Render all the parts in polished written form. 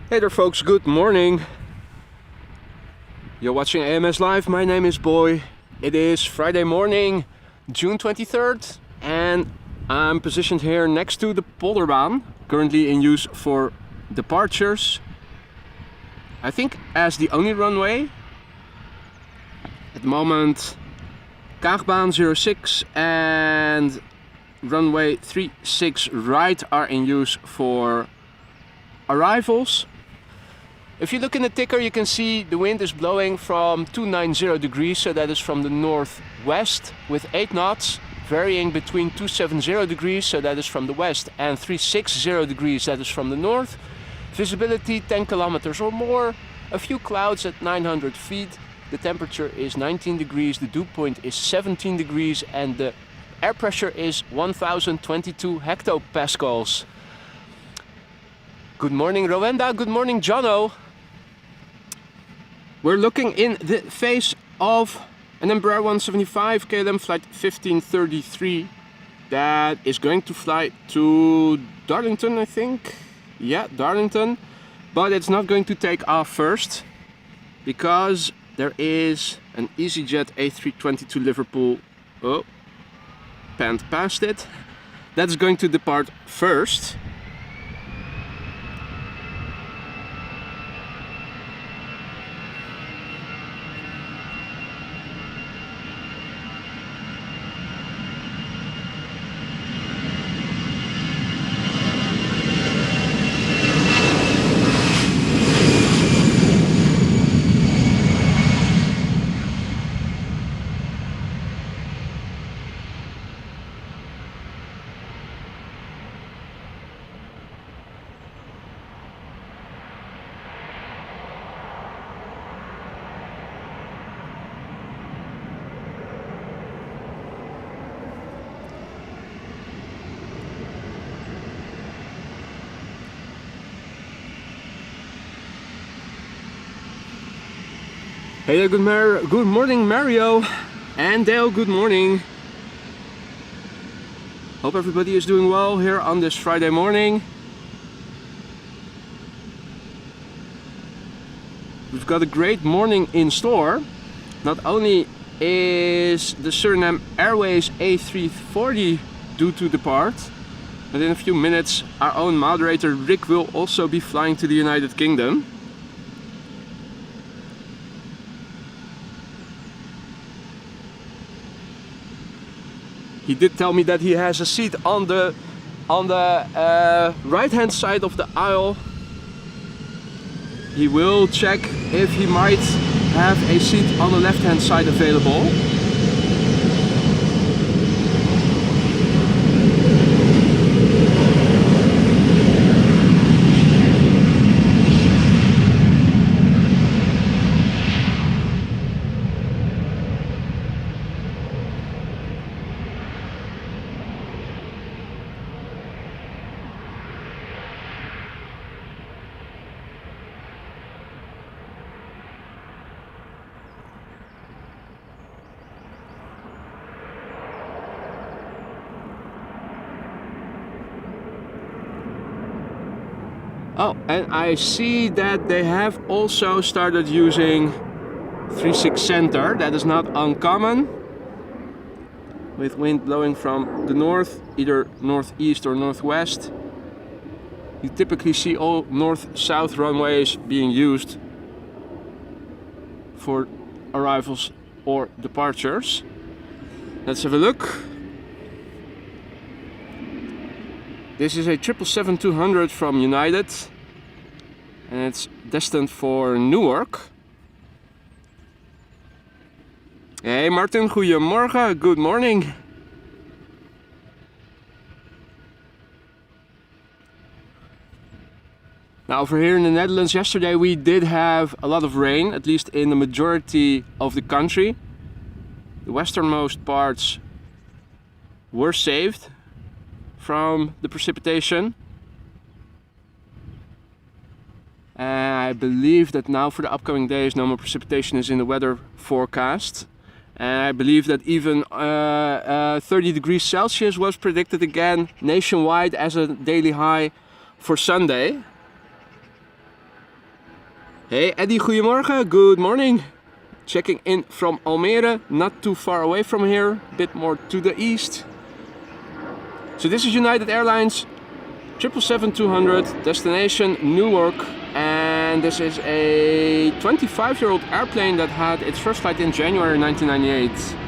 Hey there folks, good morning. You're watching AMS Live, my name is Boy. It is Friday morning, June 23rd, and I'm positioned here next to the Polderbaan, currently in use for departures. I think as the only runway. At the moment, Kaagbaan 06 and runway 36 right are in use for arrivals. If you look in the ticker, you can see the wind is blowing from 290 degrees, so that is from the northwest, with 8 knots, varying between 270 degrees, so that is from the west, and 360 degrees, that is from the north. Visibility 10 kilometers or more, a few clouds at 900 feet. The temperature is 19 degrees, the dew point is 17 degrees, and the air pressure is 1022 hectopascals. Good morning Rowenda, good morning Jono. We're looking in the face of an Embraer 175 KLM flight 1533 that is going to fly to Darlington, I think. Yeah, Darlington. But it's not going to take off first because there is an EasyJet A320 to Liverpool. Oh, panned past it. That's going to depart first. Hey there, good morning Mario and Dale, good morning. Hope everybody is doing well here on this Friday morning. We've got a great morning in store. Not only is the SURINAM Airways A340 due to depart, but in a few minutes our own moderator Rick will also be flying to the United Kingdom. He did tell me that he has a seat on the right hand side of the aisle. He will check if he might have a seat on the left hand side available. Oh, and I see that they have also started using 36 center. That is not uncommon. With wind blowing from the north, either northeast or northwest. You typically see all north-south runways being used for arrivals or departures. Let's have a look. This is a 777-200 from United and it's destined for Newark. Hey Martin, goedemorgen, good morning. Now over here in the Netherlands, yesterday we did have a lot of rain, at least in the majority of the country. The westernmost parts were saved from the precipitation. I believe that now for the upcoming days no more precipitation is in the weather forecast. And I believe that even 30 degrees Celsius was predicted again nationwide as a daily high for Sunday. Hey Eddie, goedemorgen, good morning. Checking in from Almere, not too far away from here, a bit more to the east. So this is United Airlines 777-200, destination Newark, and this is a 25-year-old airplane that had its first flight in January 1998.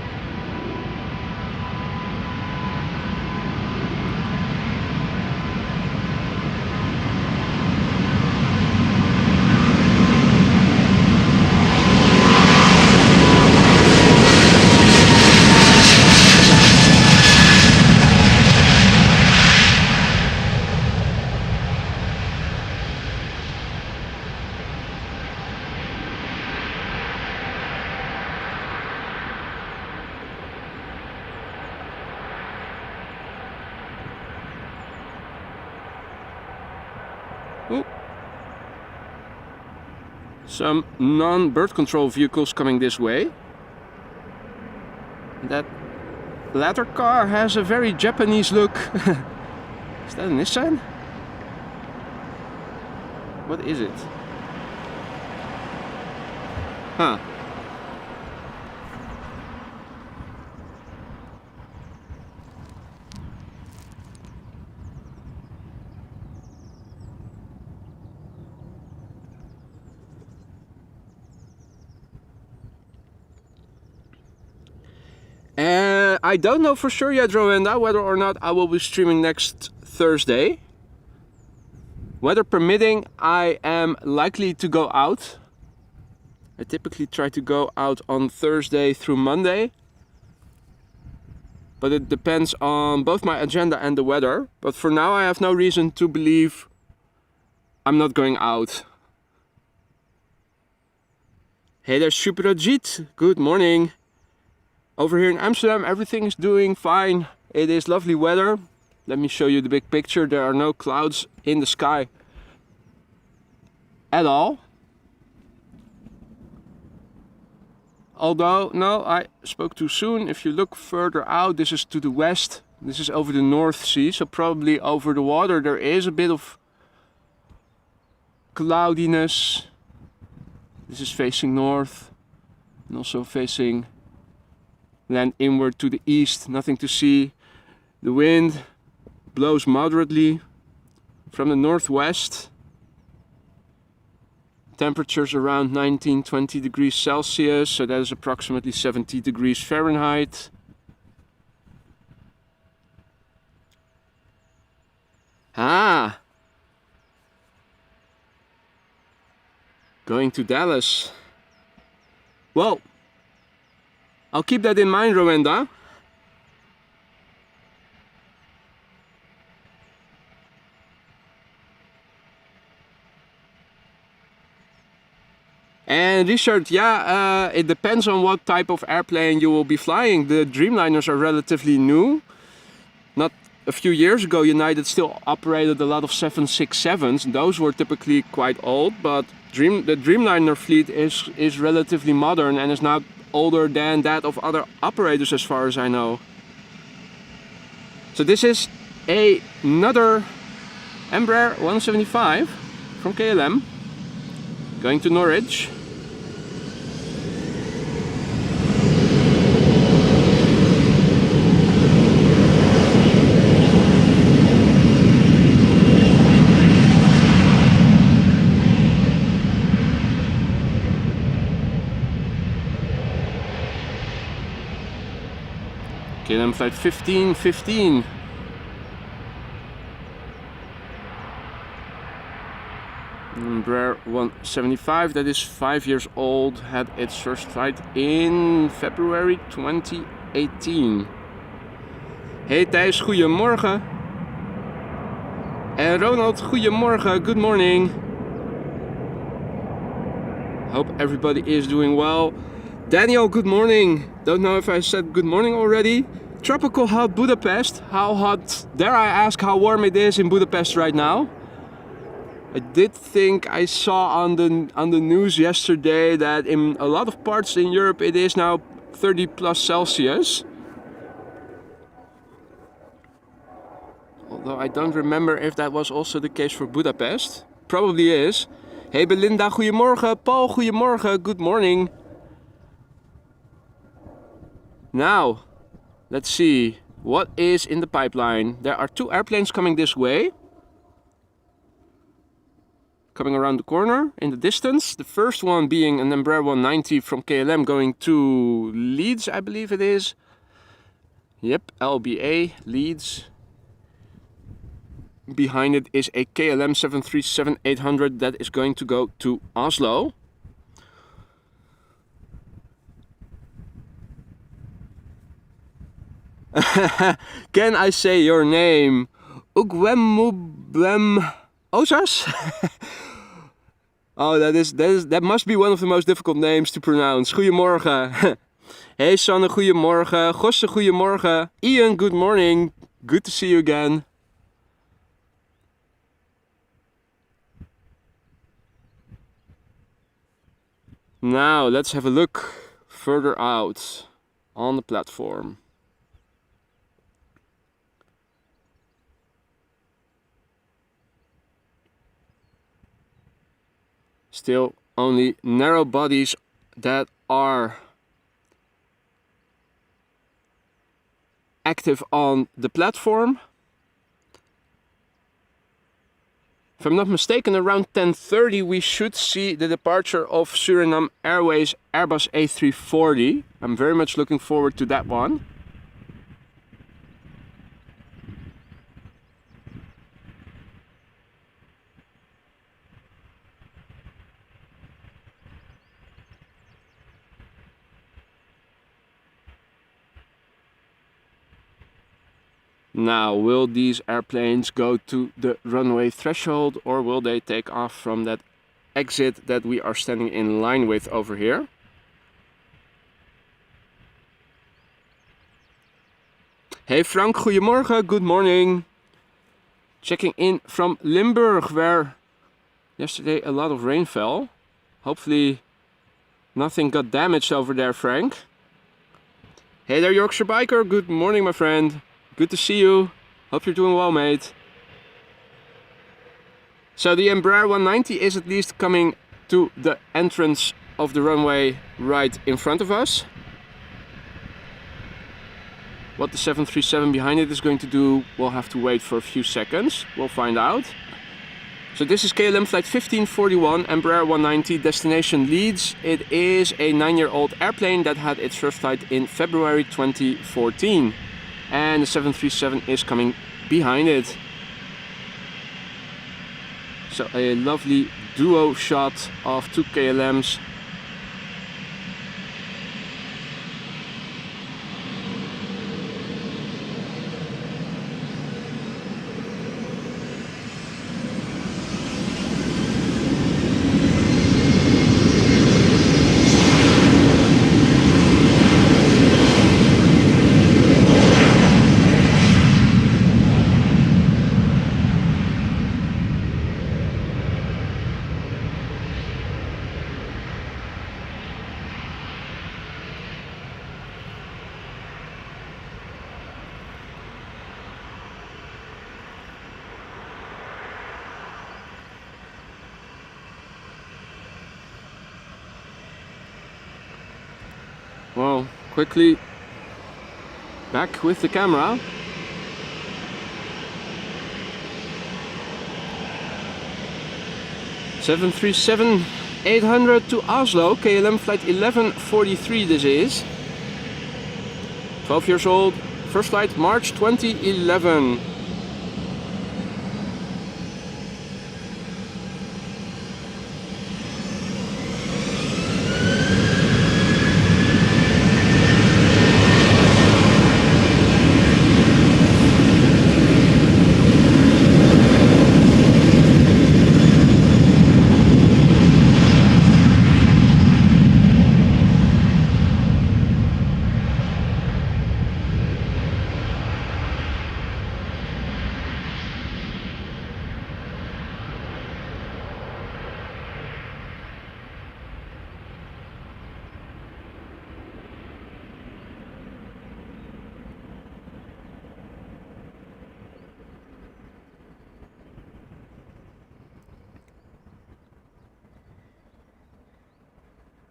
Ooh. Some non-bird control vehicles coming this way. That latter car has a very Japanese look. Is that a Nissan? What is it? Huh. I don't know for sure yet, Rowenda, whether or not I will be streaming next Thursday. Weather permitting, I am likely to go out. I typically try to go out on Thursday through Monday. But it depends on both my agenda and the weather. But for now I have no reason to believe I'm not going out. Hey there, Super Ajit. Good morning. Over here in Amsterdam, everything is doing fine. It is lovely weather. Let me show you the big picture. There are no clouds in the sky at all. Although, no, I spoke too soon. If you look further out, this is to the west. This is over the North Sea, so probably over the water there is a bit of cloudiness. This is facing north and also facing land inward to the east, nothing to see. The wind blows moderately from the northwest. Temperatures around 19-20 degrees Celsius, so that is approximately 70 degrees Fahrenheit. Ah! Going to Dallas. Well, I'll keep that in mind, Rowenda. And Richard, yeah, it depends on what type of airplane you will be flying. The Dreamliners are relatively new. Not a few years ago, United still operated a lot of 767s. Those were typically quite old, but the Dreamliner fleet is relatively modern and is now older than that of other operators as far as I know. So this is another Embraer 175 from KLM going to Norwich. KLM flight 1515. Embraer 175, that is 5 years old, had its first flight in February 2018. Hey Thijs, goedemorgen. En Ronald, goedemorgen, good morning. Hope everybody is doing well. Daniel, good morning. Don't know if I said good morning already. Tropical hot Budapest. How hot? Dare I ask how warm it is in Budapest right now? I did think I saw on the news yesterday that in a lot of parts in Europe it is now 30 plus Celsius. Although I don't remember if that was also the case for Budapest. Probably is. Hey Belinda, goedemorgen. Paul, goedemorgen. Good morning. Now, let's see. What is in the pipeline? There are 2 airplanes coming this way. Coming around the corner in the distance. The first one being an Embraer 190 from KLM going to Leeds, I believe it is. Yep, LBA, Leeds. Behind it is a KLM 737-800 that is going to go to Oslo. Can I say your name? Ugwemubem Osas? Oh, that must be one of the most difficult names to pronounce. Goedemorgen. Hey Sanne, goedemorgen. Gosse, goedemorgen. Ian, good morning. Good to see you again. Now, let's have a look further out on the platform. Still only narrow bodies that are active on the platform. If I'm not mistaken, around 10:30 we should see the departure of Suriname Airways Airbus A340. I'm very much looking forward to that one. Now, will these airplanes go to the runway threshold or will they take off from that exit that we are standing in line with over here? Hey Frank, goedemorgen, good morning. Checking in from Limburg, where yesterday a lot of rain fell. Hopefully nothing got damaged over there, Frank. Hey there, Yorkshire Biker, good morning, my friend. Good to see you. Hope you're doing well, mate. So the Embraer 190 is at least coming to the entrance of the runway right in front of us. What the 737 behind it is going to do, we'll have to wait for a few seconds. We'll find out. So this is KLM flight 1541, Embraer 190, destination Leeds. It is a 9-year-old airplane that had its first flight in February 2014. And the 737 is coming behind it. So a lovely duo shot of 2 KLMs. Well, quickly back with the camera. (737-800) to Oslo, KLM flight 1143 this is. 12 years old, first flight March 2011.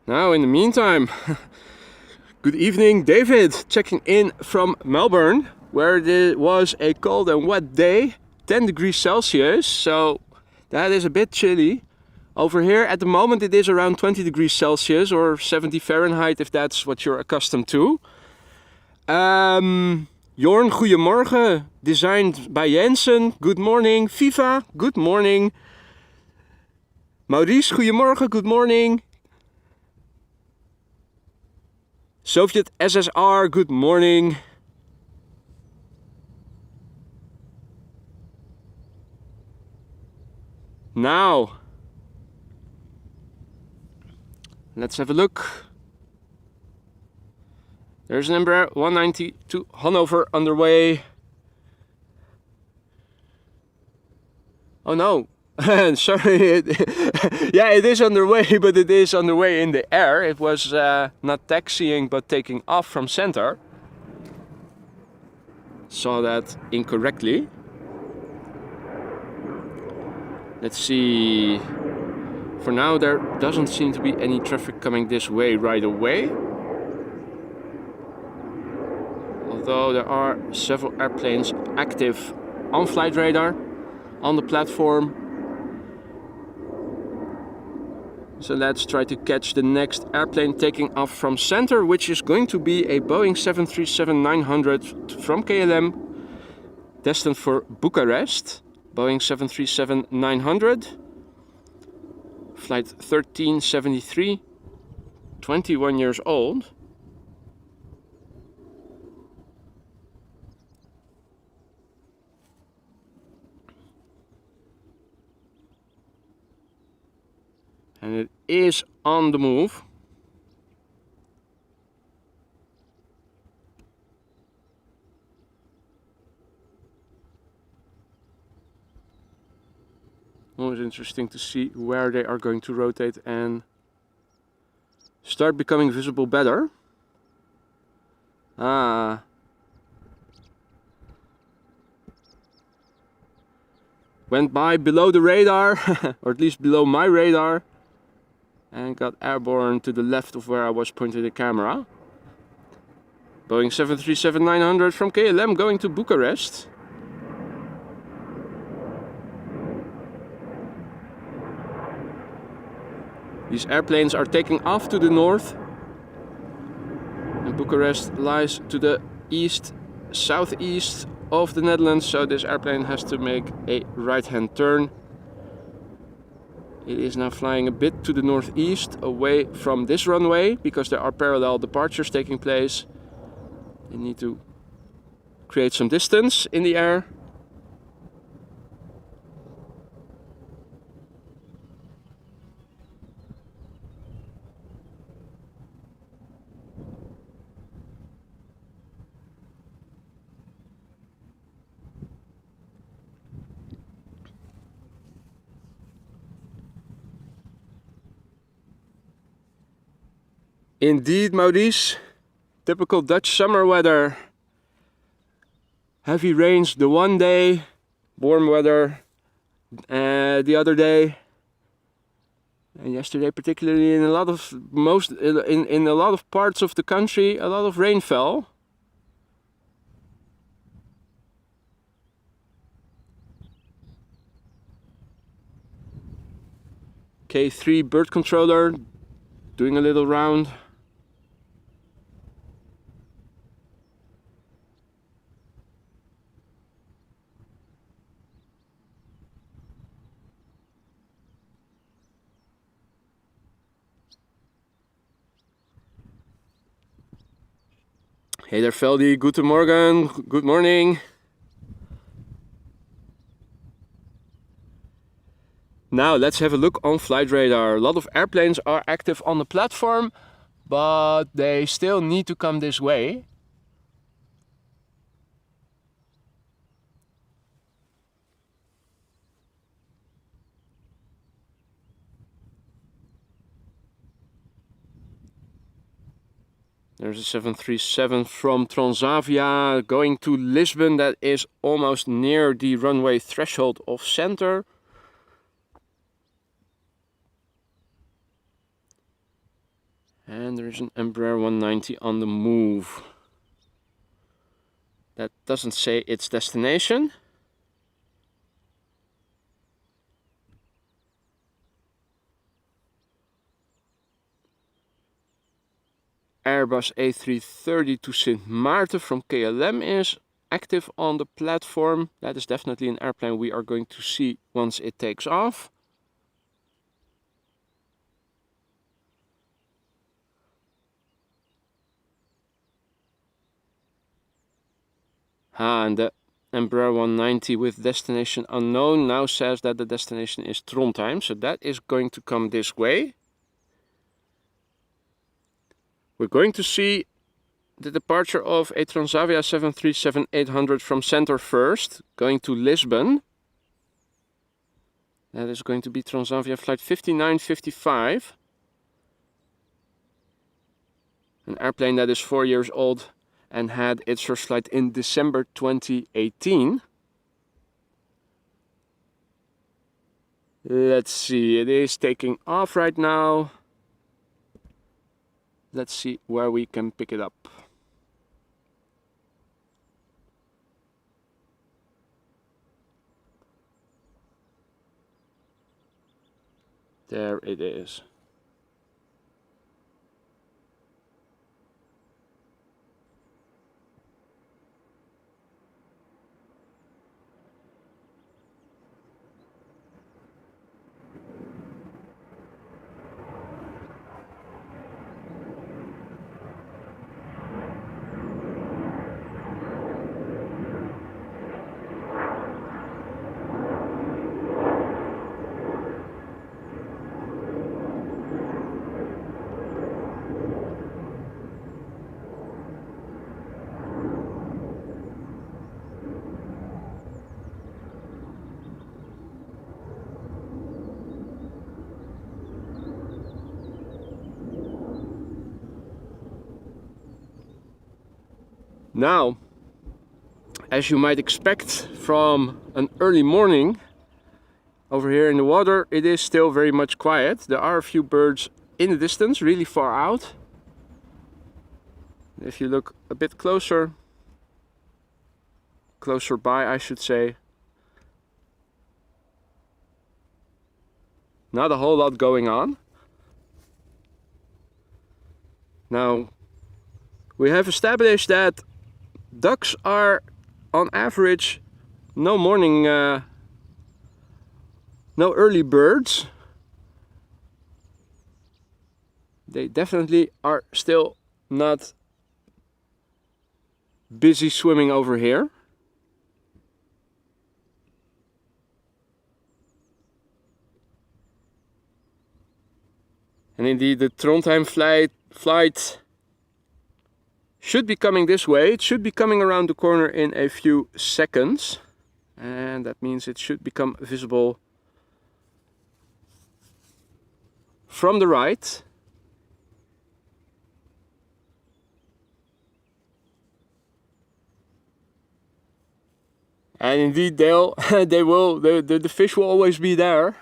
Now, in the meantime, good evening, David, checking in from Melbourne, where it was a cold and wet day, 10 degrees Celsius, so that is a bit chilly. Over here at the moment it is around 20 degrees Celsius or 70 Fahrenheit if that's what you're accustomed to. Jorn, goedemorgen. Designed by Jensen, good morning. Viva, good morning. Maurice, goedemorgen, good morning. Soviet SSR, good morning. Now, let's have a look. There's an Embraer 190 to Hanover underway. Oh no, sorry. Yeah, it is underway, but it is underway in the air. It was not taxiing, but taking off from center. Saw that incorrectly. Let's see. For now, there doesn't seem to be any traffic coming this way right away. Although there are several airplanes active on flight radar, on the platform. So let's try to catch the next airplane taking off from center, which is going to be a Boeing 737-900 from KLM, destined for Bucharest. Boeing 737-900, flight 1373, 21 years old. And it is on the move. Always interesting to see where they are going to rotate and start becoming visible better. Ah. Went by below the radar, or at least below my radar, and got airborne to the left of where I was pointing the camera. Boeing 737-900 from KLM going to Bucharest. These airplanes are taking off to the north, and Bucharest lies to the east, southeast of the Netherlands, so this airplane has to make a right-hand turn. It is now flying a bit to the northeast, away from this runway, because there are parallel departures taking place. They need to create some distance in the air. Indeed, Maurice, typical Dutch summer weather. Heavy rains the one day, warm weather the other day, and yesterday particularly in a lot of in a lot of parts of the country, a lot of rain fell. K3 bird controller doing a little round. Hey there, Veldy. Guten Morgen. Good morning. Now let's have a look on flight radar. A lot of airplanes are active on the platform, but they still need to come this way. There's a 737 from Transavia going to Lisbon that is almost near the runway threshold of center. And there is an Embraer 190 on the move. That doesn't say its destination. Airbus A330 to Sint Maarten from KLM is active on the platform. That is definitely an airplane we are going to see once it takes off. And the Embraer 190 with destination unknown now says that the destination is Trondheim, so that is going to come this way. We're going to see the departure of a Transavia 737-800 from center first, going to Lisbon. That is going to be Transavia flight 5955. An airplane that is 4 years old and had its first flight in December 2018. Let's see, it is taking off right now. Let's see where we can pick it up. There it is. Now, as you might expect from an early morning, over here in the water it is still very much quiet. There are a few birds in the distance, really far out. If you look a bit closer by I should say, not a whole lot going on. Now, we have established that ducks are on average no morning, no early birds. They definitely are still not busy swimming over here. And indeed the Trondheim flight should be coming this way. It should be coming around the corner in a few seconds, and that means it should become visible from the right. And indeed the fish will always be there.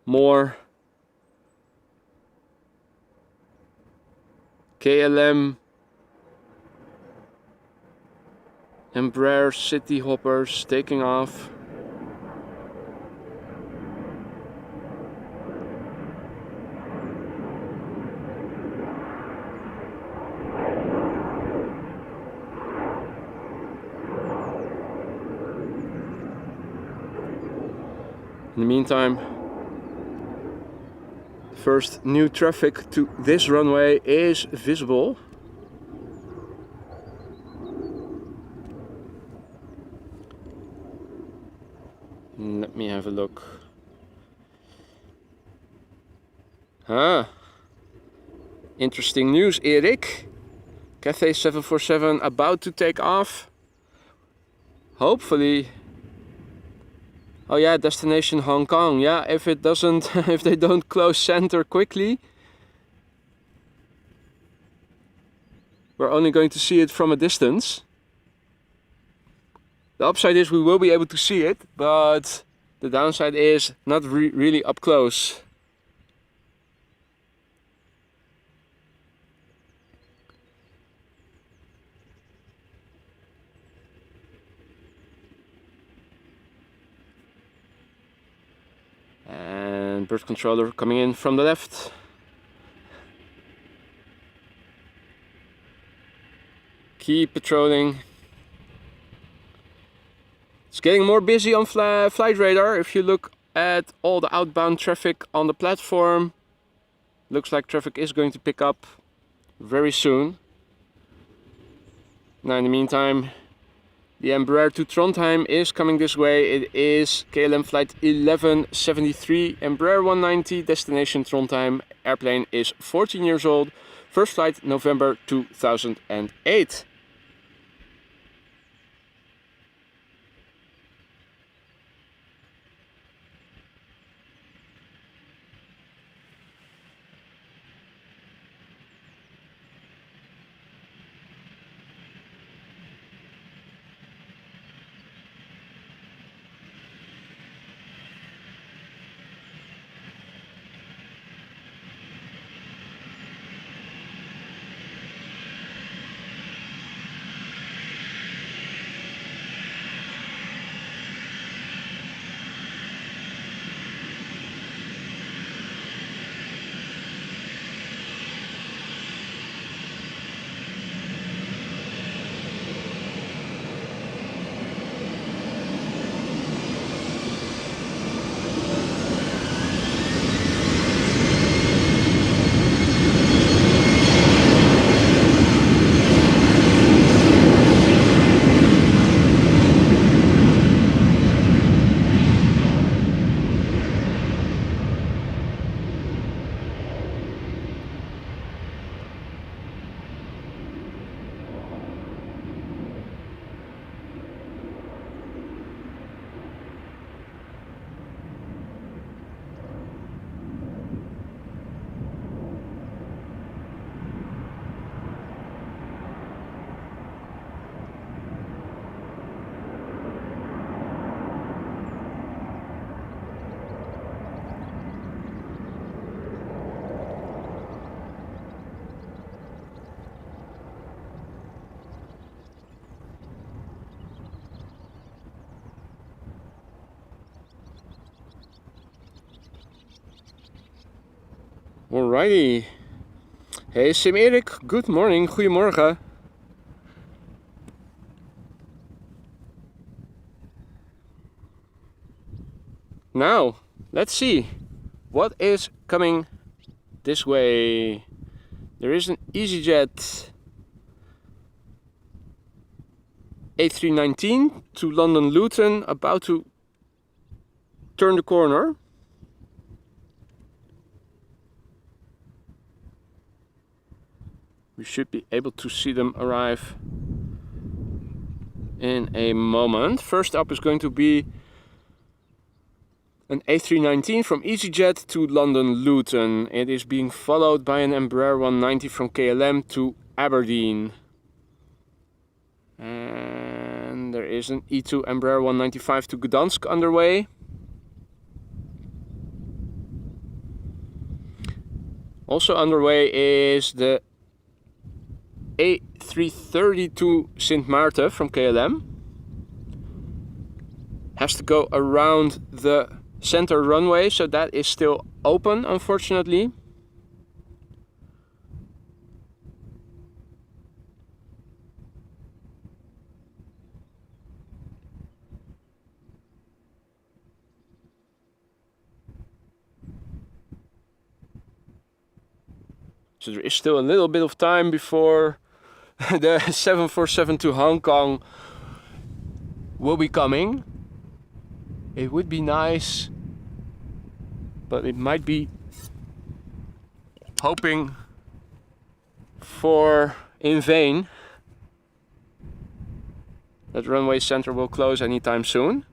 More KLM Embraer city hoppers taking off. In the meantime, first new traffic to this runway is visible. Let me have a look. Interesting news, Erik. Cathay 747 about to take off. Hopefully. Oh yeah, destination Hong Kong. Yeah, if it doesn't, if they don't close center quickly. we're only going to see it from a distance. The upside is we will be able to see it, but the downside is not really up close. And bird controller coming in from the left. Keep patrolling. It's getting more busy on flight radar. If you look at all the outbound traffic on the platform, looks like traffic is going to pick up very soon. Now in the meantime, the Embraer to Trondheim is coming this way. It is KLM flight 1173, Embraer 190, destination Trondheim. Airplane is 14 years old. First flight November 2008. Alrighty. Hey Sim Erik, good morning, goedemorgen. Now, let's see what is coming this way. There is an EasyJet A319 to London Luton, about to turn the corner. We should be able to see them arrive in a moment. First up is going to be an A319 from EasyJet to London Luton. It is being followed by an Embraer 190 from KLM to Aberdeen. And there is an E2 Embraer 195 to Gdansk underway. Also underway is the A330 to Sint Maarten from KLM. Has to go around the center runway, so that is still open, unfortunately. So there is still a little bit of time before the 747 to Hong Kong will be coming. It would be nice, but it might be hoping for in vain. That runway center will close anytime soon.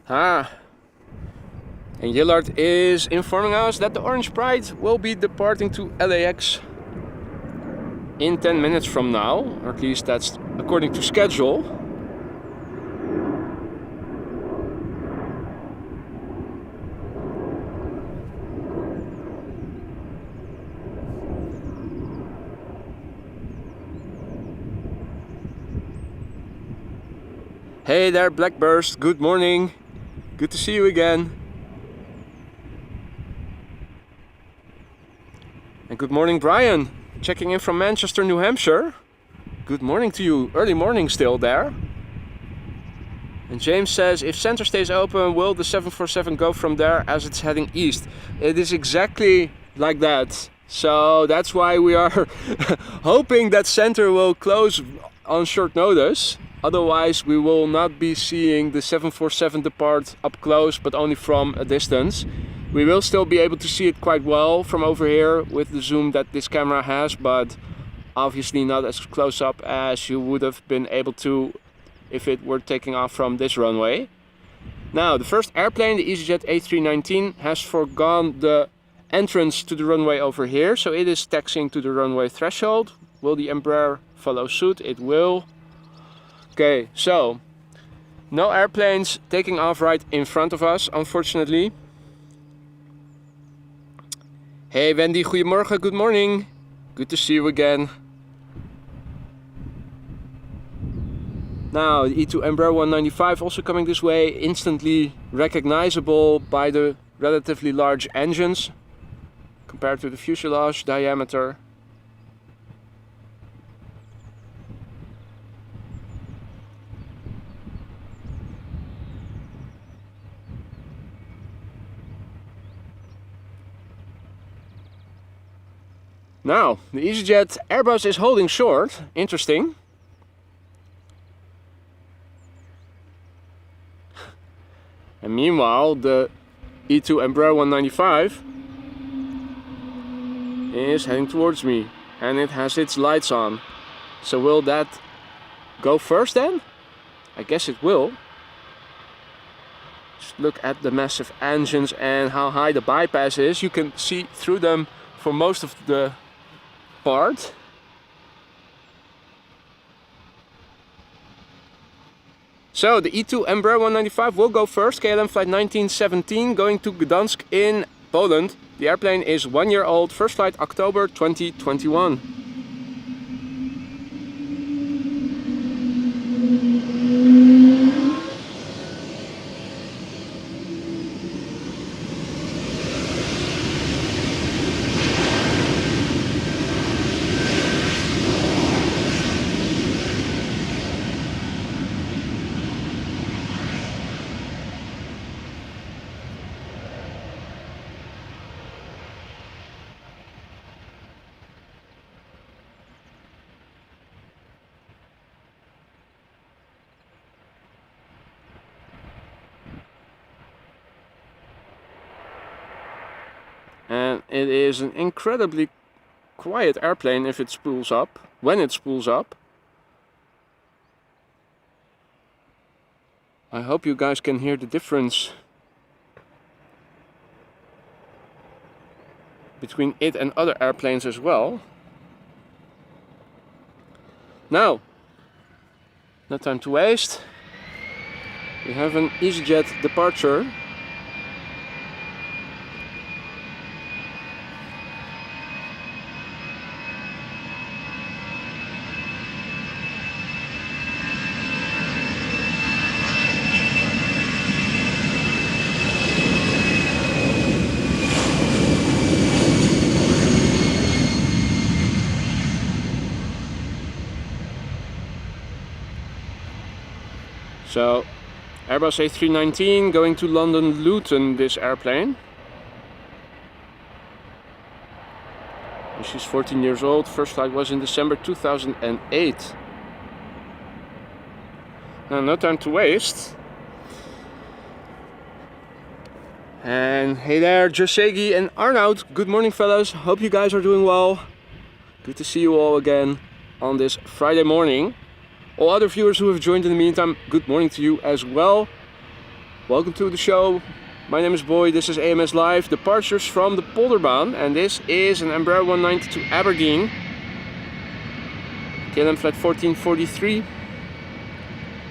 And Yillard is informing us that the Orange Pride will be departing to LAX in 10 minutes from now, or at least that's according to schedule. Hey there, Blackburst, good morning. Good to see you again. And good morning, Brian, checking in from Manchester, New Hampshire. Good morning to you, early morning still there. And James says, if center stays open, will the 747 go from there as it's heading east? It is exactly like that. So that's why we are hoping that center will close on short notice. Otherwise, we will not be seeing the 747 depart up close, but only from a distance. We will still be able to see it quite well from over here with the zoom that this camera has, but obviously not as close up as you would have been able to if it were taking off from this runway. Now, the first airplane, the EasyJet A319, has forgone the entrance to the runway over here, so it is taxiing to the runway threshold. Will the Embraer follow suit? It will. Okay, so no airplanes taking off right in front of us, unfortunately. Hey Wendy, goedemorgen, good morning. Good to see you again. Now, the E2 Embraer 195 also coming this way, instantly recognizable by the relatively large engines compared to the fuselage diameter. Now, the EasyJet Airbus is holding short. Interesting. And meanwhile, the E2 Embraer 195 is heading towards me. And it has its lights on. So will that go first then? I guess it will. Just look at the massive engines and how high the bypass is. You can see through them for most of the part. So the E2 Embraer 195 will go first, KLM flight 1917 going to Gdansk in Poland. The airplane is 1 year old, first flight October 2021. And it is an incredibly quiet airplane if it spools up, when it spools up. I hope you guys can hear the difference between it and other airplanes as well. Now, no time to waste. We have an EasyJet departure. So, Airbus A319 going to London Luton, this airplane. She's 14 years old, first flight was in December 2008. Now, no time to waste. And hey there, Josegi and Arnoud, good morning fellas, hope you guys are doing well. Good to see you all again on this Friday morning. All other viewers who have joined in the meantime, good morning to you as well. Welcome to the show. My name is Boy, this is AMS Live, departures from the Polderbaan, and this is an Embraer 190 to Aberdeen. KLM flight 1443,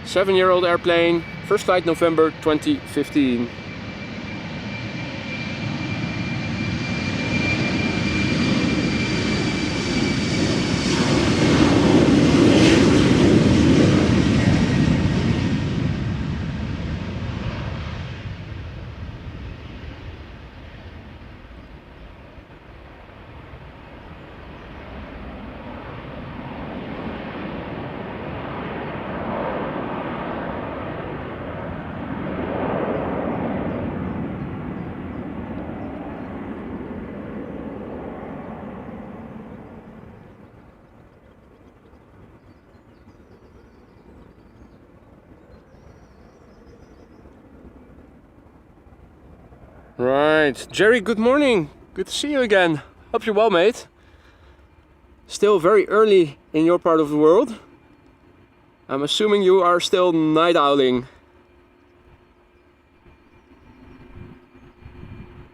7-year-old airplane, first flight November 2015. Right, Jerry, good morning. Good to see you again. Hope you're well, mate. Still very early in your part of the world. I'm assuming you are still night owling.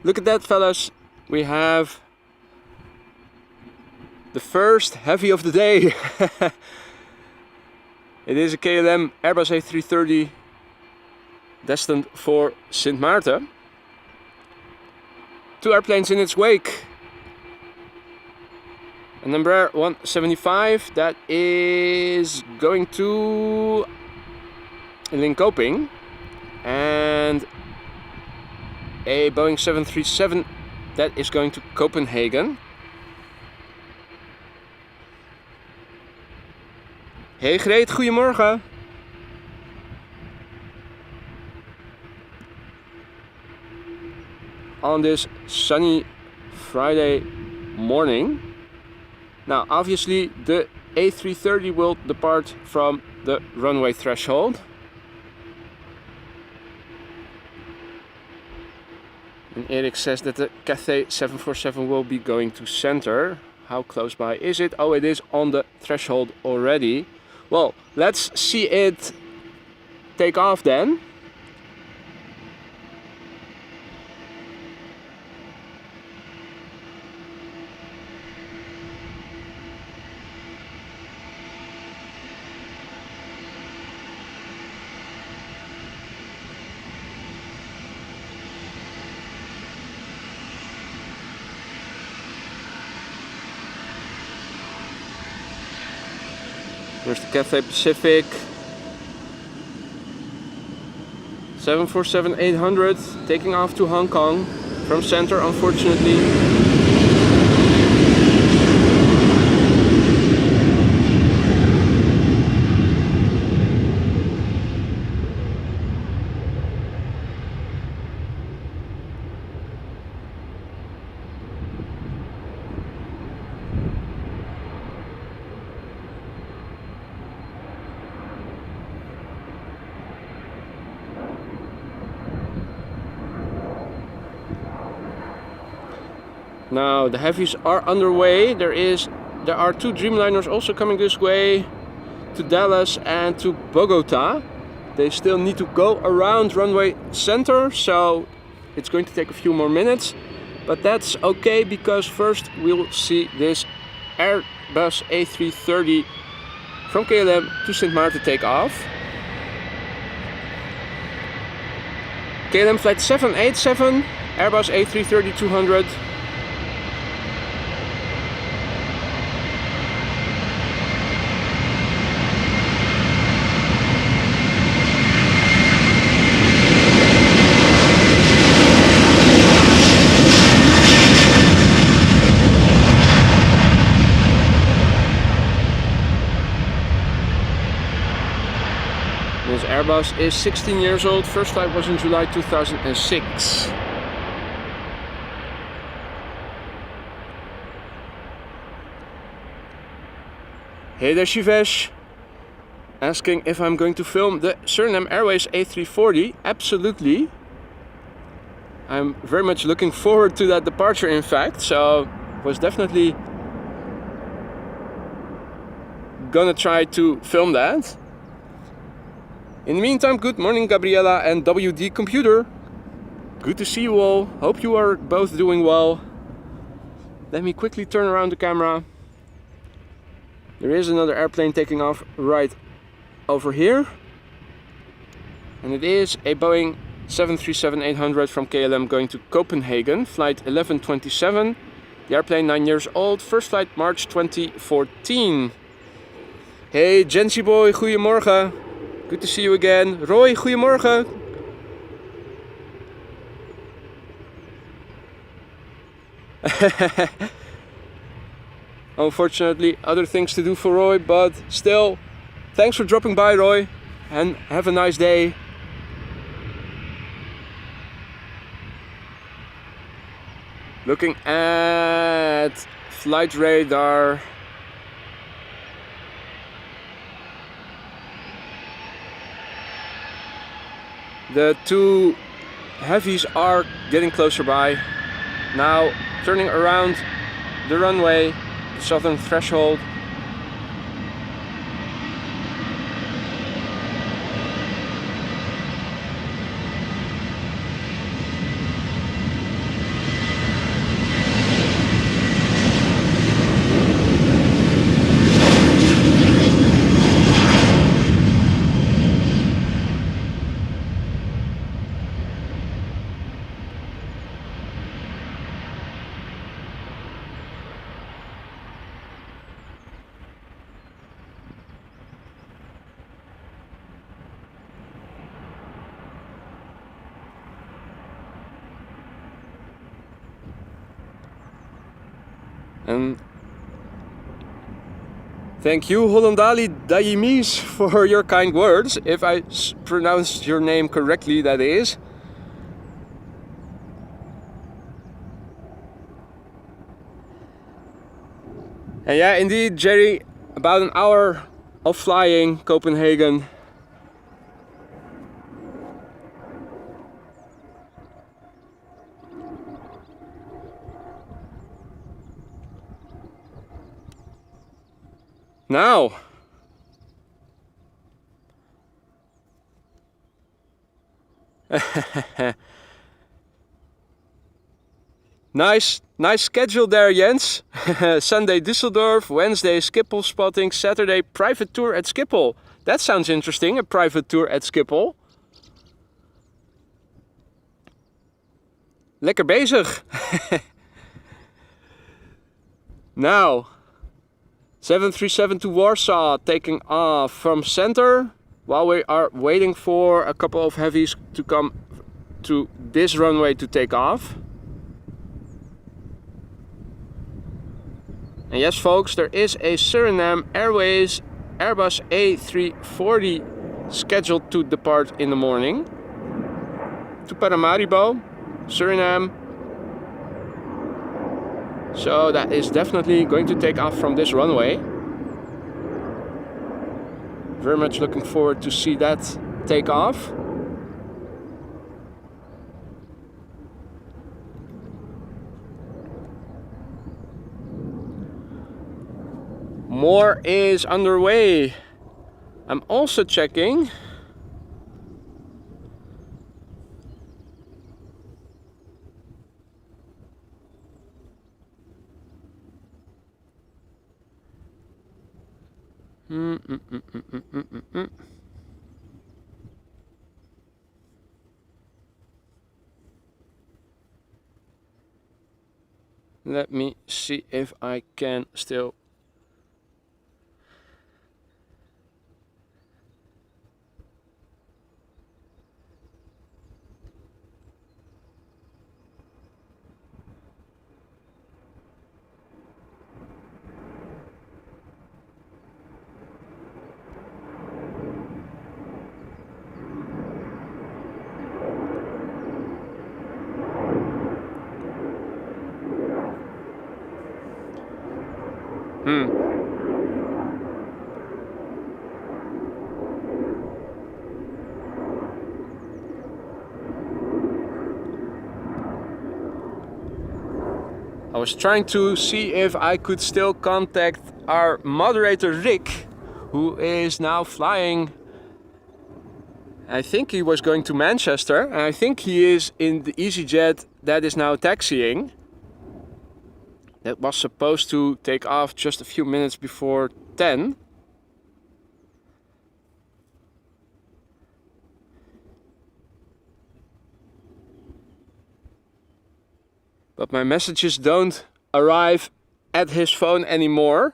Look at that, fellas. We have the first heavy of the day. It is a KLM Airbus A330 destined for Sint Maarten. 2 airplanes in its wake. An Embraer 175 that is going to Linköping, and a Boeing 737 that is going to Copenhagen. Hey Greet, goedemorgen. On this sunny Friday morning. Now obviously the A330 will depart from the runway threshold. And Erik says that the Cathay 747 will be going to center. How close by is it? Oh, it is on the threshold already. Well, let's see it take off then. There's the Cathay Pacific 747-800 taking off to Hong Kong from center, unfortunately. Now the heavies are underway. There are 2 Dreamliners also coming this way to Dallas and to Bogota. They still need to go around runway center, so it's going to take a few more minutes. But that's okay, because first we'll see this Airbus A330 from KLM to Sint Maarten take off. KLM flight 787, Airbus A330-200. This Airbus is 16 years old, first flight was in July 2006. Hey there Shivesh, asking if I'm going to film the SURINAM Airways A340. Absolutely. I'm very much looking forward to that departure, in fact, so was definitely gonna try to film that. In the meantime, good morning Gabriella and WD Computer. Good to see you all. Hope you are both doing well. Let me quickly turn around the camera. There is another airplane taking off right over here. And it is a Boeing 737-800 from KLM going to Copenhagen, flight 1127. The airplane 9 years old, first flight March 2014. Hey Jency boy, goedemorgen. Good to see you again. Roy, goedemorgen. Unfortunately, other things to do for Roy, but still, thanks for dropping by, Roy, and have a nice day. Looking at flight radar. The two heavies are getting closer by. Now turning around the runway, the southern threshold. And thank you Hollandali Dayimis for your kind words, if I pronounced your name correctly, that is. And yeah, indeed Jerry, about an hour of flying Copenhagen. Now, nice schedule there, Jens. Sunday Düsseldorf, Wednesday Schiphol spotting, Saturday private tour at Schiphol. That sounds interesting, a private tour at Schiphol. Lekker bezig. Now, 737 to Warsaw taking off from center while we are waiting for a couple of heavies to come to this runway to take off. And yes folks, there is a SURINAM Airways Airbus A340 scheduled to depart in the morning to Paramaribo, Suriname. So that is definitely going to take off from this runway. Very much looking forward to see that take off. More is underway. I'm also checking Let me see if I can still I was trying to see if I could still contact our moderator Rick, who is now flying I think he was going to Manchester, and I think he is in the EasyJet that is now taxiing. That was supposed to take off just a few minutes before 10. But my messages don't arrive at his phone anymore.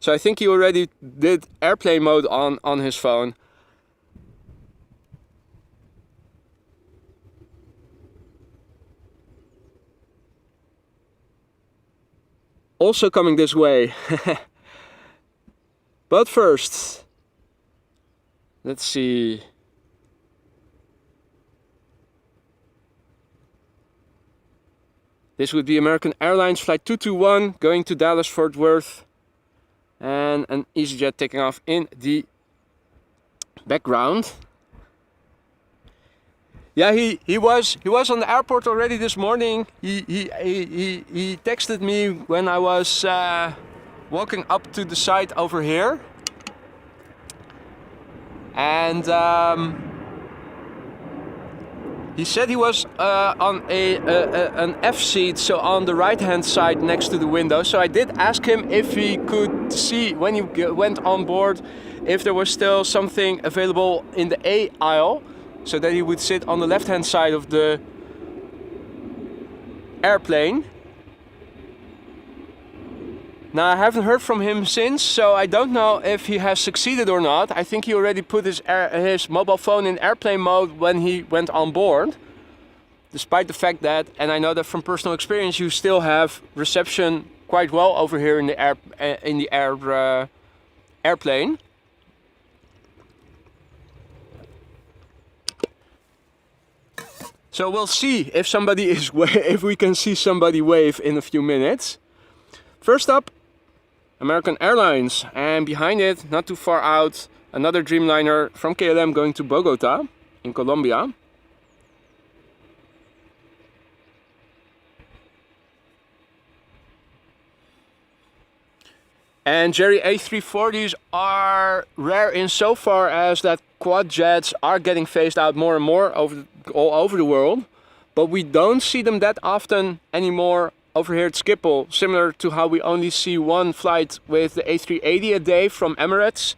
So I think he already did airplane mode on his phone. Also coming this way. But first, let's see. This would be American Airlines flight 221 going to Dallas Fort Worth, and an EasyJet taking off in the background. Yeah, he was on the airport already this morning. He texted me when I was walking up to the site over here, and he said he was on an F seat, so on the right hand side next to the window. So I did ask him if he could see when he went on board if there was still something available in the A aisle, so that he would sit on the left hand side of the airplane. Now I haven't heard from him since, so I don't know if he has succeeded or not. I think he already put his mobile phone in airplane mode when he went on board. Despite the fact that, and I know that from personal experience, you still have reception quite well over here in the airplane. So we'll see if somebody is if we can see somebody wave in a few minutes. First up, American Airlines, and behind it, not too far out, another Dreamliner from KLM going to Bogota in Colombia. And Jerry A340s are rare insofar as that quad jets are getting phased out more and more all over the world, but we don't see them that often anymore over here at Schiphol, similar to how we only see one flight with the A380 a day from Emirates.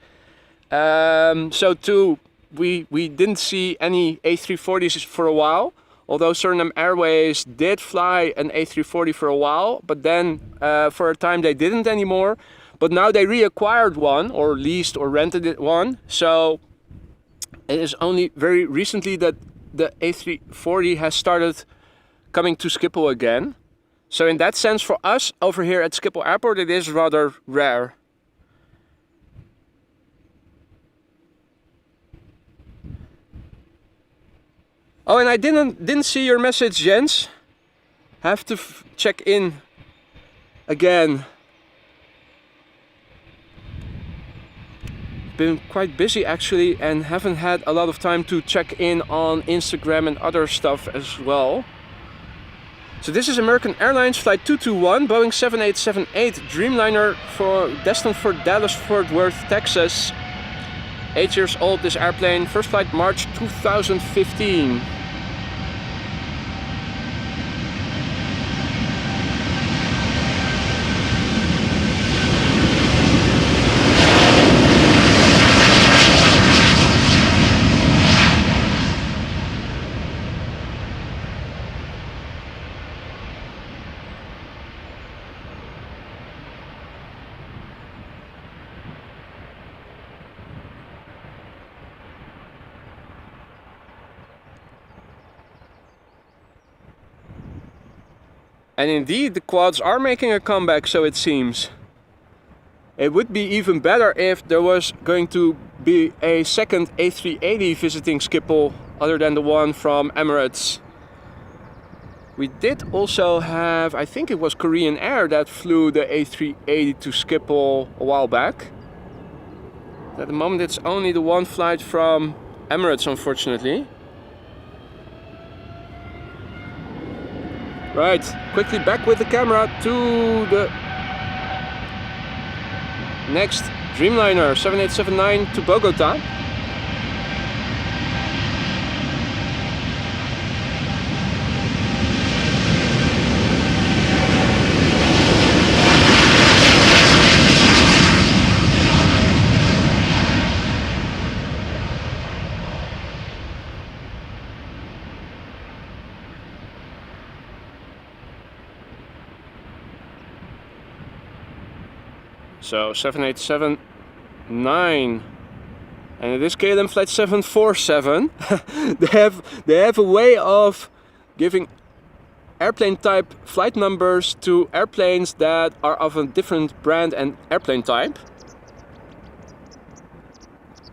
So too, we didn't see any A340s for a while, although SURINAM Airways did fly an A340 for a while, but then for a time they didn't anymore. But now they reacquired one, or leased or rented it one. So it is only very recently that the A340 has started coming to Schiphol again. So in that sense, for us over here at Schiphol Airport, it is rather rare. Oh, and I didn't see your message, Jens. Have to check in again. Been quite busy actually, and haven't had a lot of time to check in on Instagram and other stuff as well. So this is American Airlines flight 221, Boeing 7878 Dreamliner destined for Dallas Fort Worth, Texas. 8 years old this airplane, first flight March 2015. And indeed, the quads are making a comeback, so it seems. It would be even better if there was going to be a second A380 visiting Schiphol, other than the one from Emirates. We did also have, I think it was Korean Air that flew the A380 to Schiphol a while back. At the moment it's only the one flight from Emirates, unfortunately. Right, quickly back with the camera to the next Dreamliner 7879 to Bogota. So 7879. And it is KLM flight 747. they have a way of giving airplane type flight numbers to airplanes that are of a different brand and airplane type.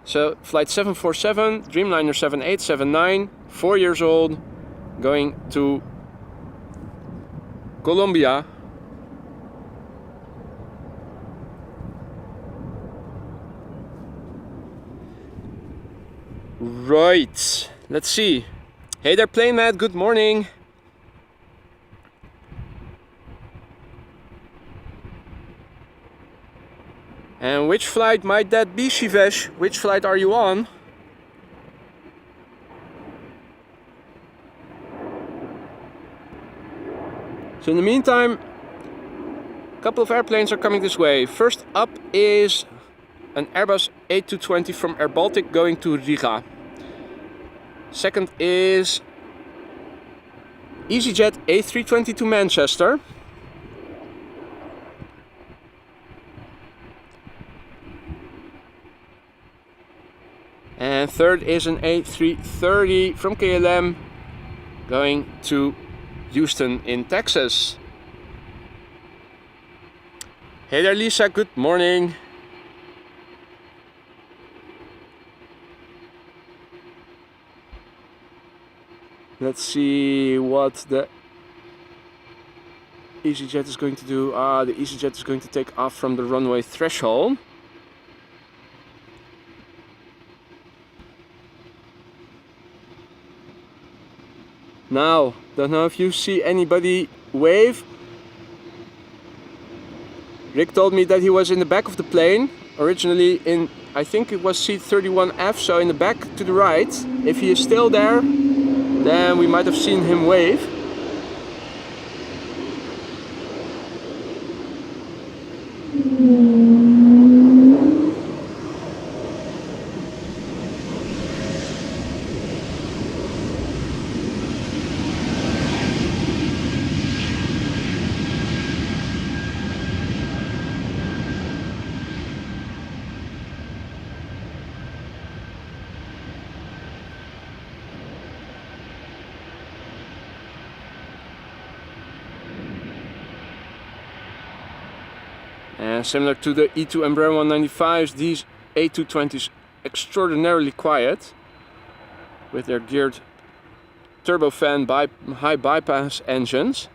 So flight 747, Dreamliner 7879, 4 years old, going to Colombia. Right, let's see. Hey there, plane mat, good morning. And which flight might that be, Shivesh? Which flight are you on? So in the meantime, a couple of airplanes are coming this way. First up is an Airbus A220 from Air Baltic going to Riga. Second is EasyJet A320 to Manchester. And third is an A330 from KLM going to Houston in Texas. Hey there, Lisa, good morning. Let's see what the EasyJet is going to do. The EasyJet is going to take off from the runway threshold. Now, don't know if you see anybody wave. Rick told me that he was in the back of the plane, originally in, I think it was seat 31F, so in the back to the right. If he is still there, then we might have seen him wave. And similar to the E2 Embraer 195s, these A220s extraordinarily quiet with their geared turbofan high bypass engines.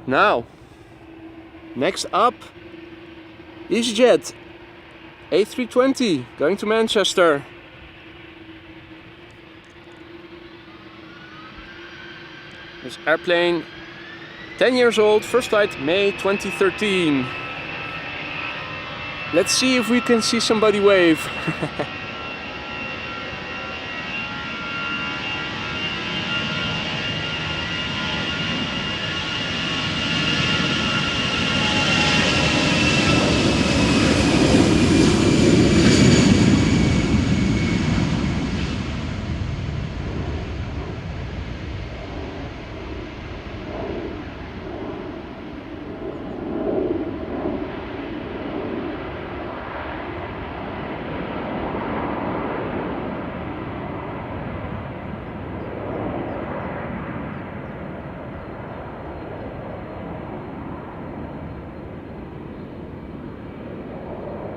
Now, next up, EasyJet A320 going to Manchester. This airplane, 10 years old, first flight May 2013. Let's see if we can see somebody wave.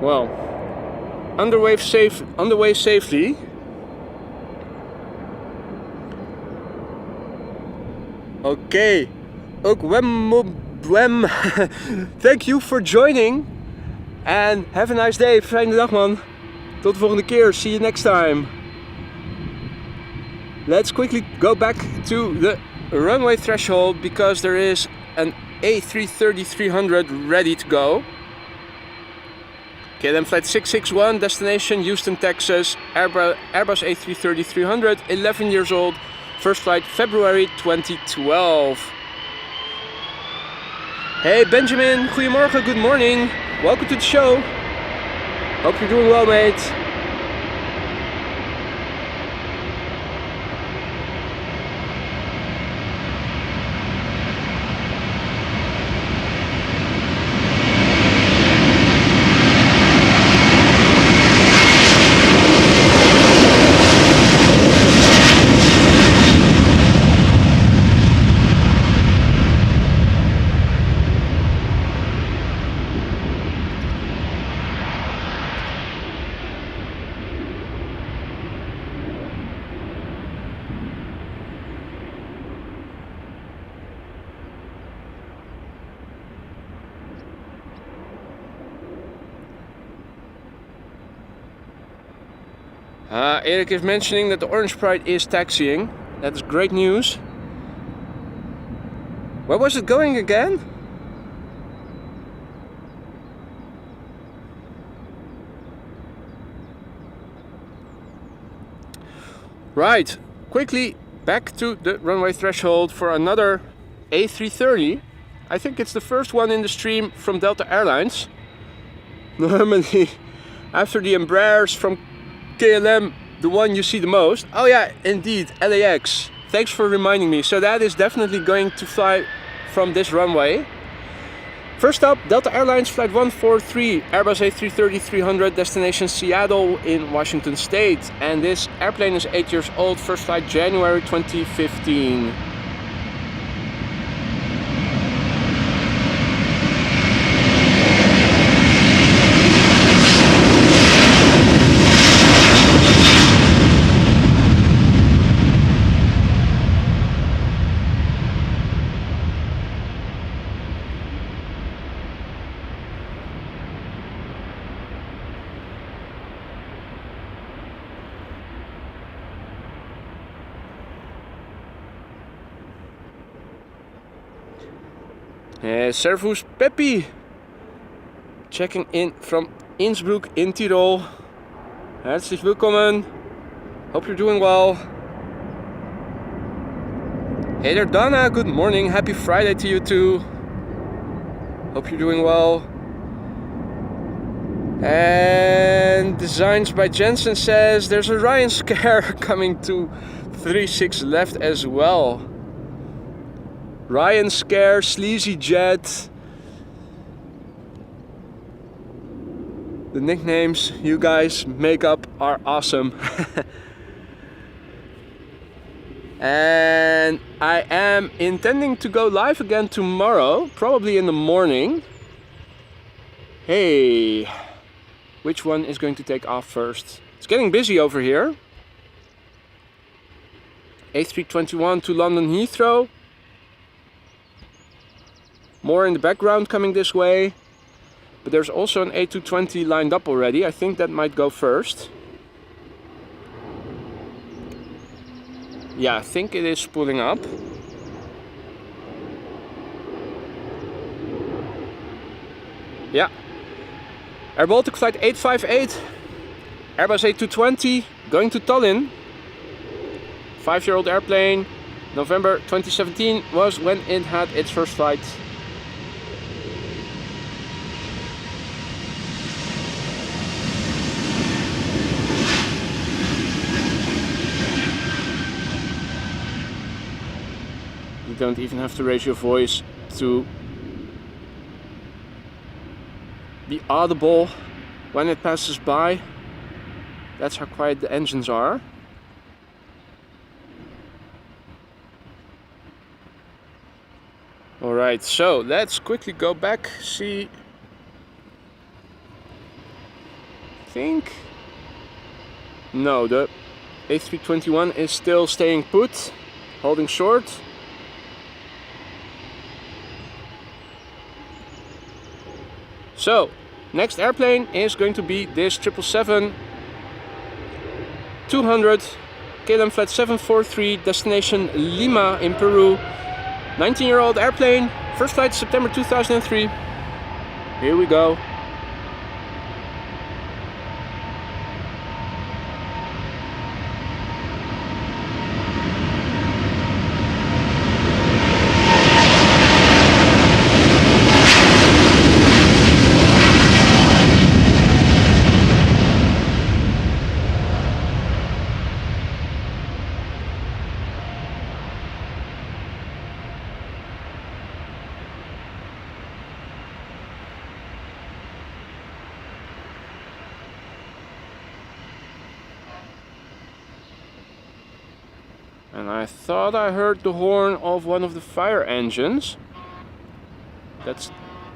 Well, underway safely. Okay, thank you for joining and have a nice day. Fijne dag man. Tot de volgende keer. See you next time. Let's quickly go back to the runway threshold because there is an A330-300 ready to go. KLM flight 661, destination Houston, Texas, Airbus A330-300, 11 years old, first flight February 2012. Hey Benjamin, goedemorgen, good morning, welcome to the show. Hope you're doing well, mate. Erik is mentioning that the Orange Pride is taxiing. That is great news. Where was it going again? Right, quickly back to the runway threshold for another A330. I think it's the first one in the stream from Delta Airlines. Normally, after the Embraers from KLM, the one you see the most. Oh yeah, indeed, LAX. Thanks for reminding me. So that is definitely going to fly from this runway. First up, Delta Airlines Flight 143, Airbus A330-300, destination Seattle in Washington State. And this airplane is 8 years old, first flight January 2015. Servus Peppi, checking in from Innsbruck in Tirol. Herzlich willkommen. Hope you're doing well. Hey there Donna, good morning. Happy Friday to you too. Hope you're doing well. And Designs by Jensen says there's a Ryan scare coming to 36 left as well. Ryan Scare, Sleazy Jet. The nicknames you guys make up are awesome. And I am intending to go live again tomorrow, probably in the morning. Hey, which one is going to take off first? It's getting busy over here. A321 to London Heathrow. More in the background coming this way, but there's also an A220 lined up already. I think that might go first. Yeah, I think it is pulling up. Yeah. Air Baltic Flight 858, Airbus A220 going to Tallinn. 5-year-old airplane. November 2017 was when it had its first flight. You don't even have to raise your voice to be audible when it passes by. That's how quiet the engines are. Alright, so let's quickly go back, see. Think. No, the A321 is still staying put, holding short. So, next airplane is going to be this 777-200 KLM Flight 743, destination Lima in Peru. 19-year-old airplane, first flight September 2003. Here we go. And I thought I heard the horn of one of the fire engines.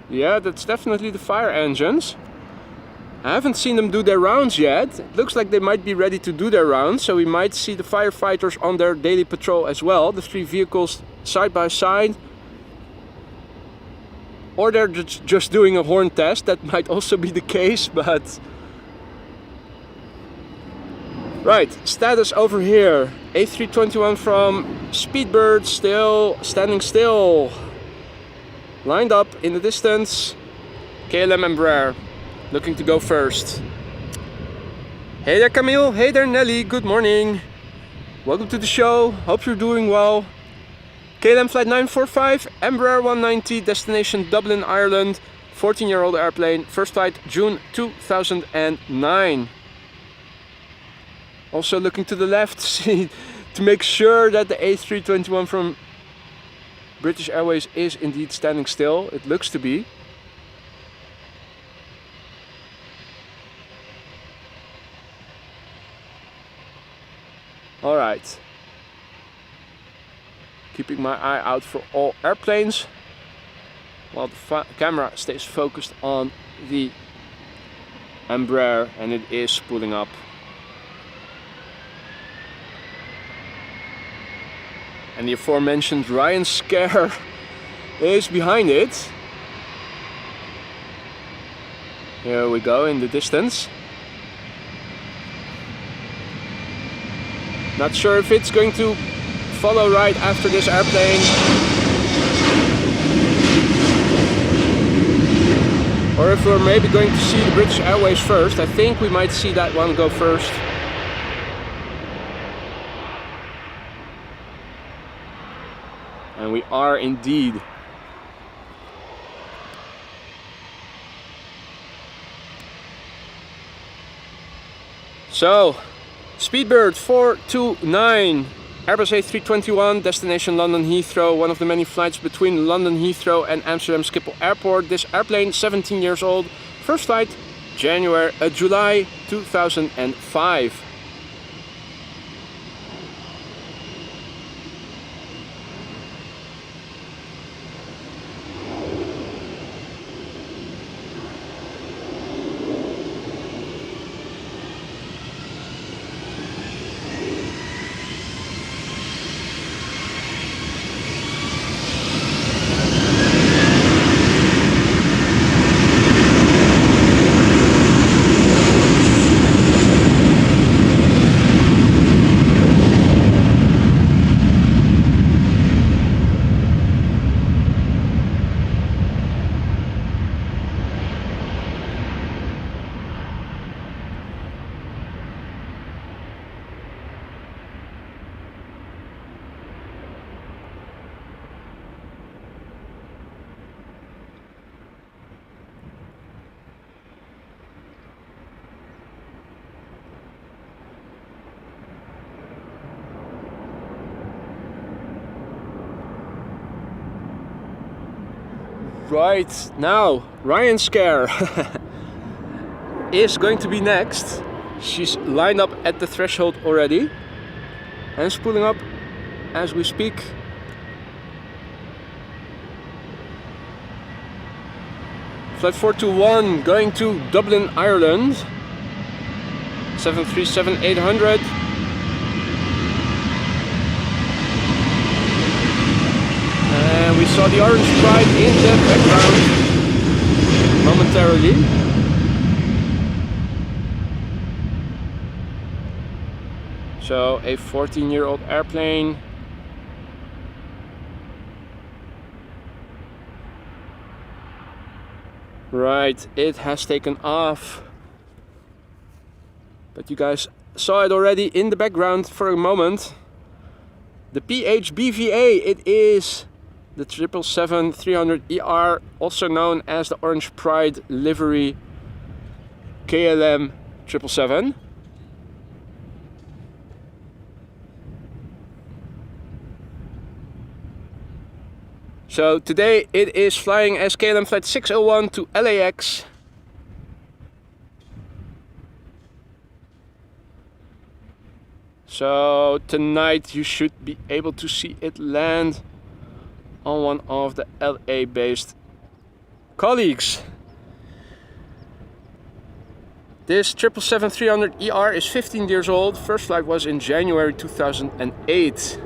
Yeah, that's definitely the fire engines. I haven't seen them do their rounds yet. It looks like they might be ready to do their rounds, so we might see the firefighters on their daily patrol as well. The three vehicles side by side. Or they're just doing a horn test. That might also be the case, but... Right, status over here. A321 from Speedbird, still standing still. Lined up in the distance. KLM Embraer, looking to go first. Hey there Camille, hey there Nelly, good morning. Welcome to the show, hope you're doing well. KLM flight 945, Embraer 190, destination Dublin, Ireland. 14-year-old airplane, first flight June 2009. Also looking to the left to make sure that the A321 from British Airways is indeed standing still. It looks to be. Alright. Keeping my eye out for all airplanes while the camera stays focused on the Embraer, and it is spooling up. And the aforementioned Ryan scare is behind it. Here we go in the distance. Not sure if it's going to follow right after this airplane. Or if we're maybe going to see the British Airways first. I think we might see that one go first. And we are indeed. So, Speedbird 429, Airbus A321, destination London Heathrow, one of the many flights between London Heathrow and Amsterdam Schiphol Airport. This airplane, 17 years old, first flight July 2005. Right, now Ryan Scare is going to be next. She's lined up at the threshold already and spooling up as we speak. Flight 421 going to Dublin, Ireland. 737-800. And we saw the orange stripe in the background momentarily. So a 14-year-old airplane. Right, it has taken off. But you guys saw it already in the background for a moment. The PHBVA, it is the 777-300ER, also known as the Orange Pride livery KLM 777. So today it is flying as KLM flight 601 to LAX. So tonight you should be able to see it land on one of the LA based colleagues. This 777-300ER is 15 years old. First flight was in January 2008.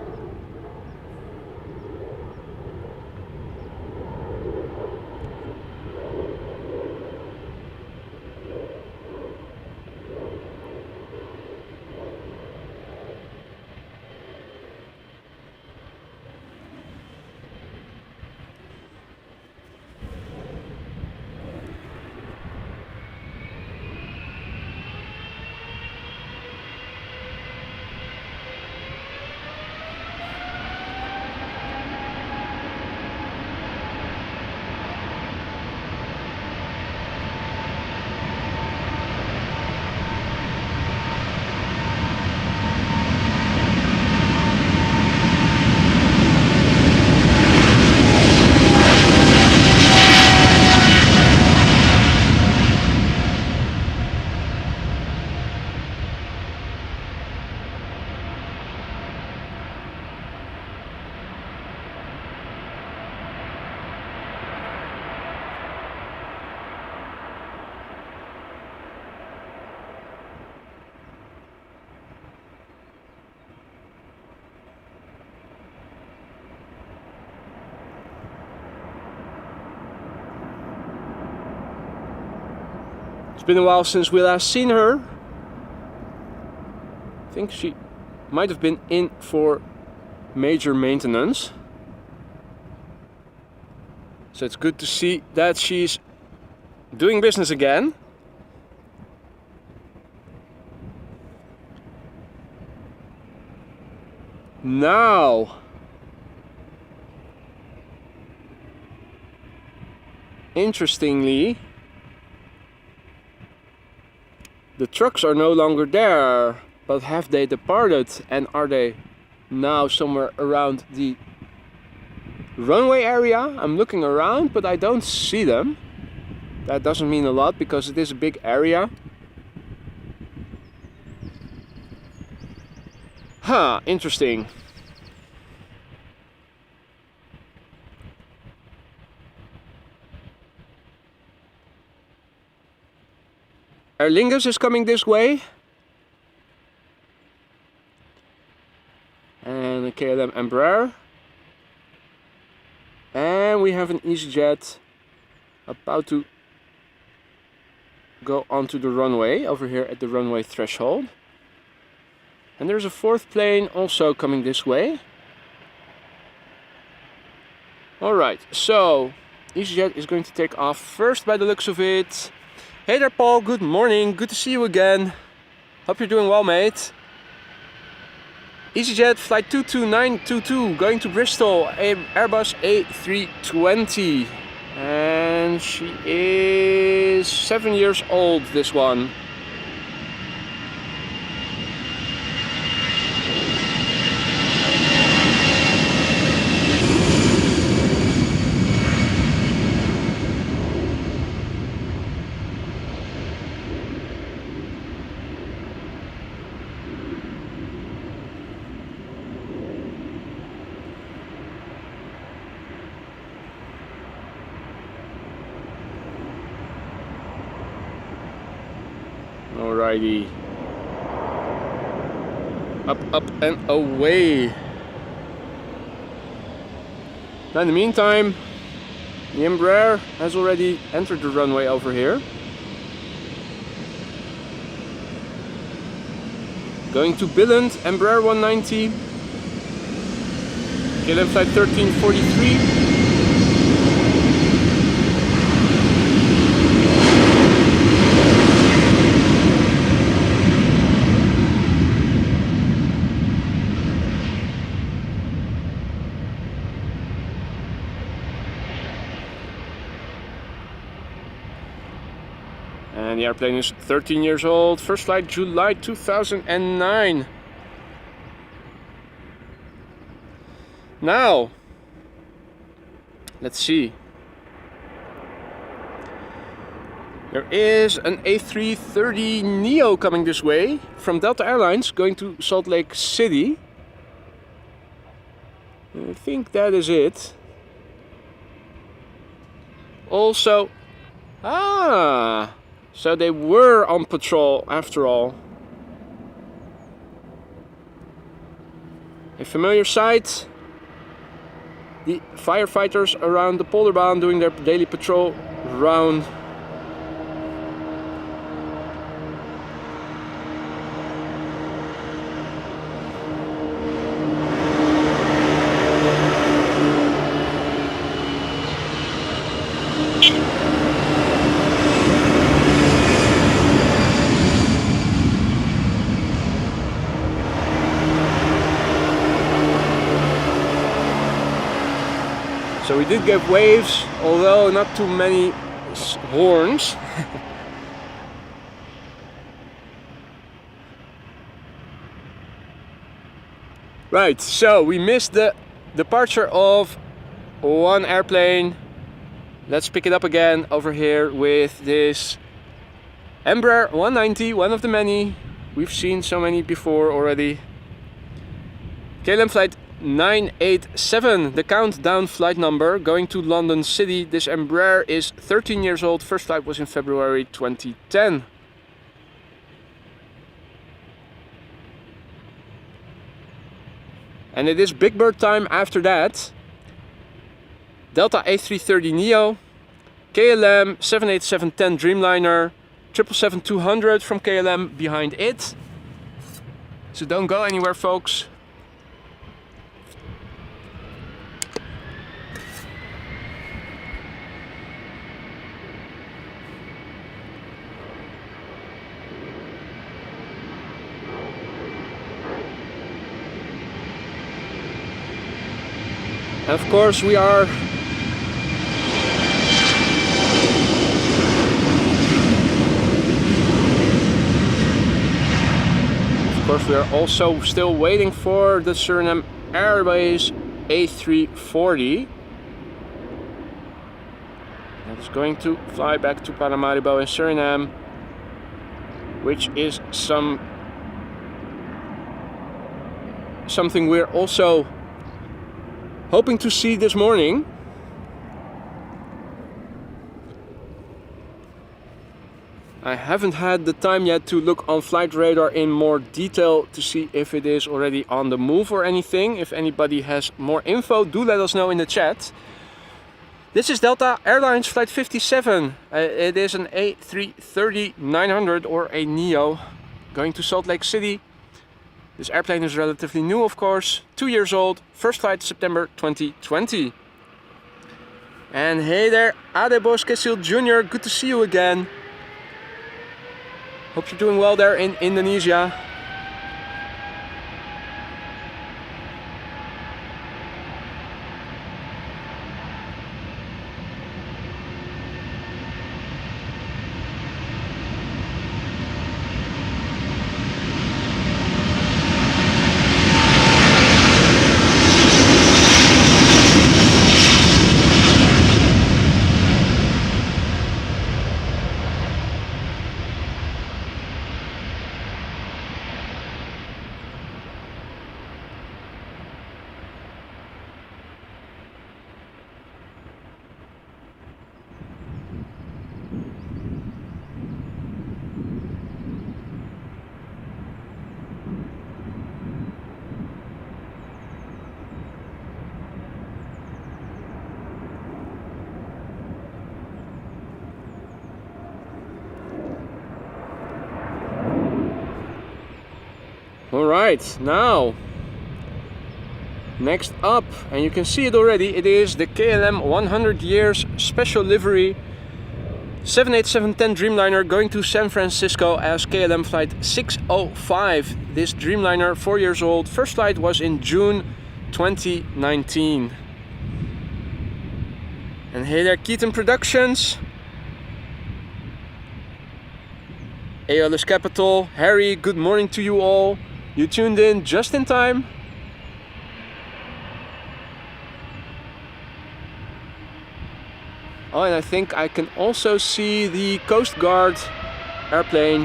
It's been a while since we last seen her. I think she might have been in for major maintenance. So it's good to see that she's doing business again. Now, interestingly, the trucks are no longer there, but have they departed, and are they now somewhere around the runway area? I'm looking around, but I don't see them. That doesn't mean a lot because it is a big area. Huh, interesting. Aer Lingus is coming this way. And a KLM Embraer. And we have an EasyJet about to go onto the runway over here at the runway threshold. And there's a fourth plane also coming this way. Alright, so EasyJet is going to take off first by the looks of it. Hey there Paul, good morning, good to see you again. Hope you're doing well, mate. EasyJet flight 22922 going to Bristol, Airbus A320. And she is 7 years old, this one. Alrighty. Up, up and away. Now in the meantime, the Embraer has already entered the runway over here. Going to Billund, Embraer 190. KLM flight 1343. And the airplane is 13 years old. First flight July 2009. Now, let's see. There is an A330neo coming this way from Delta Airlines going to Salt Lake City. I think that is it. Also, so they were on patrol after all. A familiar sight. The firefighters around the Polderbaan doing their daily patrol round. So we did get waves, although not too many horns. Right, so we missed the departure of one airplane. Let's pick it up again over here with this Embraer 190, one of the many. We've seen so many before already. KLM flight 987, the countdown flight number, going to London City. This Embraer is 13 years old. First flight was in February 2010. And it is Big Bird time after that. Delta A330neo, KLM 787-10 Dreamliner, 777-200 from KLM behind it. So don't go anywhere, folks. Of course we are also still waiting for the SURINAM AIRWAYS A340. It's going to fly back to Paramaribo in Suriname, which is something we're also hoping to see this morning. I haven't had the time yet to look on flight radar in more detail to see if it is already on the move or anything. If anybody has more info, do let us know in the chat. This is Delta Airlines flight 57. It is an A330-900 or a Neo going to Salt Lake City. This airplane is relatively new, of course, 2 years old, first flight September 2020. And hey there, Adebos Kesil Jr., good to see you again. Hope you're doing well there in Indonesia. Alright, now next up, and you can see it already, it is the KLM 100 years special livery 787-10 Dreamliner going to San Francisco as KLM flight 605. This Dreamliner, 4 years old, first flight was in June 2019. And hey there, Keaton Productions, Aeolus Capital, Harry, good morning to you all. You tuned in just in time. Oh, and I think I can also see the Coast Guard airplane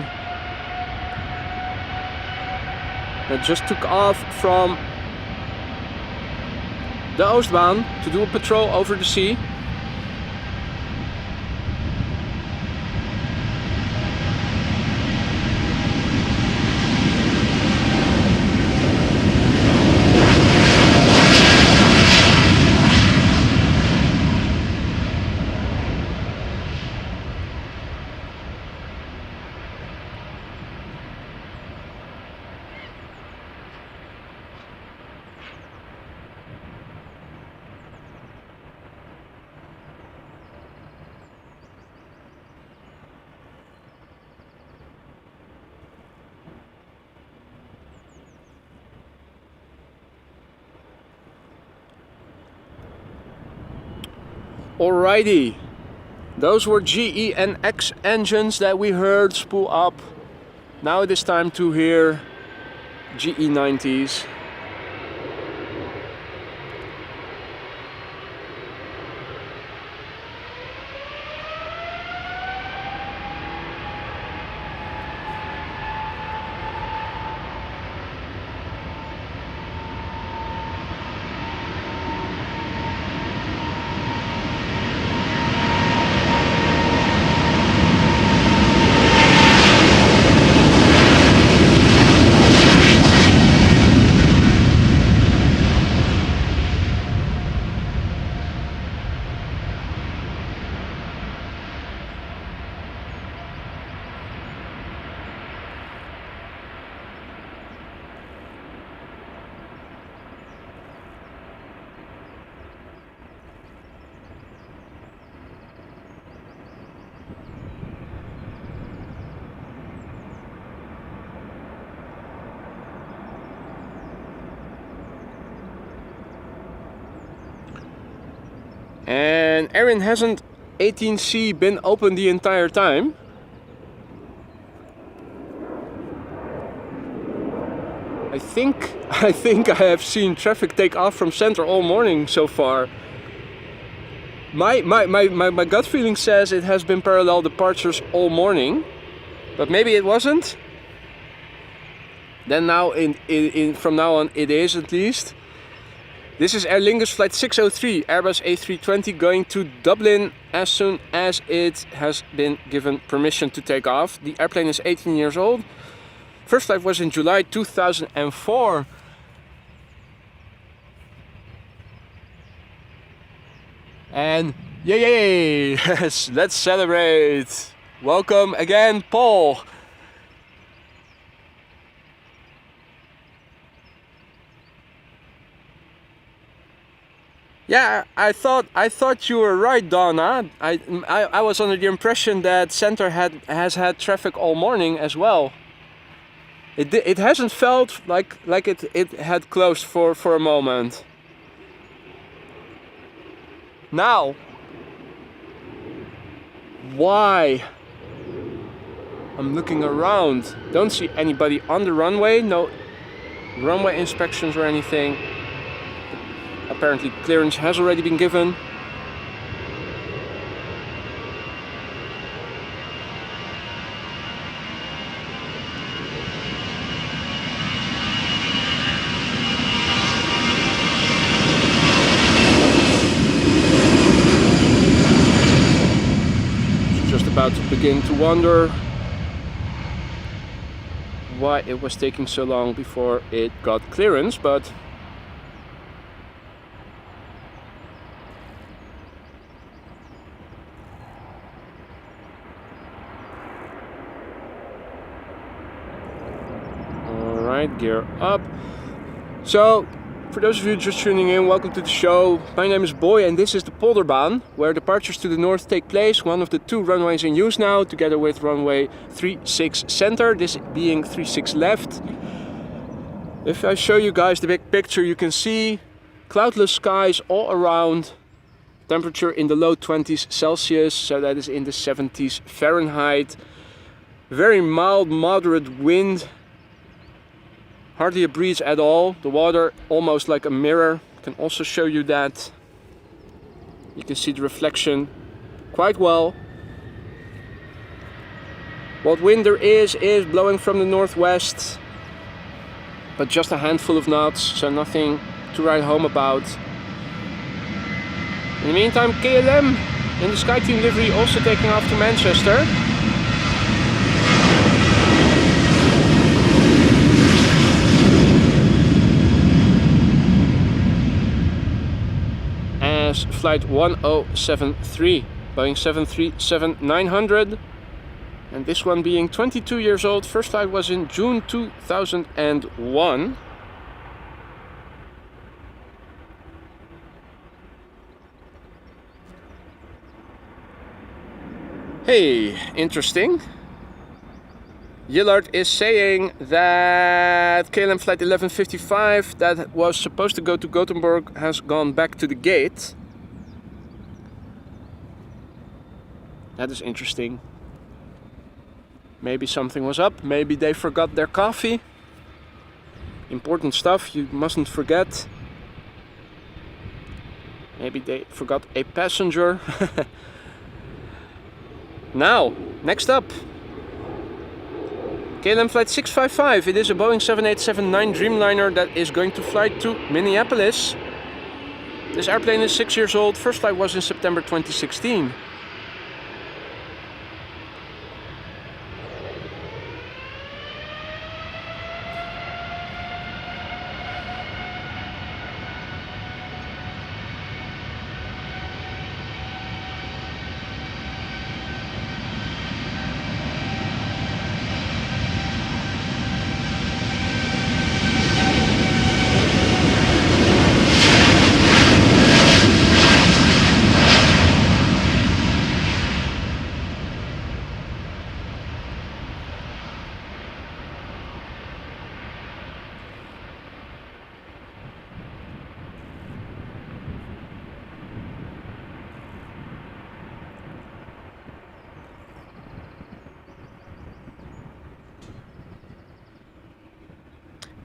that just took off from the Oostbaan to do a patrol over the sea. Alrighty, those were GE and X engines that we heard spool up. Now it is time to hear GE 90s. And Erin, hasn't 18C been open the entire time? I think I have seen traffic take off from center all morning so far. My gut feeling says it has been parallel departures all morning, but maybe it wasn't. Then now from now on it is, at least. This is Aer Lingus flight 603, Airbus A320, going to Dublin as soon as it has been given permission to take off. The airplane is 18 years old. First flight was in July 2004. And yay! Yes, let's celebrate! Welcome again, Paul! Yeah, I thought you were right, Donna. I was under the impression that center has had traffic all morning as well. It hasn't felt like it had closed for a moment. Now, why? I'm looking around. Don't see anybody on the runway. No runway inspections or anything. Apparently clearance has already been given. Just about to begin to wonder why it was taking so long before it got clearance, but gear up. So, for those of you just tuning in, welcome to the show. My name is Boy and this is the Polderbaan, where departures to the north take place. One of the two runways in use now, together with runway 36 center, this being 36 left. If I show you guys the big picture, you can see cloudless skies all around. Temperature in the low 20s Celsius, so that is in the 70s Fahrenheit. Very mild, moderate wind. Hardly a breeze at all. The water almost like a mirror. I can also show you that. You can see the reflection quite well. What wind there is blowing from the northwest, but just a handful of knots, so nothing to write home about. In the meantime, KLM in the SkyTeam livery also taking off to Manchester. As flight 1073, Boeing 737-900. And this one being 22 years old. First flight was in June 2001. Hey, interesting. Yillard is saying that KLM flight 1155 that was supposed to go to Gothenburg has gone back to the gate. That is interesting. Maybe something was up, maybe they forgot their coffee. Important stuff you mustn't forget. Maybe they forgot a passenger. Now, next up. KLM flight 655. It is a Boeing 7879 Dreamliner that is going to fly to Minneapolis. This airplane is 6 years old. First flight was in September 2016.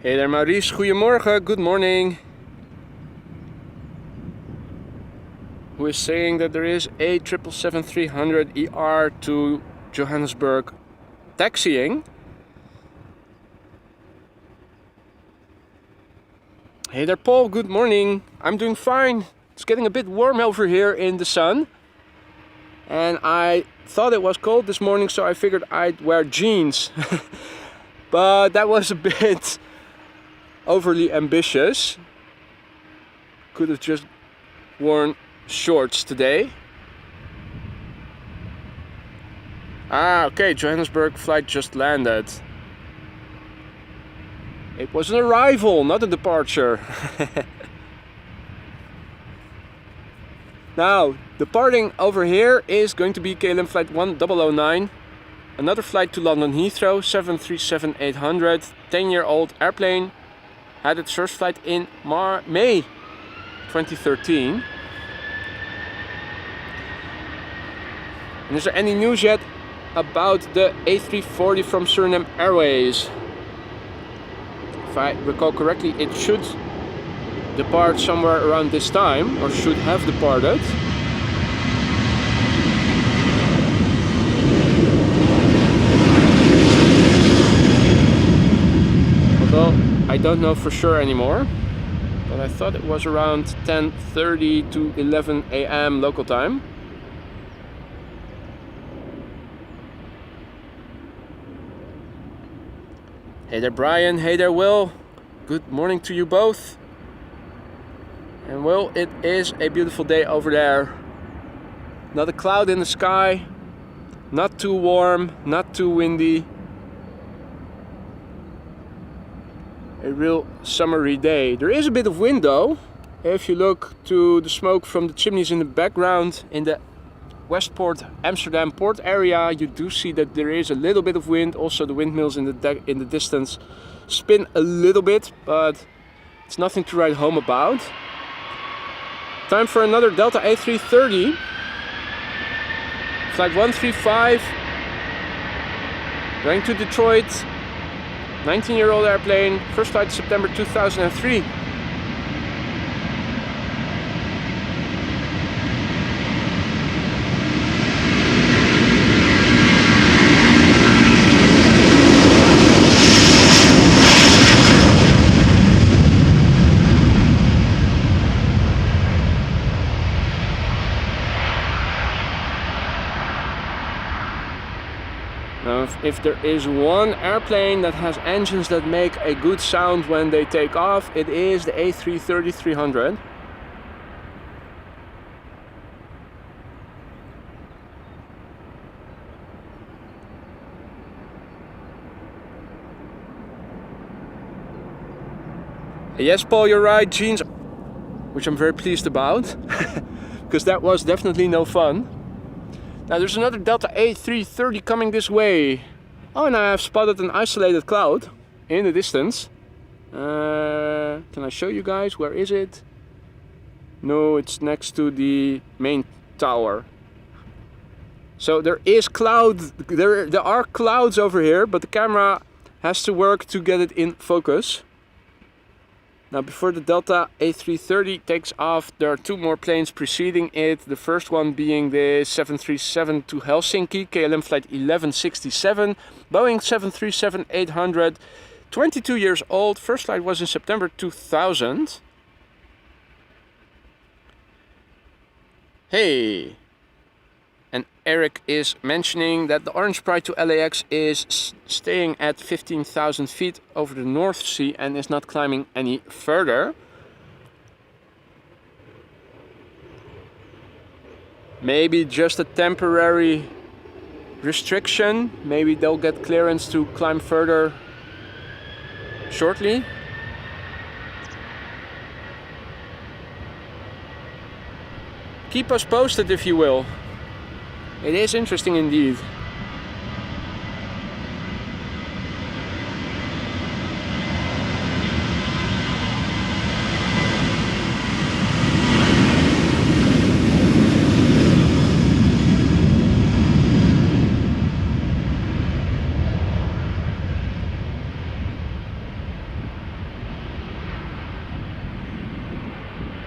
Hey there Maurice, goedemorgen, good morning. Who is saying that there is a 777-300 ER to Johannesburg taxiing. Hey there Paul, good morning. I'm doing fine. It's getting a bit warm over here in the sun. And I thought it was cold this morning, so I figured I'd wear jeans. But that was a bit overly ambitious. Could have just worn shorts today. Ah, okay, Johannesburg flight just landed. It was an arrival, not a departure. Now, departing over here is going to be KLM flight 1009. Another flight to London Heathrow, 737-800, 10-year-old airplane. Had its first flight in May 2013. And is there any news yet about the A340 from SURINAM Airways? If I recall correctly, it should depart somewhere around this time, or should have departed. Although I don't know for sure anymore, but I thought it was around 10:30 to 11 AM local time. Hey there Brian, hey there Will, good morning to you both. And Will, it is a beautiful day over there. Not a cloud in the sky, not too warm, not too windy. A real summery day. There is a bit of wind though. If you look to the smoke from the chimneys in the background in the Westport Amsterdam port area, you do see that there is a little bit of wind. Also the windmills in the distance spin a little bit, but it's nothing to write home about. Time for another Delta A330. Flight 135 going to Detroit. 19-year-old airplane, first flight September 2003. if there is one airplane that has engines that make a good sound when they take off, it is the A330-300. Yes, Paul, you're right, jeans, which I'm very pleased about, because that was definitely no fun. Now there's another Delta A330 coming this way. Oh, and I have spotted an isolated cloud in the distance. Can I show you guys? Where is it? No, it's next to the main tower. So there is cloud, there are clouds over here, but the camera has to work to get it in focus. Now before the Delta A330 takes off, there are two more planes preceding it. The first one being the 737 to Helsinki, KLM flight 1167, Boeing 737-800, 22 years old. First flight was in September 2000. Hey! And Eric is mentioning that the Orange Pride to LAX is staying at 15,000 feet over the North Sea and is not climbing any further. Maybe just a temporary restriction. Maybe they'll get clearance to climb further shortly. Keep us posted if you will. It is interesting indeed.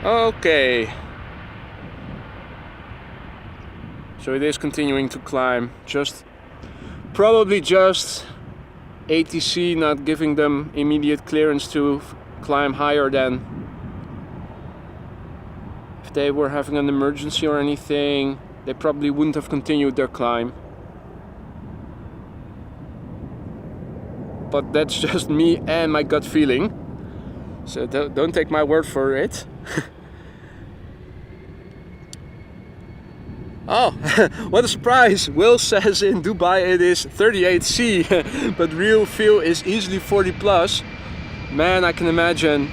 Okay. So it is continuing to climb, probably just ATC not giving them immediate clearance to climb higher than if they were having an emergency or anything, they probably wouldn't have continued their climb. But that's just me and my gut feeling, so don't take my word for it. Oh, what a surprise! Will says in Dubai it is 38C, but real feel is easily 40 plus. Man, I can imagine.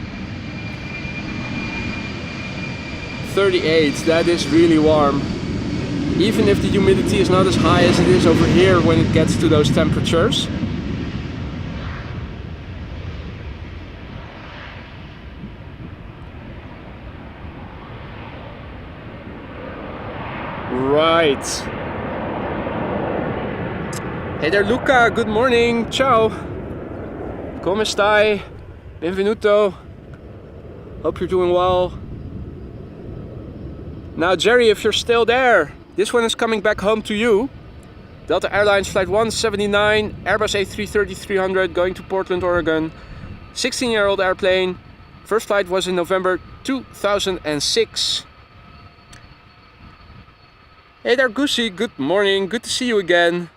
38, that is really warm. Even if the humidity is not as high as it is over here when it gets to those temperatures. Right. Hey there Luca, good morning, ciao. Come stai? Benvenuto. Hope you're doing well. Now Jerry, if you're still there, this one is coming back home to you. Delta Airlines flight 179, Airbus A330-300 going to Portland, Oregon. 16-year-old airplane. First flight was in November 2006. Hey there Goosey, good morning, good to see you again.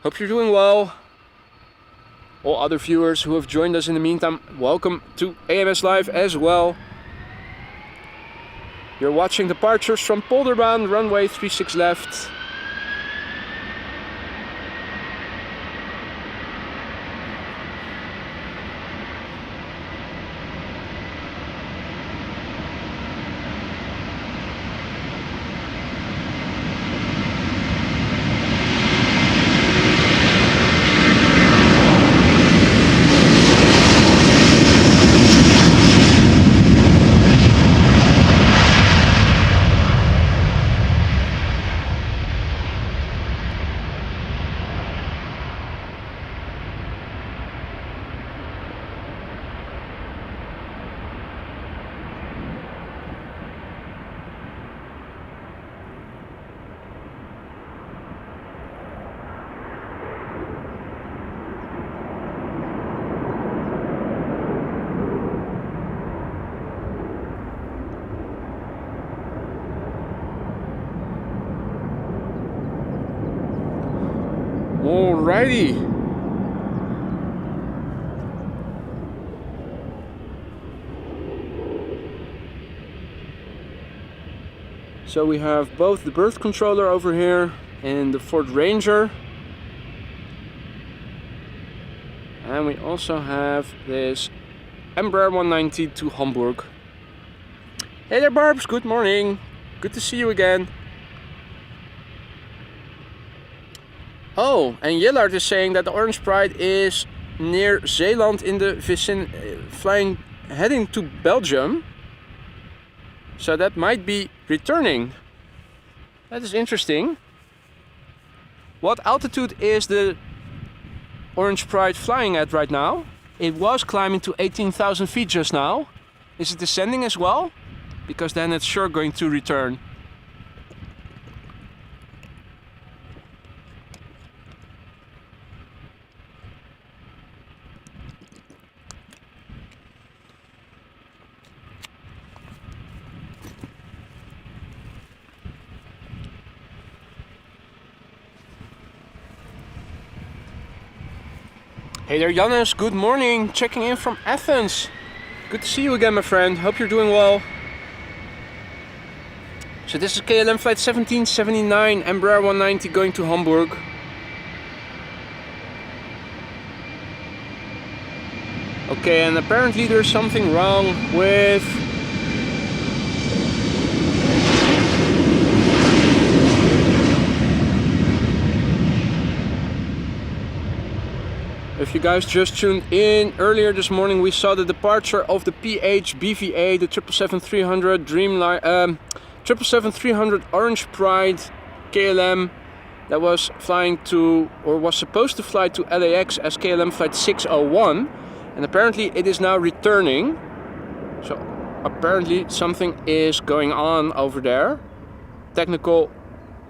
Hope you're doing well. All other viewers who have joined us in the meantime, welcome to AMS Live as well. You're watching departures from Polderbaan, runway 36 left. Alrighty. So we have both the birth controller over here and the Ford Ranger. And we also have this Embraer 190 to Hamburg. Hey there Barbs, good morning. Good to see you again. Oh, and Yellard is saying that the Orange Pride is near Zeeland in the heading to Belgium. So that might be returning. That is interesting. What altitude is the Orange Pride flying at right now? It was climbing to 18,000 feet just now. Is it descending as well? Because then it's sure going to return. Hey there Jannes, good morning, checking in from Athens. Good to see you again my friend, hope you're doing well. So this is KLM flight 1779, Embraer 190 going to Hamburg. Okay, and apparently there's something wrong with If you guys just tuned in, earlier this morning we saw the departure of the PH-BVA, the 777-300 777-300 Orange Pride KLM that was flying to, or was supposed to fly to LAX as KLM flight 601, and apparently it is now returning. So apparently something is going on over there. Technical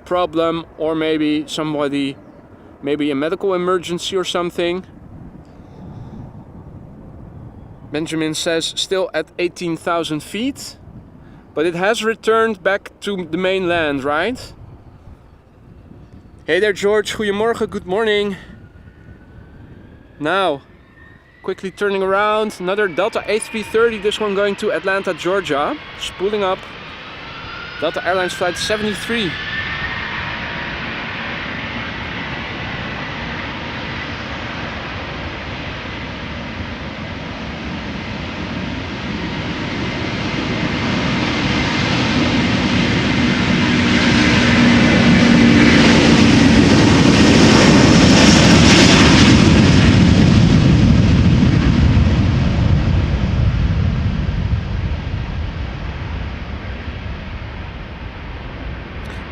problem, or maybe maybe a medical emergency or something. Benjamin says still at 18,000 feet, but it has returned back to the mainland, right? Hey there George, goedemorgen, good morning. Now, quickly turning around, another Delta A330, this one going to Atlanta, Georgia, spooling up. Delta Airlines flight 73.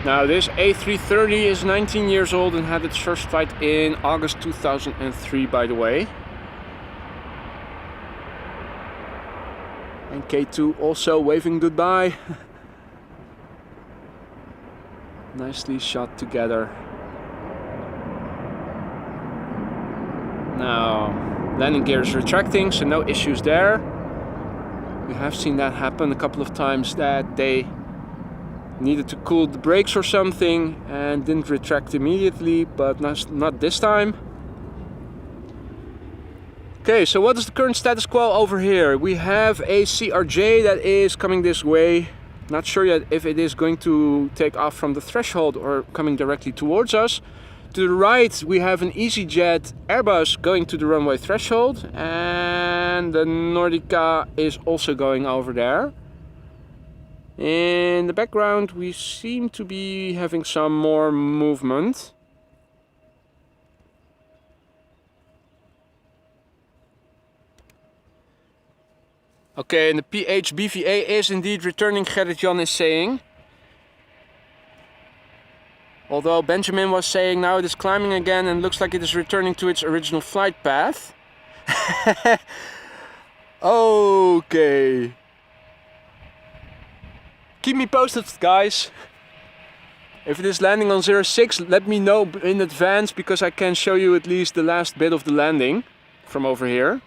Now this A330 is 19 years old and had its first flight in August 2003, by the way. And K2 also waving goodbye. Nicely shot together. Now landing gear is retracting, so no issues there. We have seen that happen a couple of times, that they needed to cool the brakes or something and didn't retract immediately, but not this time. Okay, so what is the current status quo over here? We have a CRJ that is coming this way. Not sure yet if it is going to take off from the threshold or coming directly towards us. To the right we have an EasyJet Airbus going to the runway threshold, and the Nordica is also going over there. In the background we seem to be having some more movement. Okay, and the PH-BVA is indeed returning, Gerrit-Jan is saying. Although Benjamin was saying now it is climbing again and looks like it is returning to its original flight path. Okay. Keep me posted, guys. If it is landing on 06, let me know in advance, because I can show you at least the last bit of the landing from over here.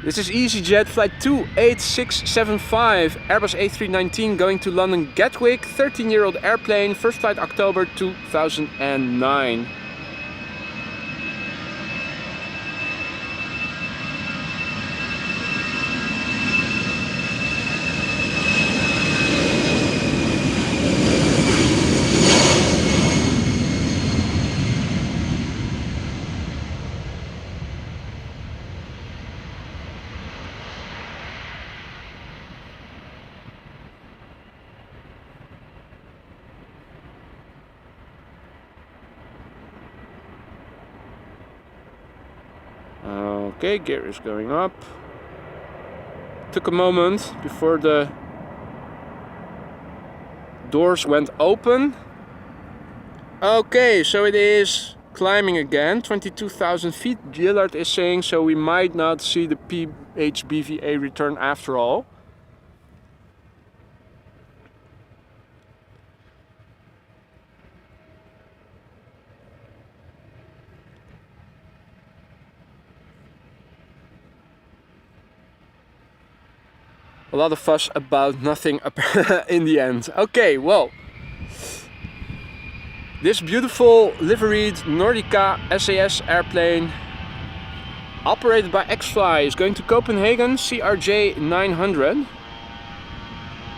This is EasyJet flight 28675, Airbus A319 going to London Gatwick, 13-year-old airplane, first flight October 2009. Okay, gear is going up. Took a moment before the doors went open. Okay, so it is climbing again, 22,000 feet, Gillard is saying, so we might not see the PHBVA return after all. A lot of fuss about nothing in the end. Okay, well, this beautiful liveried Nordica SAS airplane, operated by X-Fly, is going to Copenhagen, CRJ 900.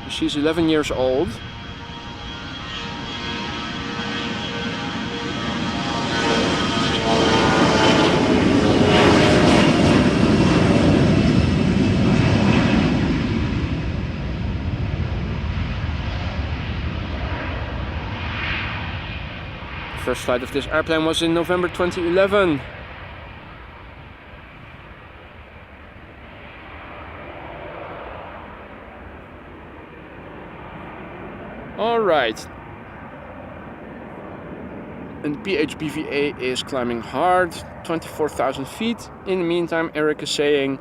She's 11 years old. First flight of this airplane was in November 2011. Alright. And the PHBVA is climbing hard, 24,000 feet. In the meantime, Eric is saying,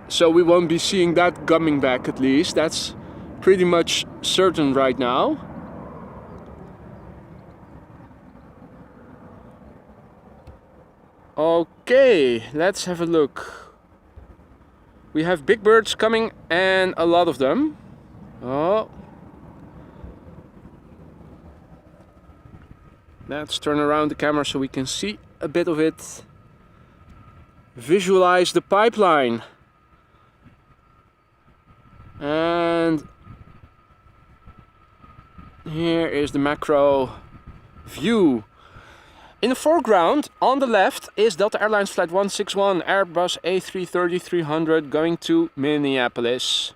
so we won't be seeing that coming back at least. That's pretty much certain right now. Okay, let's have a look. We have big birds coming and a lot of them. Oh. Let's turn around the camera so we can see a bit of it. Visualize the pipeline. And here is the macro view. In the foreground, on the left, is Delta Airlines Flight 161 Airbus A330-300 going to Minneapolis.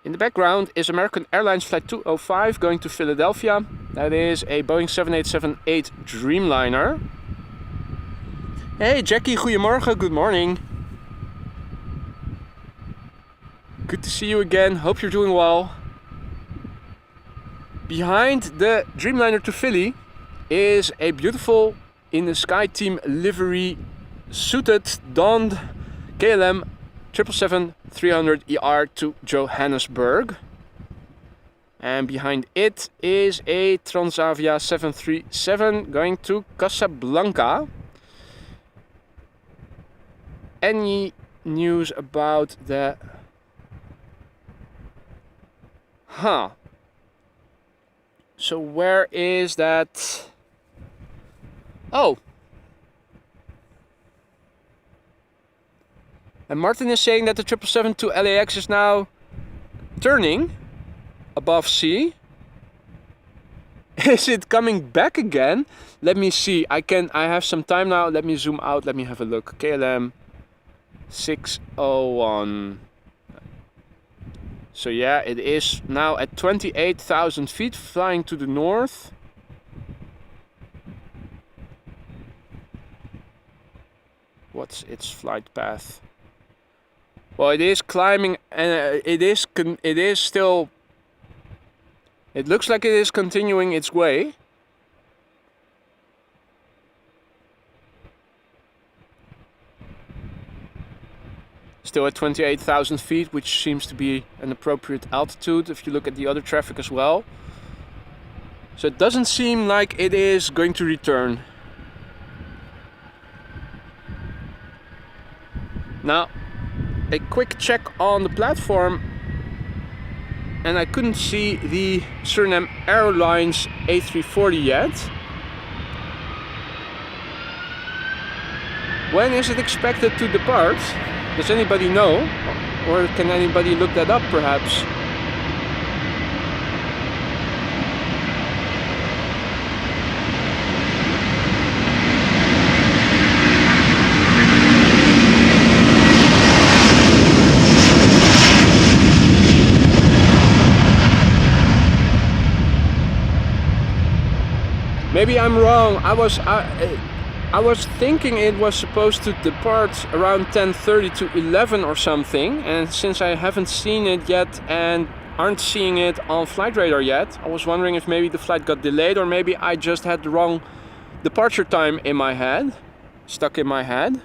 In the background is American Airlines Flight 205 going to Philadelphia. That is a Boeing 7878 Dreamliner. Hey Jackie, goedemorgen, good morning. Good to see you again, hope you're doing well. Behind the Dreamliner to Philly is a beautiful in the Sky Team livery suited donned KLM 777-300ER to Johannesburg. And behind it is a Transavia 737 going to Casablanca. Any news about the... So where is that? Oh. And Martin is saying that the 777 to LAX is now turning above sea. Is it coming back again? Let me see. I have some time now. Let me zoom out. Let me have a look. KLM 601. So yeah, it is now at 28,000 feet, flying to the north. What's its flight path? Well, it is climbing, and it is still. It looks like it is continuing its way. Still at 28,000 feet, which seems to be an appropriate altitude if you look at the other traffic as well. So it doesn't seem like it is going to return. Now, a quick check on the platform, and I couldn't see the SURINAM Airlines A340 yet. When is it expected to depart? Does anybody know? Or can anybody look that up perhaps? maybe I'm wrong. I was thinking it was supposed to depart around 10:30 to 11 or something, and since I haven't seen it yet and aren't seeing it on flight radar yet, I was wondering if maybe the flight got delayed, or maybe I just had the wrong departure time in my head, stuck in my head.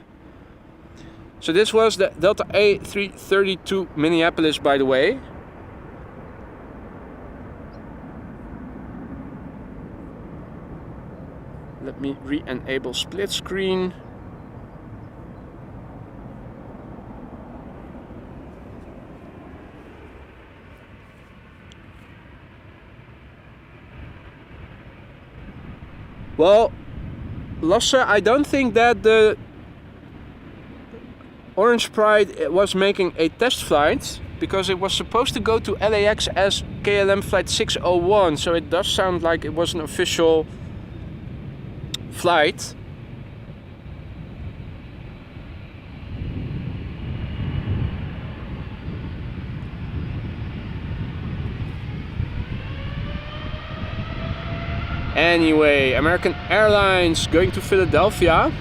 So this was the Delta A332 Minneapolis, by the way. Let me re-enable split screen. Well, Lasse, I don't think that the Orange Pride was making a test flight, because it was supposed to go to LAX as KLM flight 601, so it does sound like it was an official flight. Anyway, American Airlines going to Philadelphia.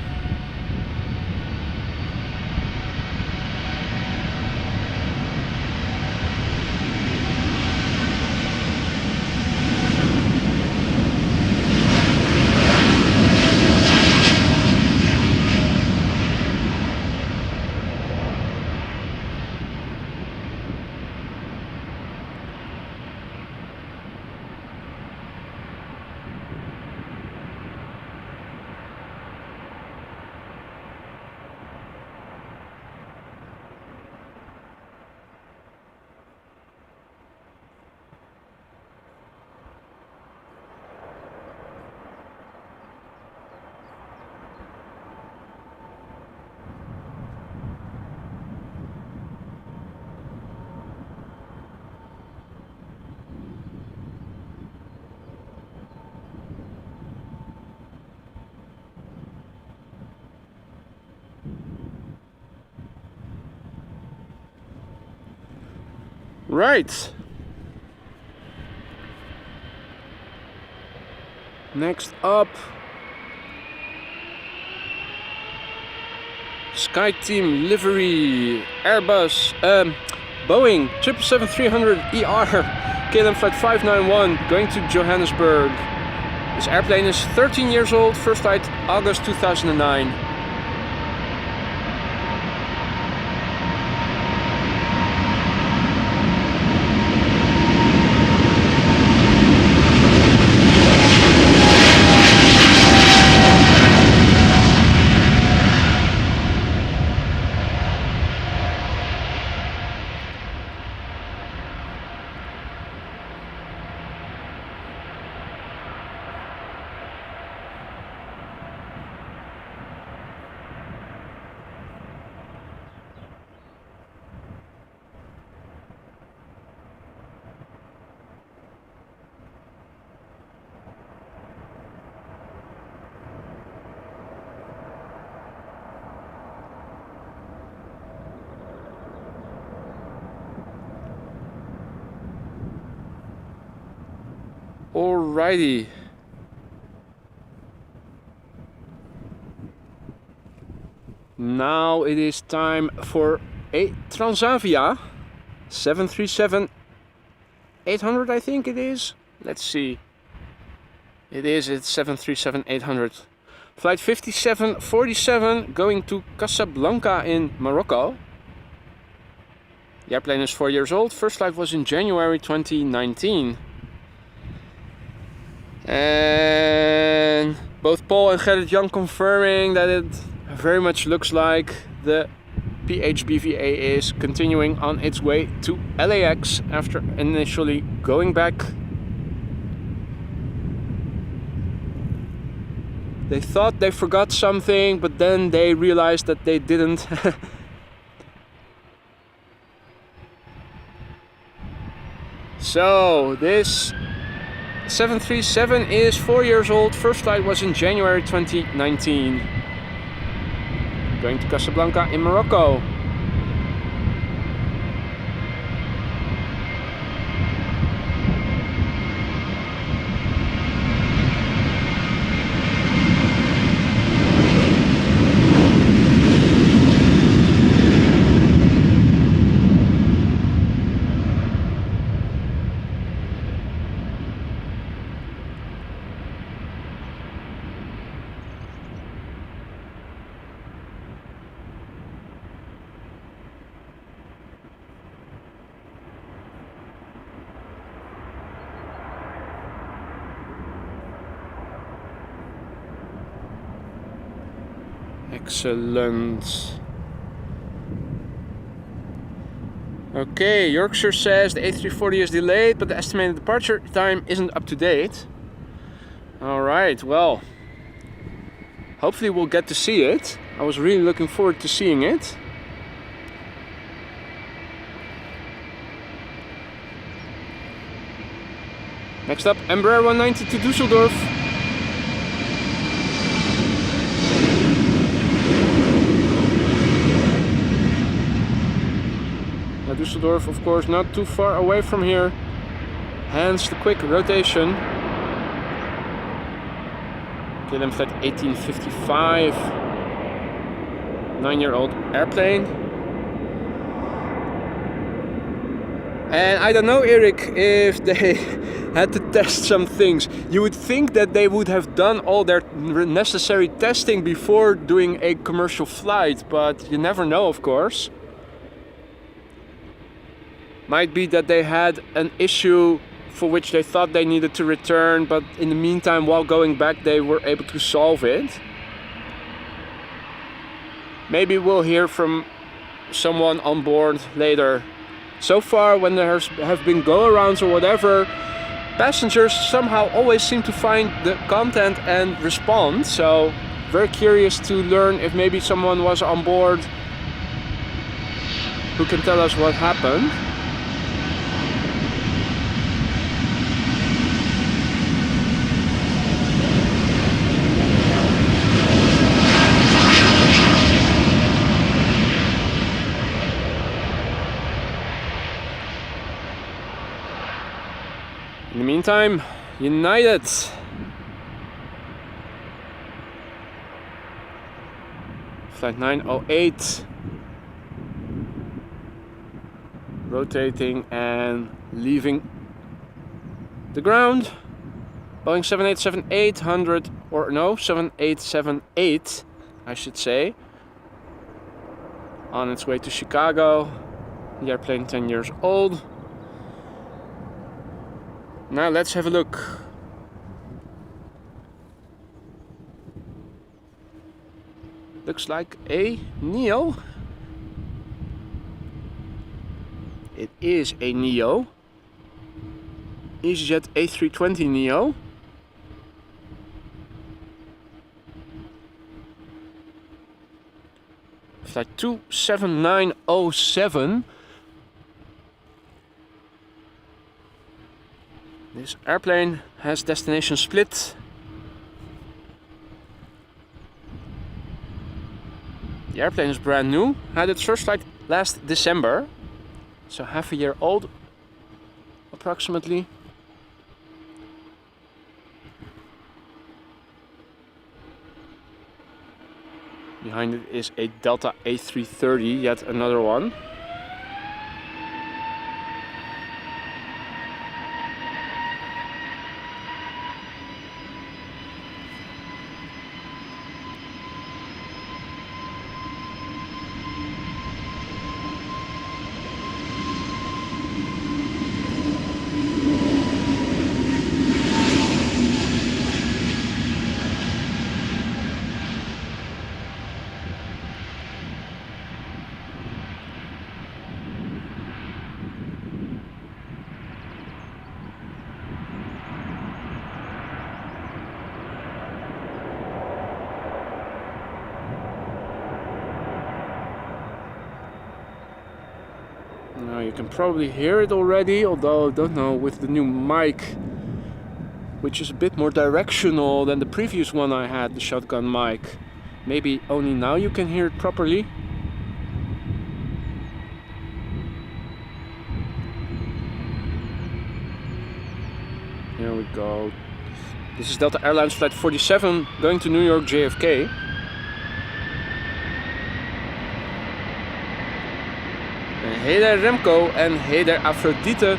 Right. Next up, SkyTeam livery, Airbus, Boeing 777-300ER, KLM flight 591 going to Johannesburg. This airplane is 13 years old, first flight August 2009. Alrighty. Now it is time for a Transavia 737-800, I think it is. Let's see. It's 737-800. Flight 5747 going to Casablanca in Morocco. The airplane is 4 years old. First flight was in January 2019. And both Paul and Gerrit Jan confirming that it very much looks like the PHBVA is continuing on its way to LAX after initially going back. They thought they forgot something, but then they realized that they didn't. So this 737 is 4 years old. First flight was in January 2019. Going to Casablanca in Morocco. Excellent. Okay, Yorkshire says the A340 is delayed, but the estimated departure time isn't up to date. Alright, well, hopefully we'll get to see it. I was really looking forward to seeing it. Next up, Embraer 190 to Düsseldorf. Now Düsseldorf, of course, not too far away from here, hence the quick rotation. KLM flight 1855, 9-year-old airplane. And I don't know, Eric, if they had to test some things. You would think that they would have done all their necessary testing before doing a commercial flight, but you never know, of course. Might be that they had an issue for which they thought they needed to return, but in the meantime, while going back, they were able to solve it. Maybe we'll hear from someone on board later. So far, when there have been go-arounds or whatever, passengers somehow always seem to find the content and respond. So, very curious to learn if maybe someone was on board who can tell us what happened. In the meantime, United. Flight 908. Rotating and leaving the ground. Boeing 787-800, or no, 7878, I should say. On its way to Chicago. The airplane 10 years old. Now let's have a look. Looks like a Neo. It is a Neo. EasyJet A320 Neo. Flight 27907. This airplane has destination split. The airplane is brand new, had its first flight last December, so half a year old approximately. Behind it is a Delta A330, yet another one. Now you can probably hear it already, although I don't know, with the new mic, which is a bit more directional than the previous one I had, the shotgun mic. Maybe only now you can hear it properly. Here we go. This is Delta Airlines Flight 47 going to New York JFK. Hey there Remco and hey there Aphrodite.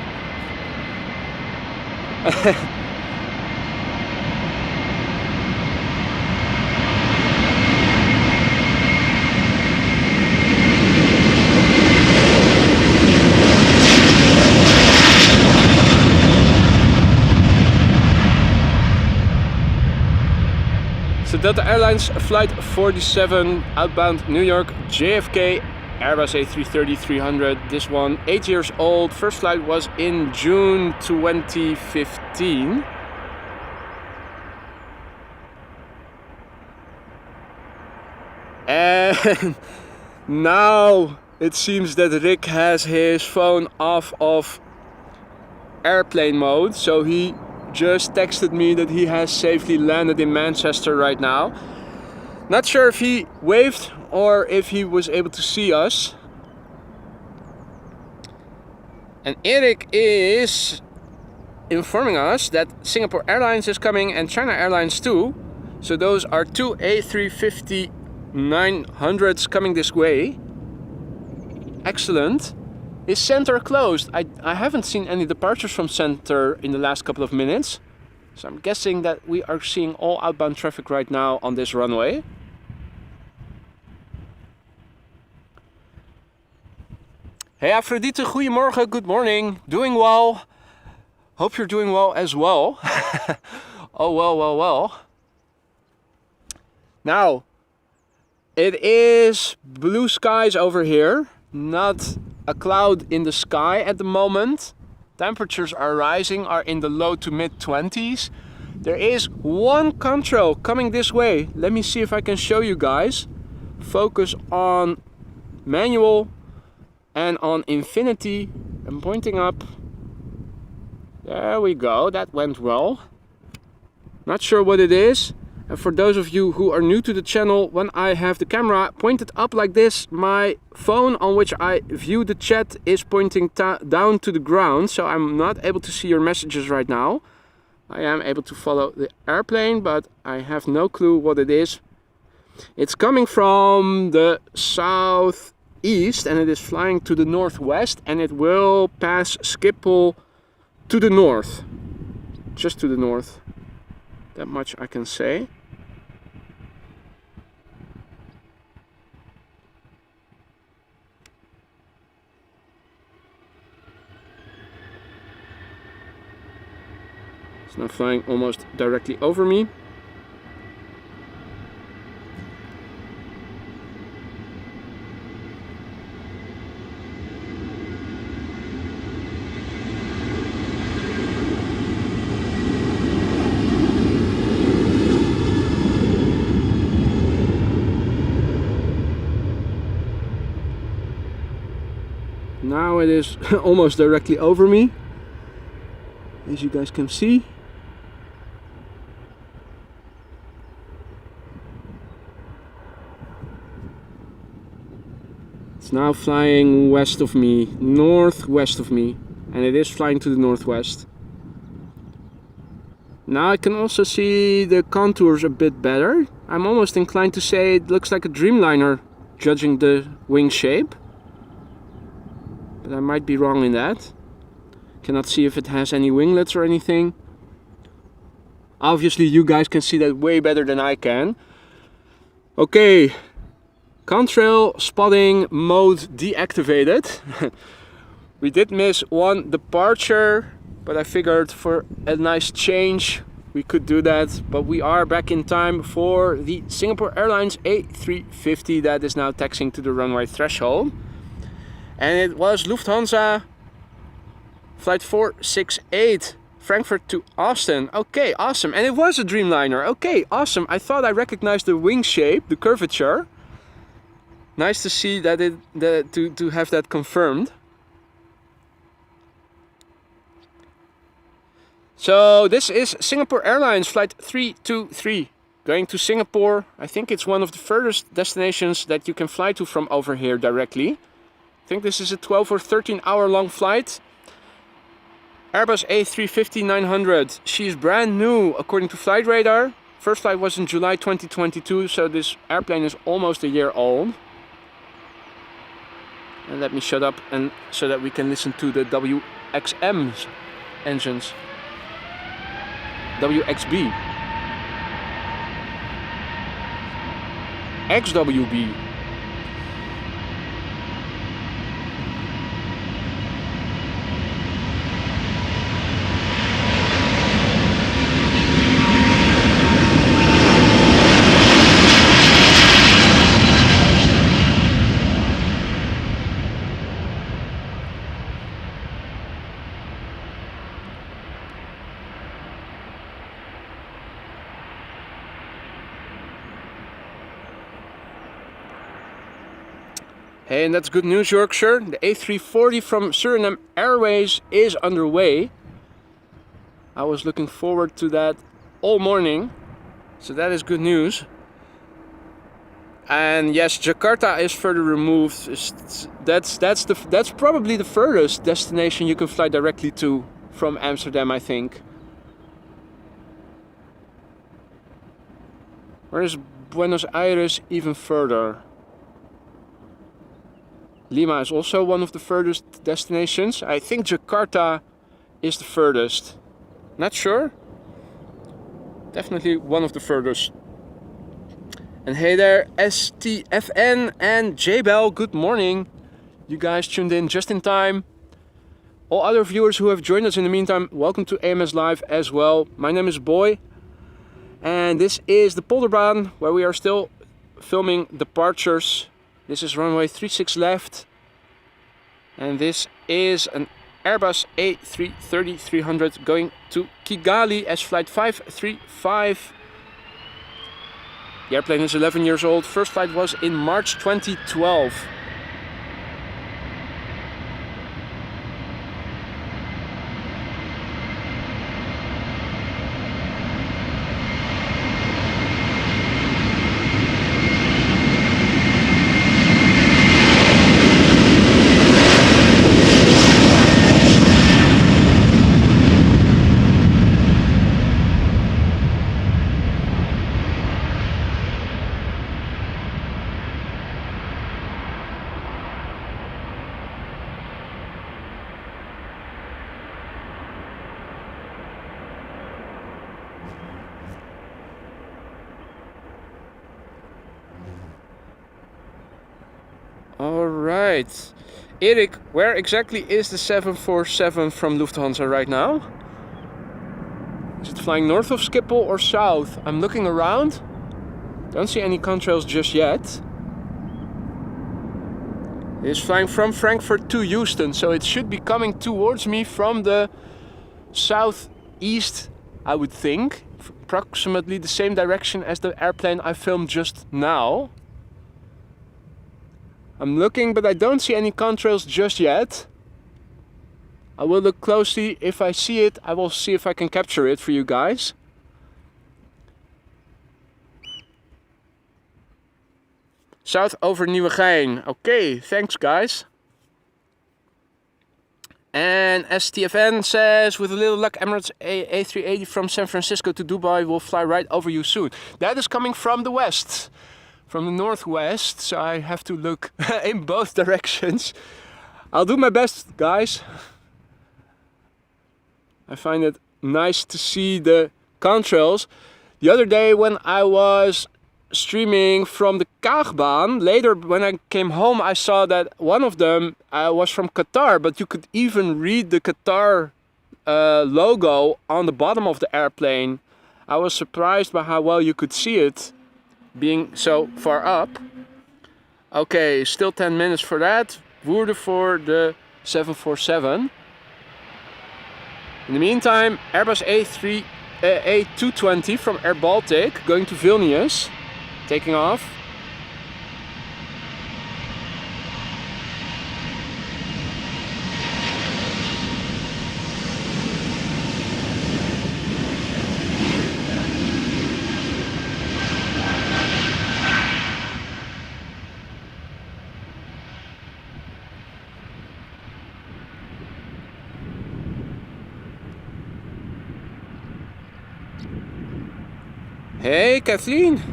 So Delta Airlines Flight 47 outbound New York JFK Airbus A330-300. This one 8 years old. First flight was in June 2015. And now it seems that Rick has his phone off of airplane mode, so he just texted me that he has safely landed in Manchester right now. Not sure if he waved or if he was able to see us. And Eric is informing us that Singapore Airlines is coming and China Airlines too. So those are two A350-900s coming this way. Excellent. Is center closed? I haven't seen any departures from center in the last couple of minutes. So I'm guessing that we are seeing all outbound traffic right now on this runway. Hey Afrodite, goedemorgen, good morning. Doing well. Hope you're doing well as well. Oh well. Now, it is blue skies over here. Not a cloud in the sky at the moment. Temperatures are rising, are in the low to mid 20s. There is one contrail coming this way. Let me see if I can show you guys. Focus on manual and on infinity. I'm pointing up. There we go, that went well. Not sure what it is. And for those of you who are new to the channel, when I have the camera pointed up like this, my phone on which I view the chat is pointing down to the ground, so I'm not able to see your messages right now. I am able to follow the airplane, but I have no clue what it is. It's coming from the southeast and it is flying to the northwest, and it will pass Schiphol to the north. Just to the north. That much I can say. It's now flying almost directly over me. Now it is almost directly over me, as you guys can see. It's now flying west of me, northwest of me, and it is flying to the northwest. Now I can also see the contours a bit better. I'm almost inclined to say it looks like a Dreamliner, judging the wing shape. But I might be wrong in that. Cannot see if it has any winglets or anything. Obviously you guys can see that way better than I can. Okay, contrail spotting mode deactivated. We did miss one departure, but I figured for a nice change we could do that. But we are back in time for the Singapore Airlines A350 that is now taxiing to the runway threshold. And it was Lufthansa flight 468, Frankfurt to Austin. Okay, awesome. And it was a Dreamliner. Okay, awesome. I thought I recognized the wing shape, the curvature. Nice to see that to have that confirmed. So this is Singapore Airlines flight 323 going to Singapore. I think it's one of the furthest destinations that you can fly to from over here directly. I think this is a 12 or 13 hour long flight. Airbus A350-900. She's brand new according to Flight Radar. First flight was in July 2022, so this airplane is almost a year old. And let me shut up and so that we can listen to the WXM's engines. WXB. XWB. Hey, and that's good news, Yorkshire. The A340 from Suriname Airways is underway. I was looking forward to that all morning, so that is good news. And yes, Jakarta is further removed. That's probably the furthest destination you can fly directly to from Amsterdam, I think. Where is Buenos Aires even further? Lima is also one of the furthest destinations. I think Jakarta is the furthest. Not sure. Definitely one of the furthest. And hey there, STFN and JBell, good morning. You guys tuned in just in time. All other viewers who have joined us in the meantime, welcome to AMS Live as well. My name is Boy. And this is the Polderbaan, where we are still filming departures. This is runway 36 left, and this is an Airbus A330-300 going to Kigali as flight 535. The airplane is 11 years old. First flight was in March 2012. Alright, Erik, where exactly is the 747 from Lufthansa right now? Is it flying north of Schiphol or south? I'm looking around, don't see any contrails just yet. It is flying from Frankfurt to Houston, so it should be coming towards me from the southeast, I would think. Approximately the same direction as the airplane I filmed just now. I'm looking, but I don't see any contrails just yet. I will look closely. If I see it, I will see if I can capture it for you guys. South over Nieuwegein. Okay, thanks guys. And STFN says, with a little luck, Emirates A380 from San Francisco to Dubai will fly right over you soon. That is coming from the west. From the northwest, so I have to look in both directions. I'll do my best, guys. I find it nice to see the contrails. The other day when I was streaming from the Kaagbaan, later when I came home I saw that one of them was from Qatar, but you could even read the Qatar logo on the bottom of the airplane. I was surprised by how well you could see it, being so far up. Okay, still 10 minutes for that. Woerden for the 747. In the meantime, Airbus A220 from Air Baltic going to Vilnius, taking off. Hey Kathleen!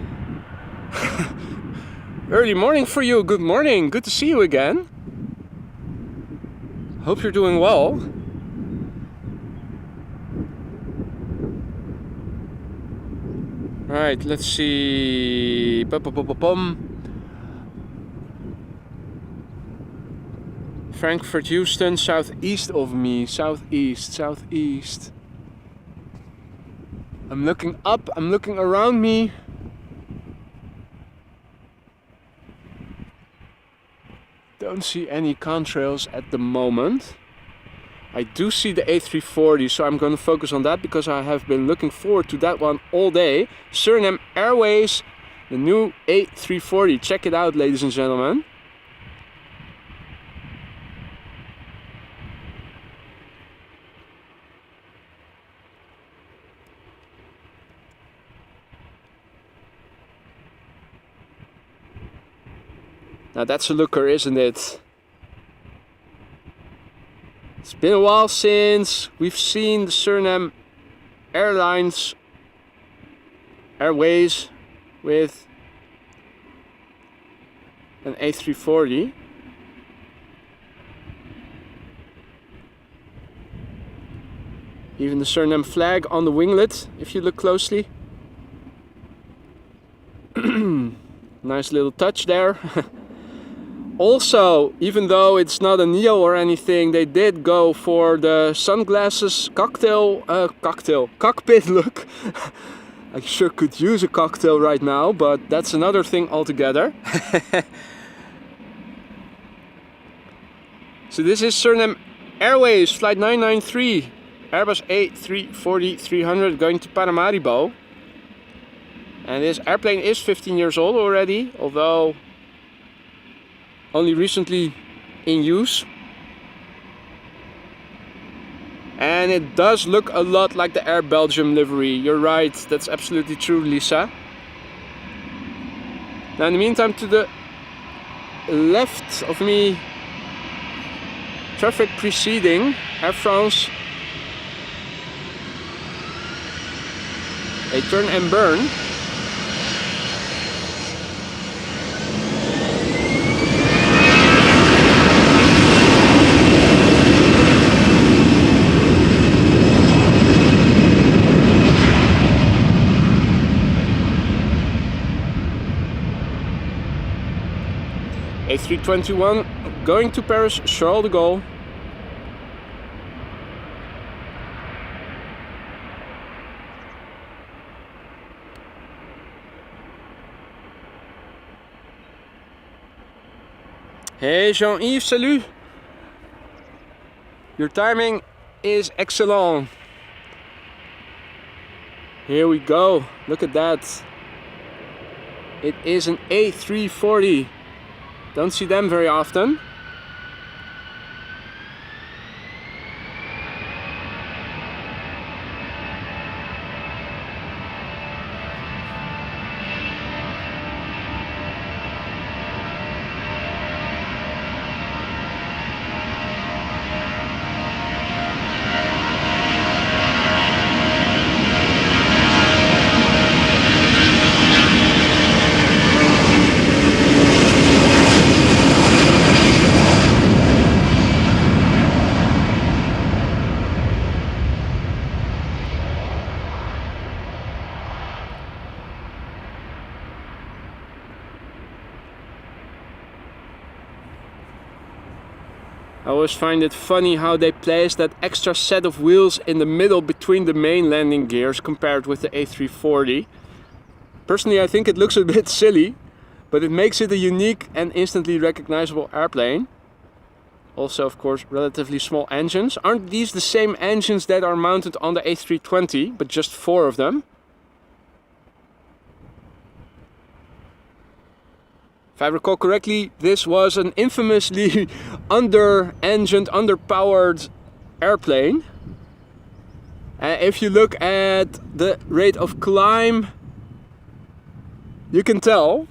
Early morning for you, good morning, good to see you again. Hope you're doing well. Right, let's see. Frankfurt, Houston, southeast of me, southeast. I'm looking up, I'm looking around me. Don't see any contrails at the moment. I do see the A340, so I'm going to focus on that because I have been looking forward to that one all day. Suriname Airways, the new A340. Check it out, ladies and gentlemen. Now that's a looker, isn't it? It's been a while since we've seen the Suriname Airlines Airways with an A340. Even the Suriname flag on the winglet, if you look closely. Nice little touch there. Also, even though it's not a Neo or anything, they did go for the sunglasses cockpit look. I sure could use a cocktail right now, but that's another thing altogether. So this is Suriname Airways flight 993, Airbus A340-300 going to Paramaribo. And this airplane is 15 years old already, although only recently in use. And it does look a lot like the Air Belgium livery. You're right, that's absolutely true, Lisa. Now in the meantime, to the left of me, traffic preceding Air France, a turn and burn. A321 going to Paris Charles de Gaulle. Hey Jean-Yves, salut! Your timing is excellent. Here we go, look at that. It is an A340. Don't see them very often. I always find it funny how they place that extra set of wheels in the middle between the main landing gears compared with the A340. Personally, I think it looks a bit silly, but it makes it a unique and instantly recognizable airplane. Also, of course, relatively small engines. Aren't these the same engines that are mounted on the A320, but just 4 of them? If I recall correctly, this was an infamously under-engined, underpowered airplane. And if you look at the rate of climb, you can tell,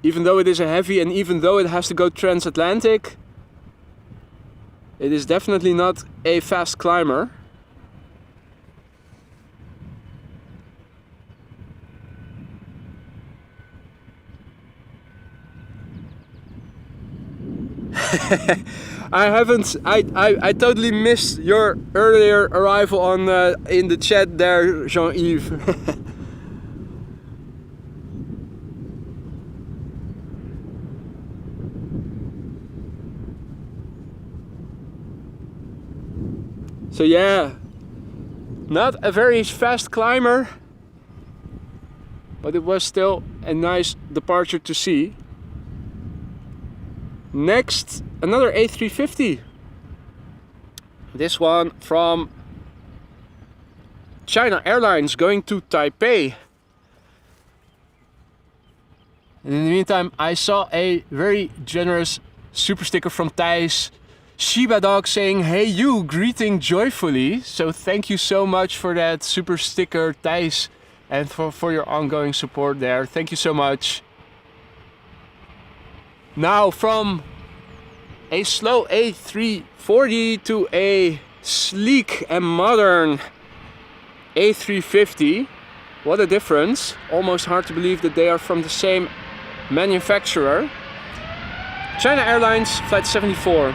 even though it is a heavy and even though it has to go transatlantic, it is definitely not a fast climber. I totally missed your earlier arrival on in the chat there, Jean-Yves. So yeah, not a very fast climber, but it was still a nice departure to see. Next, another A350. This one from China Airlines going to Taipei. And in the meantime, I saw a very generous super sticker from Thijs Shiba Dog saying, "Hey you, greeting joyfully." So thank you so much for that super sticker, Thijs, and for your ongoing support there. Thank you so much. Now from a slow A340 to a sleek and modern A350. What a difference. Almost hard to believe that they are from the same manufacturer. China Airlines Flight 74.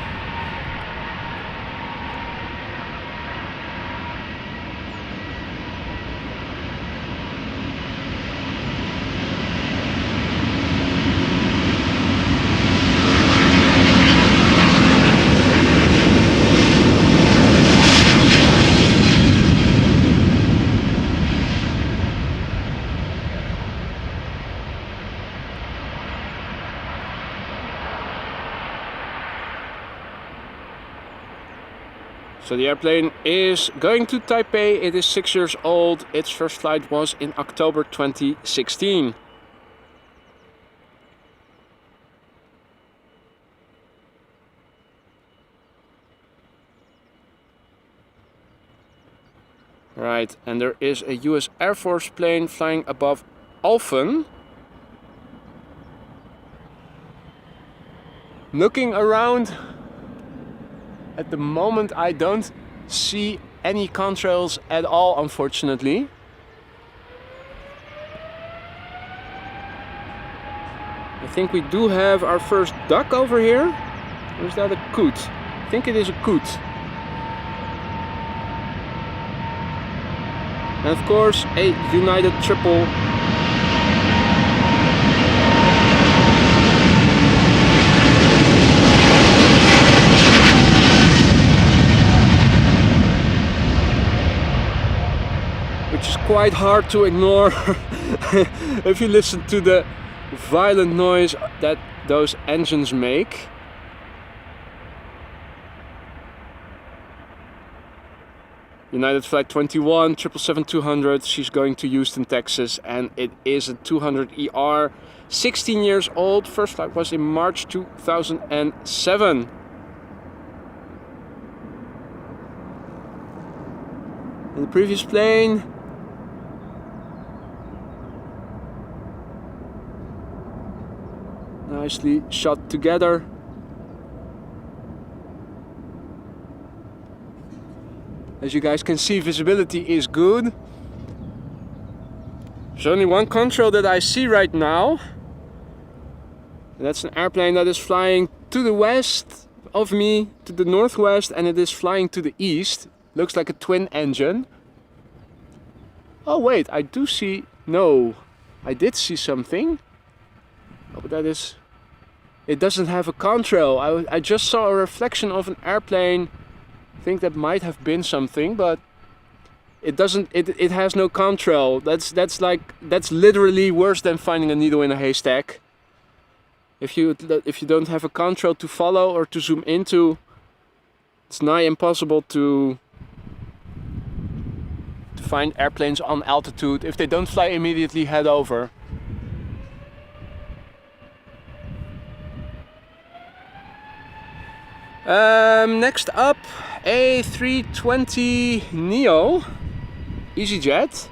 So the airplane is going to Taipei. It is 6 years old. Its first flight was in October 2016. Right, and there is a US Air Force plane flying above Alphen. Looking around, at the moment I don't see any contrails at all, unfortunately. I think we do have our first duck over here. Or is that a coot? I think it is a coot. And of course a United triple. Which is quite hard to ignore if you listen to the violent noise that those engines make. United Flight 21, 777-200, she's going to Houston, Texas, and it is a 200ER, 16 years old. First flight was in March 2007. And the previous plane, nicely shot together. As you guys can see, visibility is good. There's only one contrail that I see right now. That's an airplane that is flying to the west of me, to the northwest, and it is flying to the east. Looks like a twin engine. Oh wait, I do see... No, I did see something. Oh, but that is... It doesn't have a contrail. I just saw a reflection of an airplane. I think that might have been something, but it doesn't. It has no contrail. That's literally worse than finding a needle in a haystack. If you don't have a contrail to follow or to zoom into, it's nigh impossible to find airplanes on altitude if they don't fly immediately head over. Next up, A320neo EasyJet.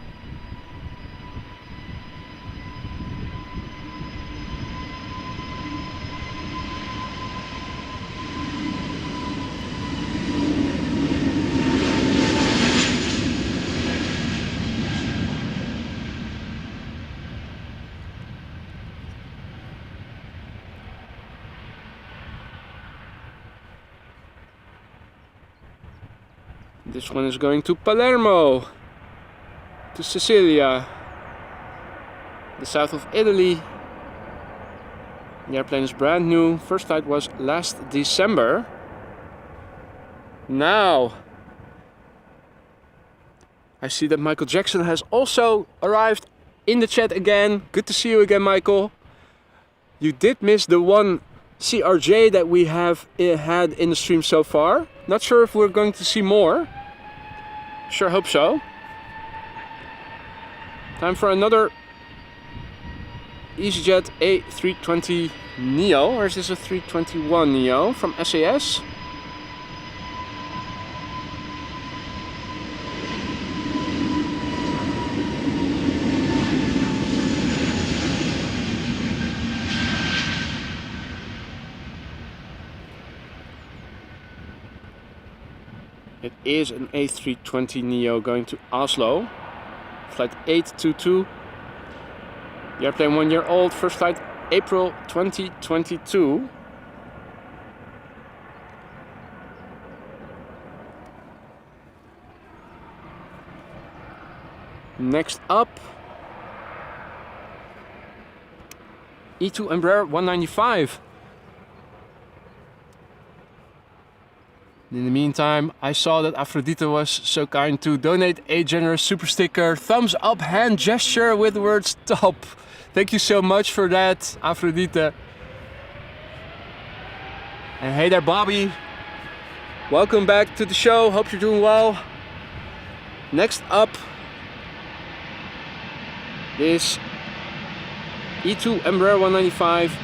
This one is going to Palermo, to Sicilia, the south of Italy. The airplane is brand new. First flight was last December. Now, I see that Michael Jackson has also arrived in the chat again. Good to see you again, Michael. You did miss the one CRJ that we have had in the stream so far. Not sure if we're going to see more. Sure hope so. Time for another EasyJet A320neo, or is this a 321neo from SAS? It is an A320neo going to Oslo. Flight 822. The airplane 1 year old. First flight April 2022. Next up, E2 Embraer 195. In the meantime, I saw that Aphrodite was so kind to donate a generous super sticker, thumbs up hand gesture with the word stop. Thank you so much for that, Aphrodite. And hey there, Bobby. Welcome back to the show. Hope you're doing well. Next up is E2 Embraer 195.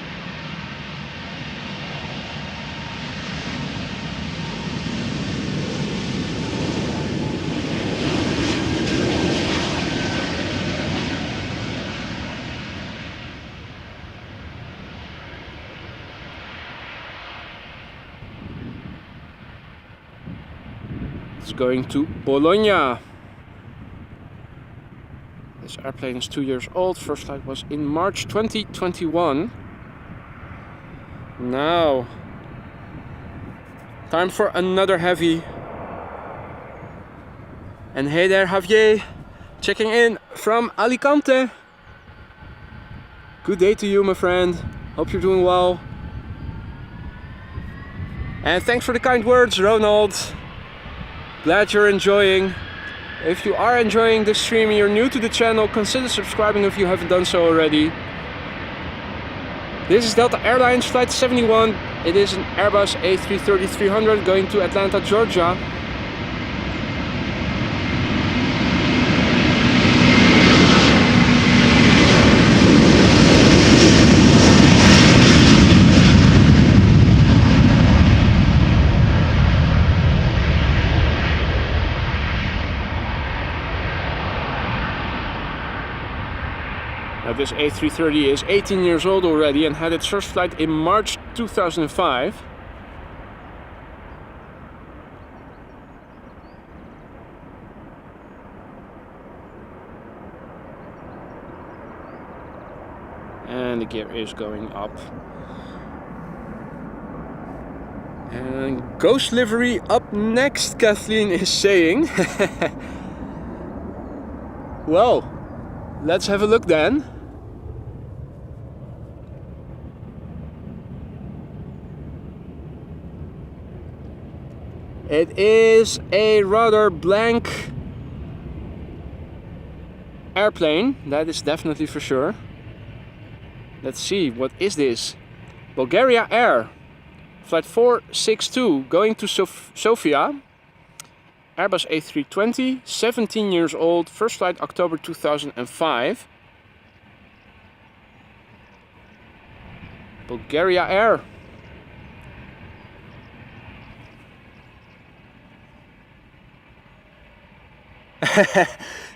It's going to Bologna. This airplane is 2 years old. First flight was in March 2021. Now, time for another heavy. And hey there, Javier, checking in from Alicante. Good day to you, my friend. Hope you're doing well. And thanks for the kind words, Ronald. Glad you're enjoying. If you are enjoying this stream and you're new to the channel, consider subscribing if you haven't done so already. This is Delta Airlines Flight 71. It is an Airbus A330-300 going to Atlanta, Georgia. This A330 is 18 years old already and had its first flight in March 2005. And the gear is going up. And ghost livery up next, Kathleen is saying. Well, let's have a look then. It is a rather blank airplane, that is definitely for sure. Let's see, what is this? Bulgaria Air, flight 462, going to Sofia. Airbus A320, 17 years old, first flight October 2005. Bulgaria Air.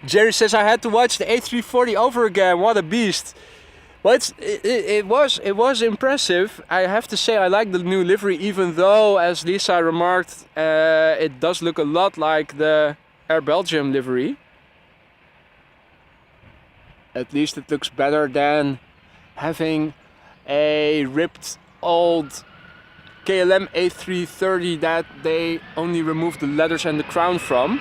Jerry says I had to watch the A340 over again. What a beast! Well, it was impressive. I have to say I like the new livery, even though, as Lisa remarked, it does look a lot like the Air Belgium livery. At least it looks better than having a ripped old KLM A330 that they only removed the leathers and the crown from.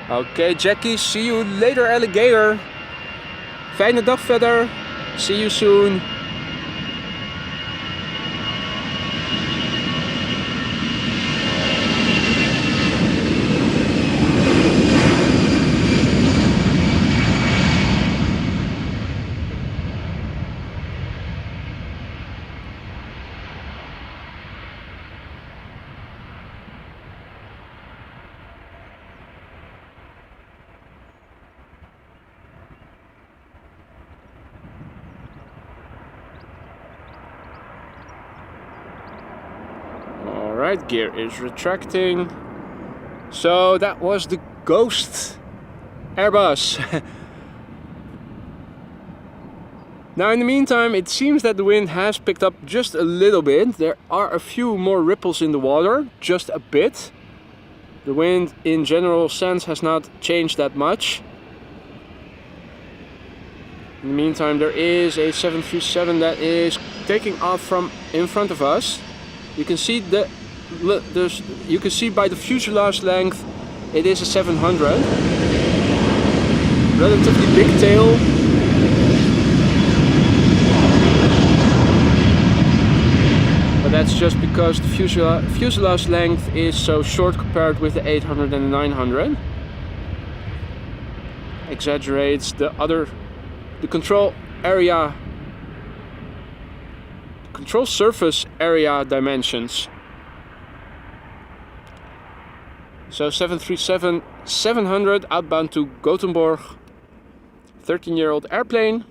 Oké, Jackie, see you later, alligator. Fijne dag verder. See you soon. Alright, gear is retracting. So that was the ghost Airbus. Now in the meantime, it seems that the wind has picked up just a little bit. There are a few more ripples in the water, just a bit. The wind in general sense has not changed that much. In the meantime, there is a 737 that is taking off from in front of us. You can see you can see by the fuselage length, it is a 700. Relatively big tail. But that's just because the fuselage length is so short compared with the 800 and the 900. Exaggerates the control area, control surface area dimensions. So 737-700 outbound to Gothenburg, 13-year-old airplane.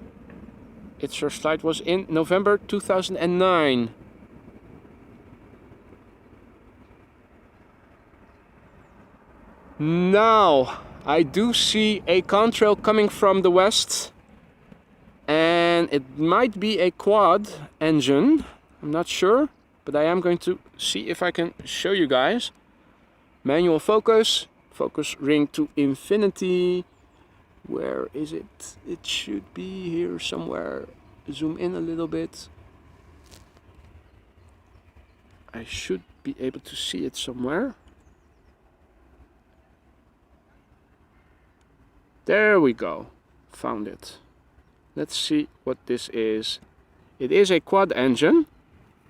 Its first flight was in November 2009. Now, I do see a contrail coming from the west, and it might be a quad engine. I'm not sure, but I am going to see if I can show you guys. Manual focus, focus ring to infinity. Where is it? It should be here somewhere. Zoom in a little bit. I should be able to see it somewhere. There we go, found it. Let's see what this is. It is a quad engine,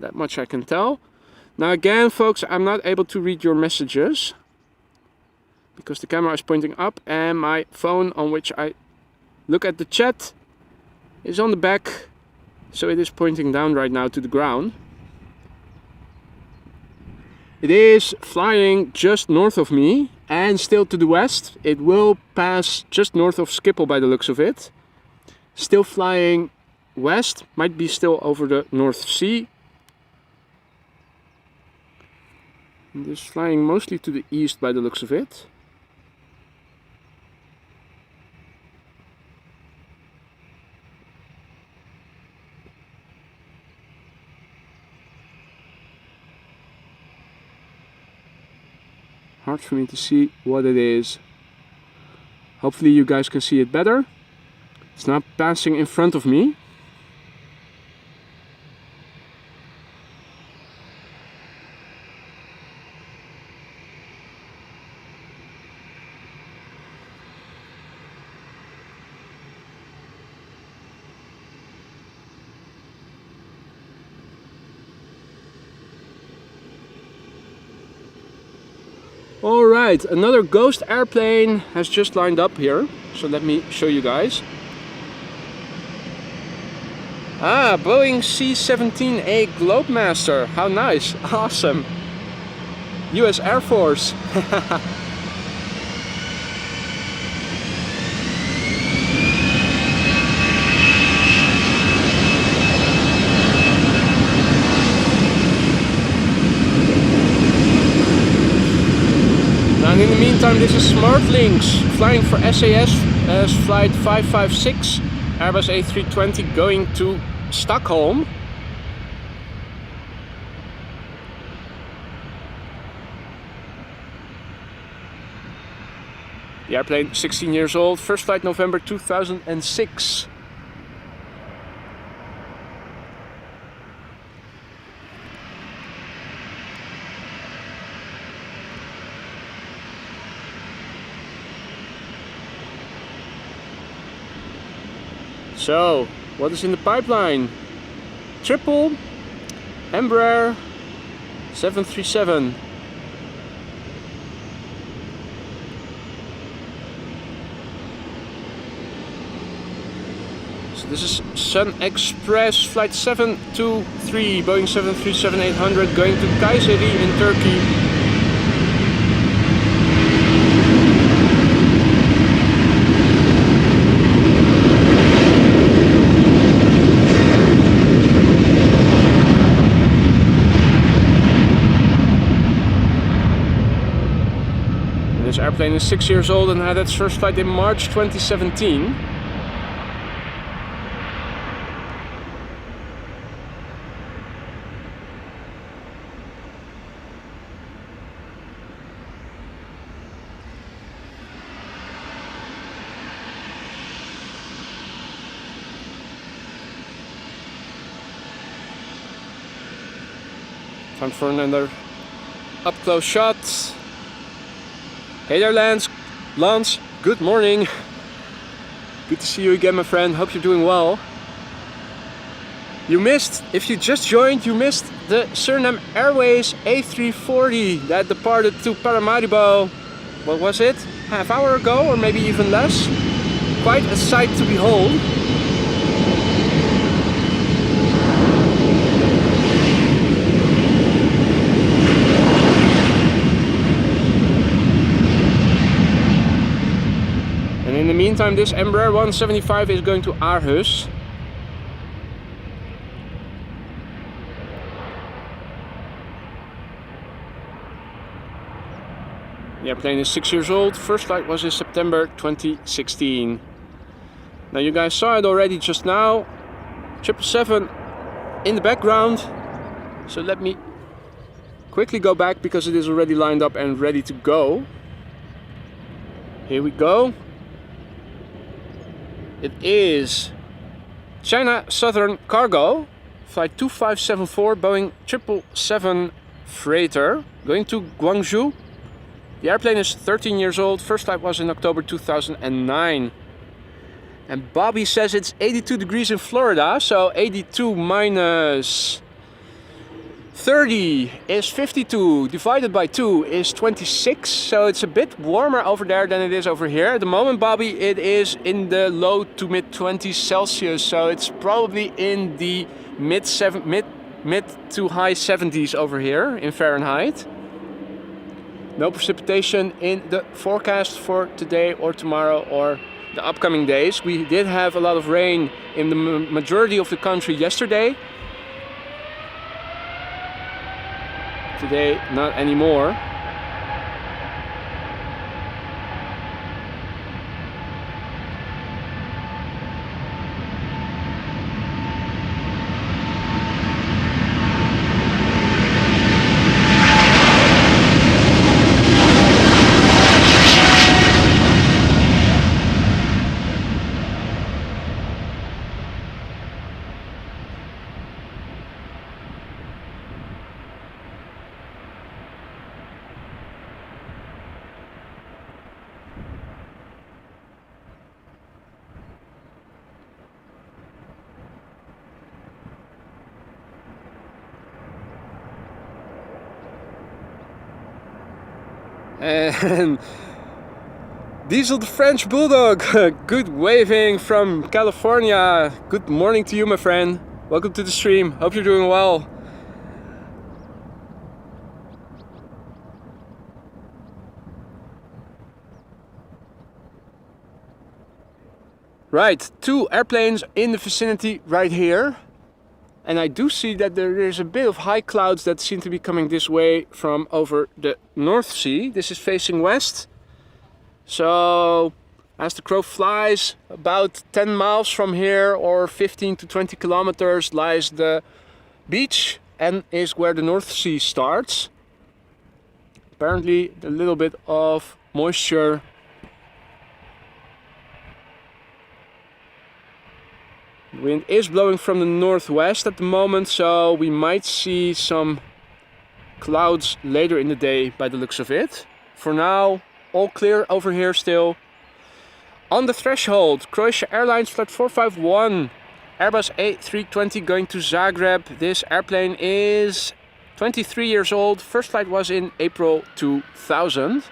that much I can tell. Now again, folks, I'm not able to read your messages because the camera is pointing up and my phone on which I look at the chat is on the back, so it is pointing down right now to the ground. It is flying just north of me and still to the west. It will pass just north of Schiphol by the looks of it. Still flying west, might be still over the North Sea. It is flying mostly to the east by the looks of it. Hard for me to see what it is. Hopefully you guys can see it better. It's not passing in front of me. Alright, another ghost airplane has just lined up here, so let me show you guys. Ah, Boeing C-17 GLOBEMASTER, how nice, awesome. US Air Force. And in the meantime, this is SmartLynx flying for SAS as flight 556, Airbus A320 going to Stockholm. The airplane 16 years old, first flight November 2006. So, what is in the pipeline? Triple Embraer 737. So this is Sun Express flight 723, Boeing 737-800 going to Kayseri in Turkey. This airplane is 6 years old and had its first flight in March 2017. Time for another up close shot. Hey there, Lance. Good morning. Good to see you again, my friend. Hope you're doing well. You missed, if you just joined, you missed the SURINAM Airways A340 that departed to Paramaribo. What was it? Half hour ago, or maybe even less? Quite a sight to behold. And in the meantime, this Embraer 175 is going to Aarhus. The airplane is 6 years old. First flight was in September 2016. Now you guys saw it already just now. 777 in the background. So let me quickly go back because it is already lined up and ready to go. Here we go. It is China Southern Cargo, flight 2574, Boeing 777 freighter, going to Guangzhou. The airplane is 13 years old. First flight was in October 2009. And Bobby says it's 82 degrees in Florida, so 82 minus 30 is 52, divided by 2 is 26, so it's a bit warmer over there than it is over here. At the moment, Bobby, it is in the low to mid 20s Celsius, so it's probably in the mid to high 70s over here in Fahrenheit. No precipitation in the forecast for today or tomorrow or the upcoming days. We did have a lot of rain in the majority of the country yesterday. Today, not anymore. And Diesel the French Bulldog, good waving from California. Good morning to you, my friend. Welcome to the stream. Hope you're doing well. Right, 2 airplanes in the vicinity right here. And I do see that there is a bit of high clouds that seem to be coming this way from over the North Sea. This is facing west. So as the crow flies, about 10 miles from here or 15 to 20 kilometers lies the beach and is where the North Sea starts. Apparently a little bit of moisture The wind is blowing from the northwest at the moment, so we might see some clouds later in the day by the looks of it. For now, all clear over here still. On the threshold, Croatia Airlines flight 451, Airbus A320 going to Zagreb. This airplane is 23 years old. First flight was in April 2000.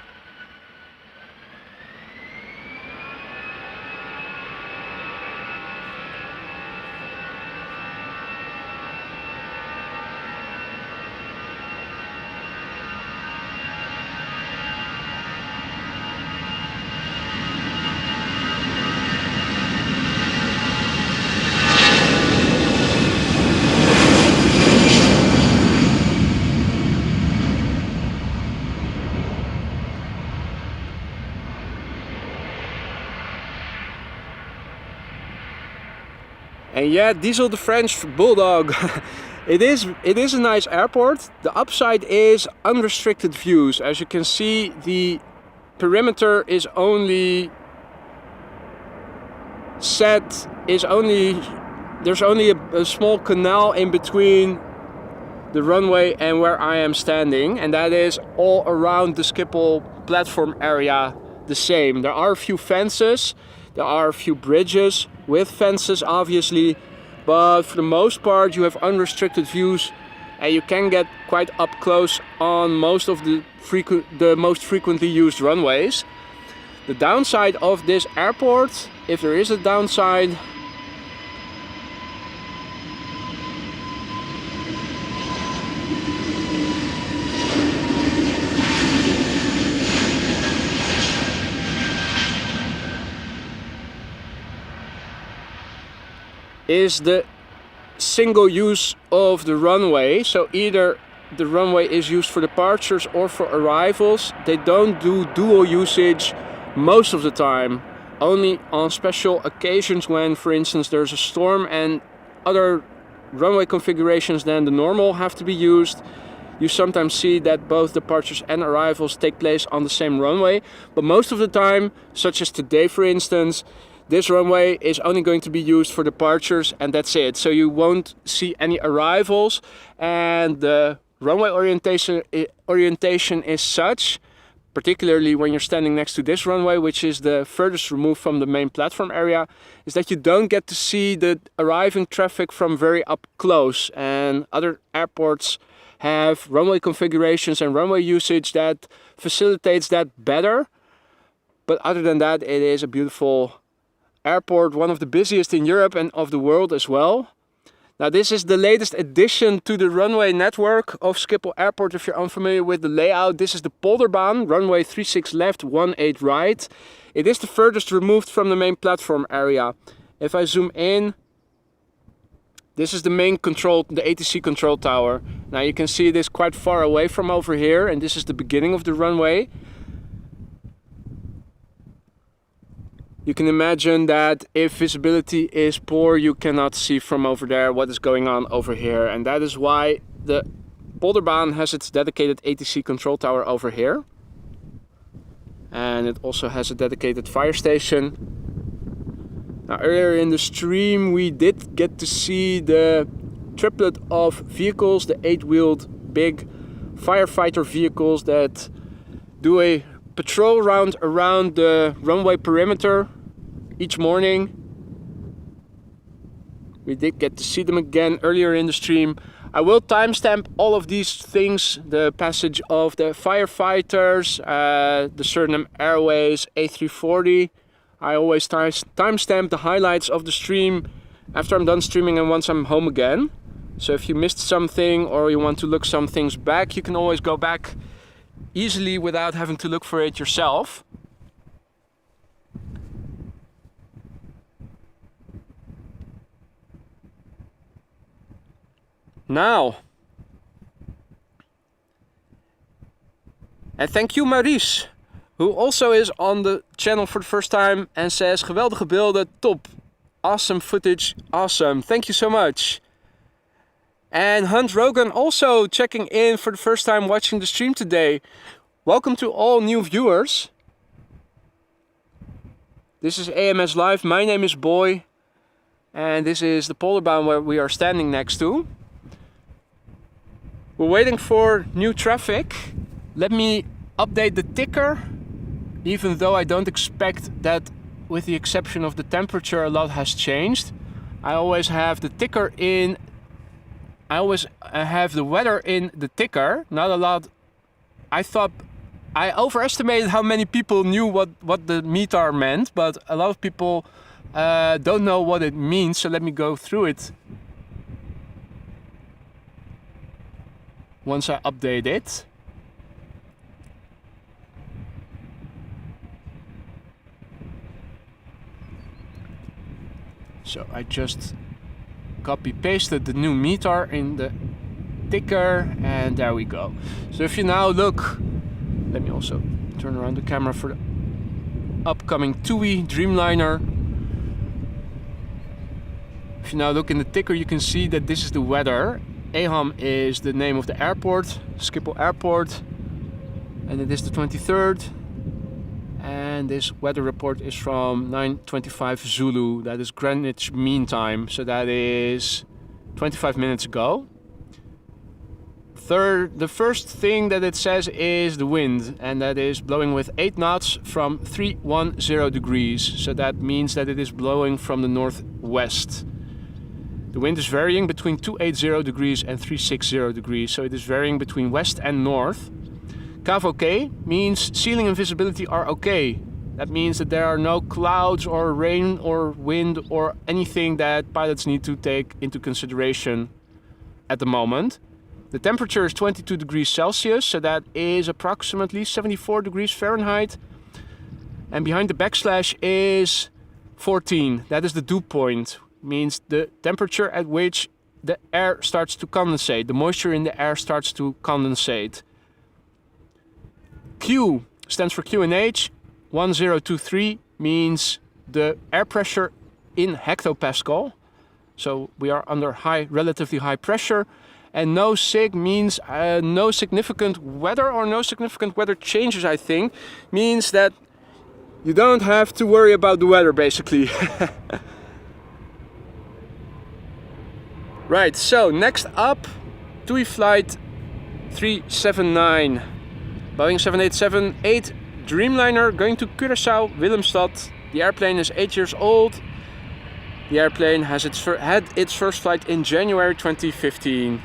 And yeah, Diesel the French Bulldog. It is a nice airport. The upside is unrestricted views. As you can see, the perimeter is only set, there's only a small canal in between the runway and where I am standing, and that is all around the Schiphol platform area the same. There are a few fences, there are a few bridges with fences obviously, but for the most part you have unrestricted views and you can get quite up close on most of the most frequently used runways. The downside of this airport, if there is a downside, is the single use of the runway. So either the runway is used for departures or for arrivals. They don't do dual usage most of the time. Only on special occasions when, for instance, there's a storm and other runway configurations than the normal have to be used, you sometimes see that both departures and arrivals take place on the same runway. But most of the time, such as today for instance, this runway is only going to be used for departures and that's it. So you won't see any arrivals, and the runway orientation is such, particularly when you're standing next to this runway, which is the furthest removed from the main platform area, is that you don't get to see the arriving traffic from very up close. And other airports have runway configurations and runway usage that facilitates that better. But other than that, it is a beautiful airport, one of the busiest in Europe and of the world as well. Now this is the latest addition to the runway network of Schiphol Airport. If you're unfamiliar with the layout, this is the Polderbaan, runway 36 left, 18 right. It is the furthest removed from the main platform area. If I zoom in, this is the main control, the ATC control tower. Now you can see this quite far away from over here, and this is the beginning of the runway. You can imagine that if visibility is poor, you cannot see from over there what is going on over here. And that is why the Polderbaan has its dedicated ATC control tower over here. And it also has a dedicated fire station. Now earlier in the stream we did get to see the triplet of vehicles, the 8-wheeled big firefighter vehicles that do a patrol round around the runway perimeter each morning. We did get to see them again earlier in the stream. I will timestamp all of these things, the passage of the firefighters, the SURINAM AIRWAYS A343. I always timestamp the highlights of the stream after I'm done streaming and once I'm home again. So if you missed something or you want to look some things back, you can always go back easily without having to look for it yourself. Now, and thank you Maurice, who also is on the channel for the first time and says geweldige beelden, top, awesome footage, awesome, thank you so much. And Hunt Rogan also checking in for the first time watching the stream today. Welcome to all new viewers. This is AMS Live, my name is Boy, and this is the Polderbaan where we are standing next to. We're waiting for new traffic. Let me update the ticker, even though I don't expect that, with the exception of the temperature, a lot has changed. I always have the ticker in, I always have the weather in the ticker, not a lot. I thought, I overestimated how many people knew what the METAR meant, but a lot of people don't know what it means, so let me go through it once I update it. So I just copy pasted the new METAR in the ticker and there we go. So if you now look, let me also turn around the camera for the upcoming TUI Dreamliner. If you now look in the ticker, you can see that this is the weather. Eham is the name of the airport, Schiphol Airport, and it is the 23rd. And this weather report is from 9:25 Zulu, that is Greenwich Mean Time, so that is 25 minutes ago. The first thing that it says is the wind, and that is blowing with 8 knots from 310 degrees. So that means that it is blowing from the northwest. The wind is varying between 280 degrees and 360 degrees, so it is varying between west and north. KLM OK means ceiling and visibility are okay. That means that there are no clouds or rain or wind or anything that pilots need to take into consideration at the moment. The temperature is 22 degrees Celsius, so that is approximately 74 degrees Fahrenheit. And behind the backslash is 14. That is the dew point. Means the temperature at which the air starts to condensate. The moisture in the air starts to condensate. Q stands for QNH. 1023 means the air pressure in hectopascal. So we are under relatively high pressure. And no sig means no significant weather or no significant weather changes, I think. Means that you don't have to worry about the weather, basically. Right, so next up, TUI flight 379. Boeing 787-8 Dreamliner going to Curaçao, Willemstad. The airplane is 8 years old. The airplane has had its first flight in January 2015.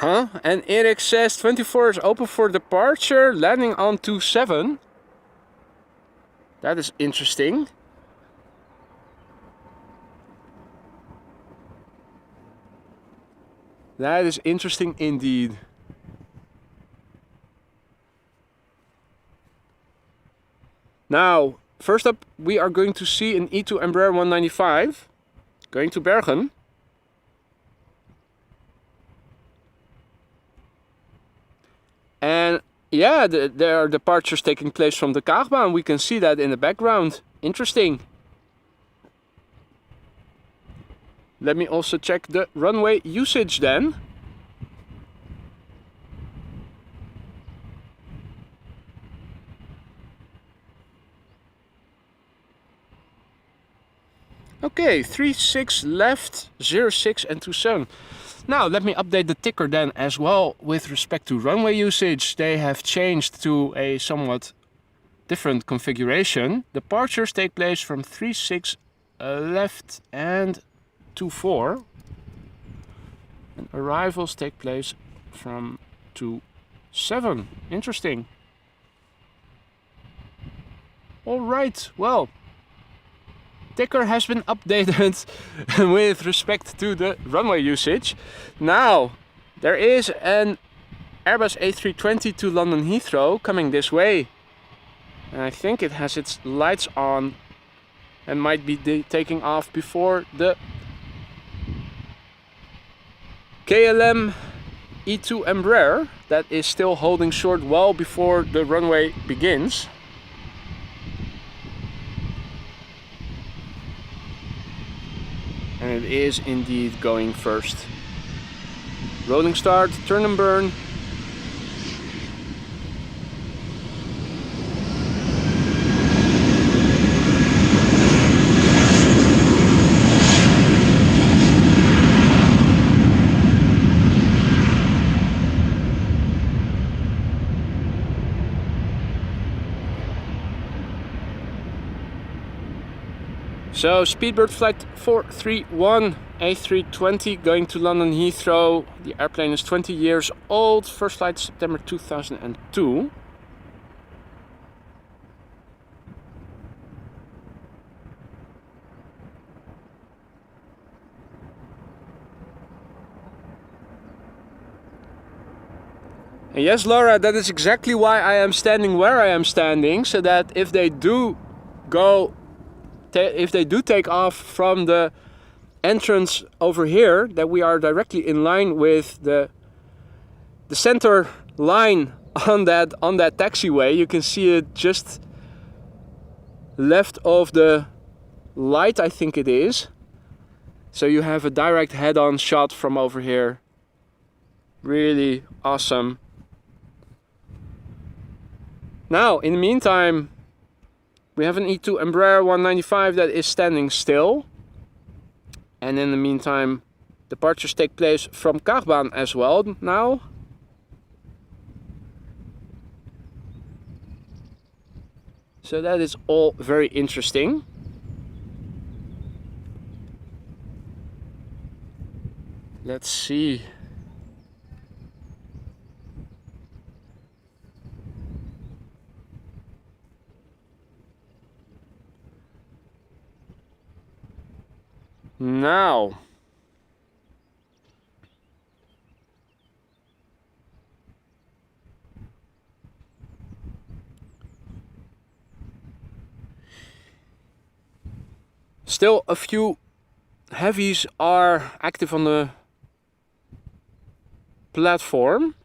Huh? And Erik says 24 is open for departure, landing on 27. That is interesting. That is interesting indeed. Now, first up, we are going to see an E2 Embraer 195 going to Bergen. And yeah, there are departures taking place from the Kaagbaan. We can see that in the background. Interesting. Let me also check the runway usage then. Okay, 36 left, 06 and 27. Now let me update the ticker then as well with respect to runway usage. They have changed to a somewhat different configuration. Departures take place from 36 left and 24. And arrivals take place from 27. Interesting. Alright, well, ticker has been updated with respect to the runway usage. Now, there is an Airbus A320 to London Heathrow coming this way. And I think it has its lights on and might be taking off before the KLM E2 Embraer that is still holding short well before the runway begins. And it is indeed going first. Rolling start, turn and burn. So Speedbird flight 431 A320 going to London Heathrow. The airplane is 20 years old. First flight September 2002. And yes, Laura, that is exactly why I am standing where I am standing, so that if they do take off from the entrance over here, that we are directly in line with the center line on that taxiway. You can see it just left of the light, I think it is. So you have a direct head-on shot from over here. Really awesome. Now, in the meantime, we have an E2 Embraer 195 that is standing still. And in the meantime, departures take place from Kaagbaan as well now. So that is all very interesting. Let's see. Now, still a few heavies are active on the platform.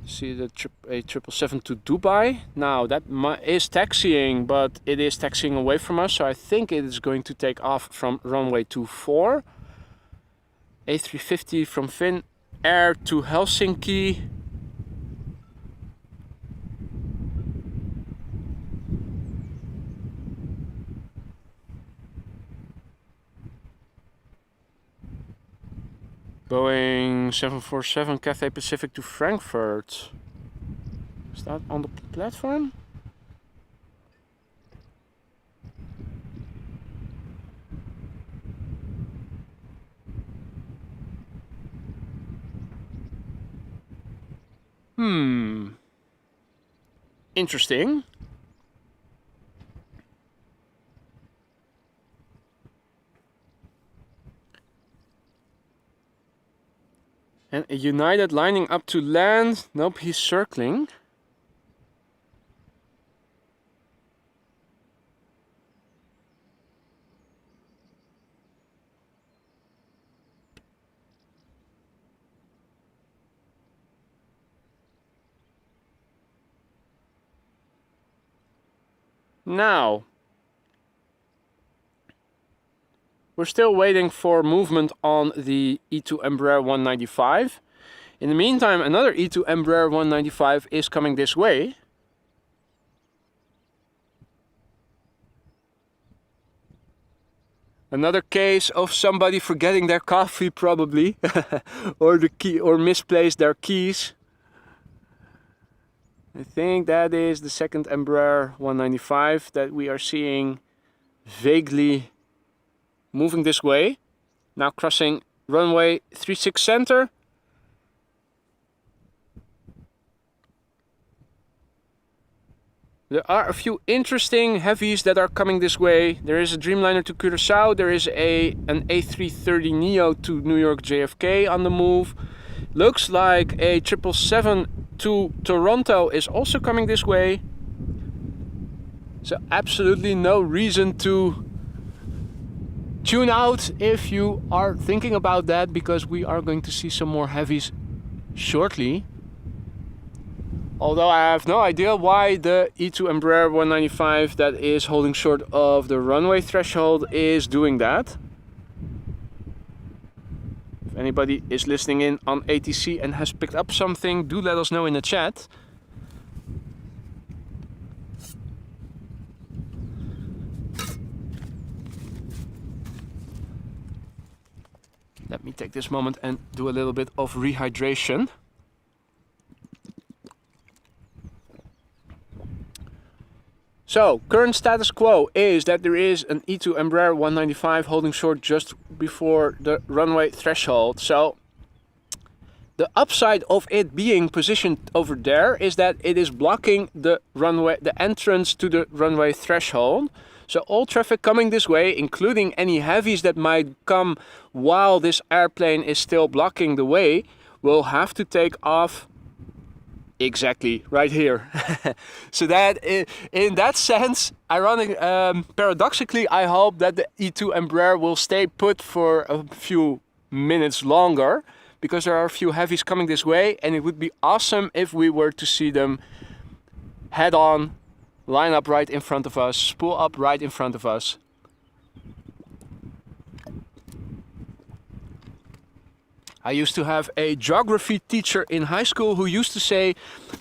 See the A777 to Dubai. Now that is taxiing, but it is taxiing away from us, so I think it is going to take off from runway 24. A350 from Finnair to Helsinki. Boeing 747 Cathay Pacific to Frankfurt. Is that on the platform? Interesting. And a United lining up to land. Nope, he's circling. Now, we're still waiting for movement on the E2 Embraer 195. In the meantime, another E2 Embraer 195 is coming this way. Another case of somebody forgetting their coffee, probably, or the key, or misplaced their keys. I think that is the second Embraer 195 that we are seeing vaguely moving this way. Now crossing runway 36 center. There are a few interesting heavies that are coming this way. There is a Dreamliner to Curaçao. There is an A330neo to New York JFK on the move. Looks like a 777 to Toronto is also coming this way. So absolutely no reason to tune out if you are thinking about that, because we are going to see some more heavies shortly. Although I have no idea why the E2 Embraer 195 that is holding short of the runway threshold is doing that. If anybody is listening in on ATC and has picked up something, do let us know in the chat. Let me take this moment and do a little bit of rehydration. So, current status quo is that there is an E2 Embraer 195 holding short just before the runway threshold. So, the upside of it being positioned over there is that it is blocking the runway, the entrance to the runway threshold. So all traffic coming this way, including any heavies that might come while this airplane is still blocking the way, will have to take off exactly right here. So that in that sense, paradoxically, I hope that the E2 Embraer will stay put for a few minutes longer, because there are a few heavies coming this way, and it would be awesome if we were to see them head on, line up right in front of us, spool up right in front of us. I used to have a geography teacher in high school who used to say,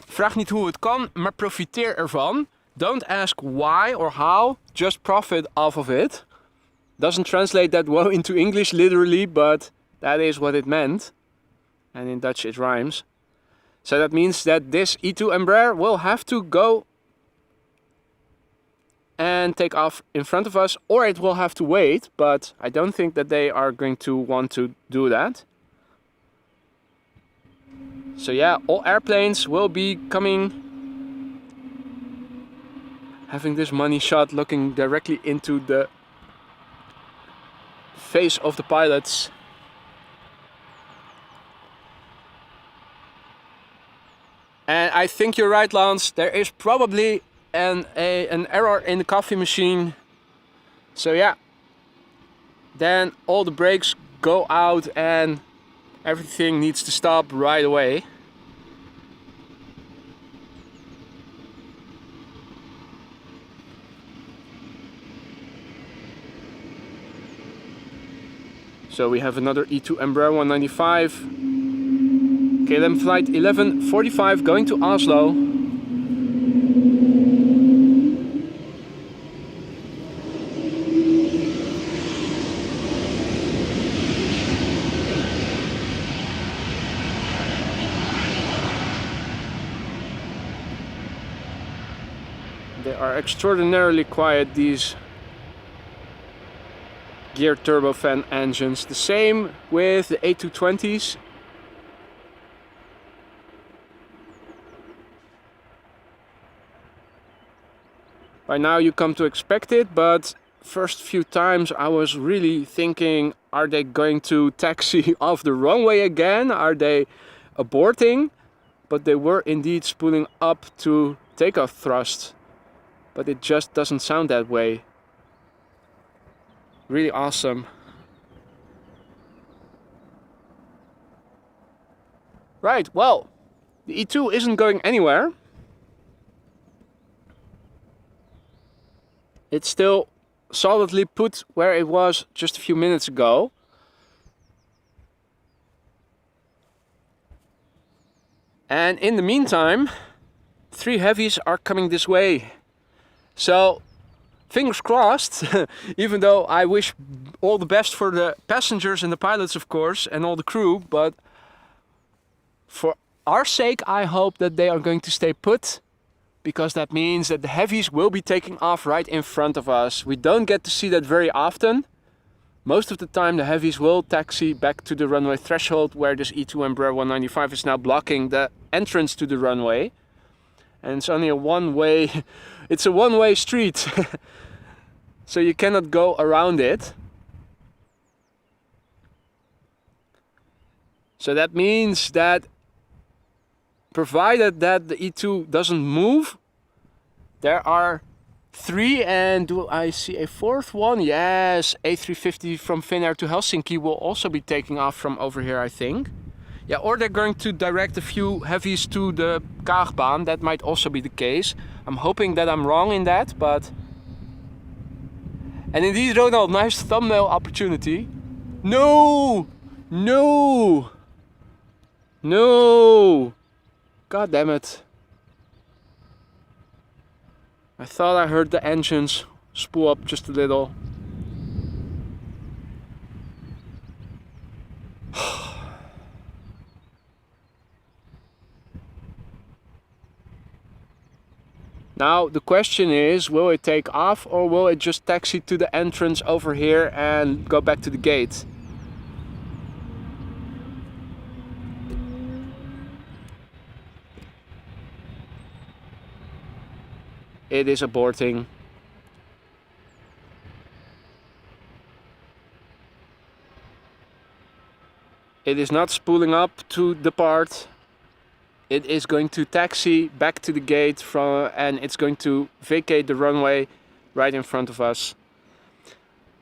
vraag niet hoe het kan, maar profiteer ervan. Don't ask why or how, just profit off of it. Doesn't translate that well into English literally, but that is what it meant. And in Dutch it rhymes. So that means that this E2 Embraer will have to go and take off in front of us, or it will have to wait, but I don't think that they are going to want to do that. So yeah, all airplanes will be coming, having this money shot looking directly into the face of the pilots. And I think you're right, Lance, there is probably an error in the coffee machine. So yeah, then all the brakes go out and everything needs to stop right away. So we have another E2 Embraer 195, KLM flight 1145 going to Oslo. They are extraordinarily quiet, these geared turbofan engines. The same with the A220s. By now you come to expect it, but first few times I was really thinking, are they going to taxi off the runway again? Are they aborting? But they were indeed spooling up to takeoff thrust. But it just doesn't sound that way. Really awesome. Right, well, the E2 isn't going anywhere. It's still solidly put where it was just a few minutes ago. And in the meantime, 3 heavies are coming this way. So, fingers crossed, even though I wish all the best for the passengers and the pilots, of course, and all the crew, but for our sake, I hope that they are going to stay put, because that means that the heavies will be taking off right in front of us. We don't get to see that very often. Most of the time the heavies will taxi back to the runway threshold, where this E2 Embraer 195 is now blocking the entrance to the runway. And it's only a one-way, it's a one-way street. So you cannot go around it. So that means that provided that the E2 doesn't move, there are 3, and do I see a 4th one? Yes, A350 from Finnair to Helsinki will also be taking off from over here, I think. Yeah, or they're going to direct a few heavies to the Kaagbaan. That might also be the case. I'm hoping that I'm wrong in that, but... And indeed, Ronald, nice thumbnail opportunity. No! No! No! God damn it. I thought I heard the engines spool up just a little. Now the question is, will it take off or will it just taxi to the entrance over here and go back to the gate? It is aborting. It is not spooling up to depart. It is going to taxi back to the gate and it's going to vacate the runway right in front of us.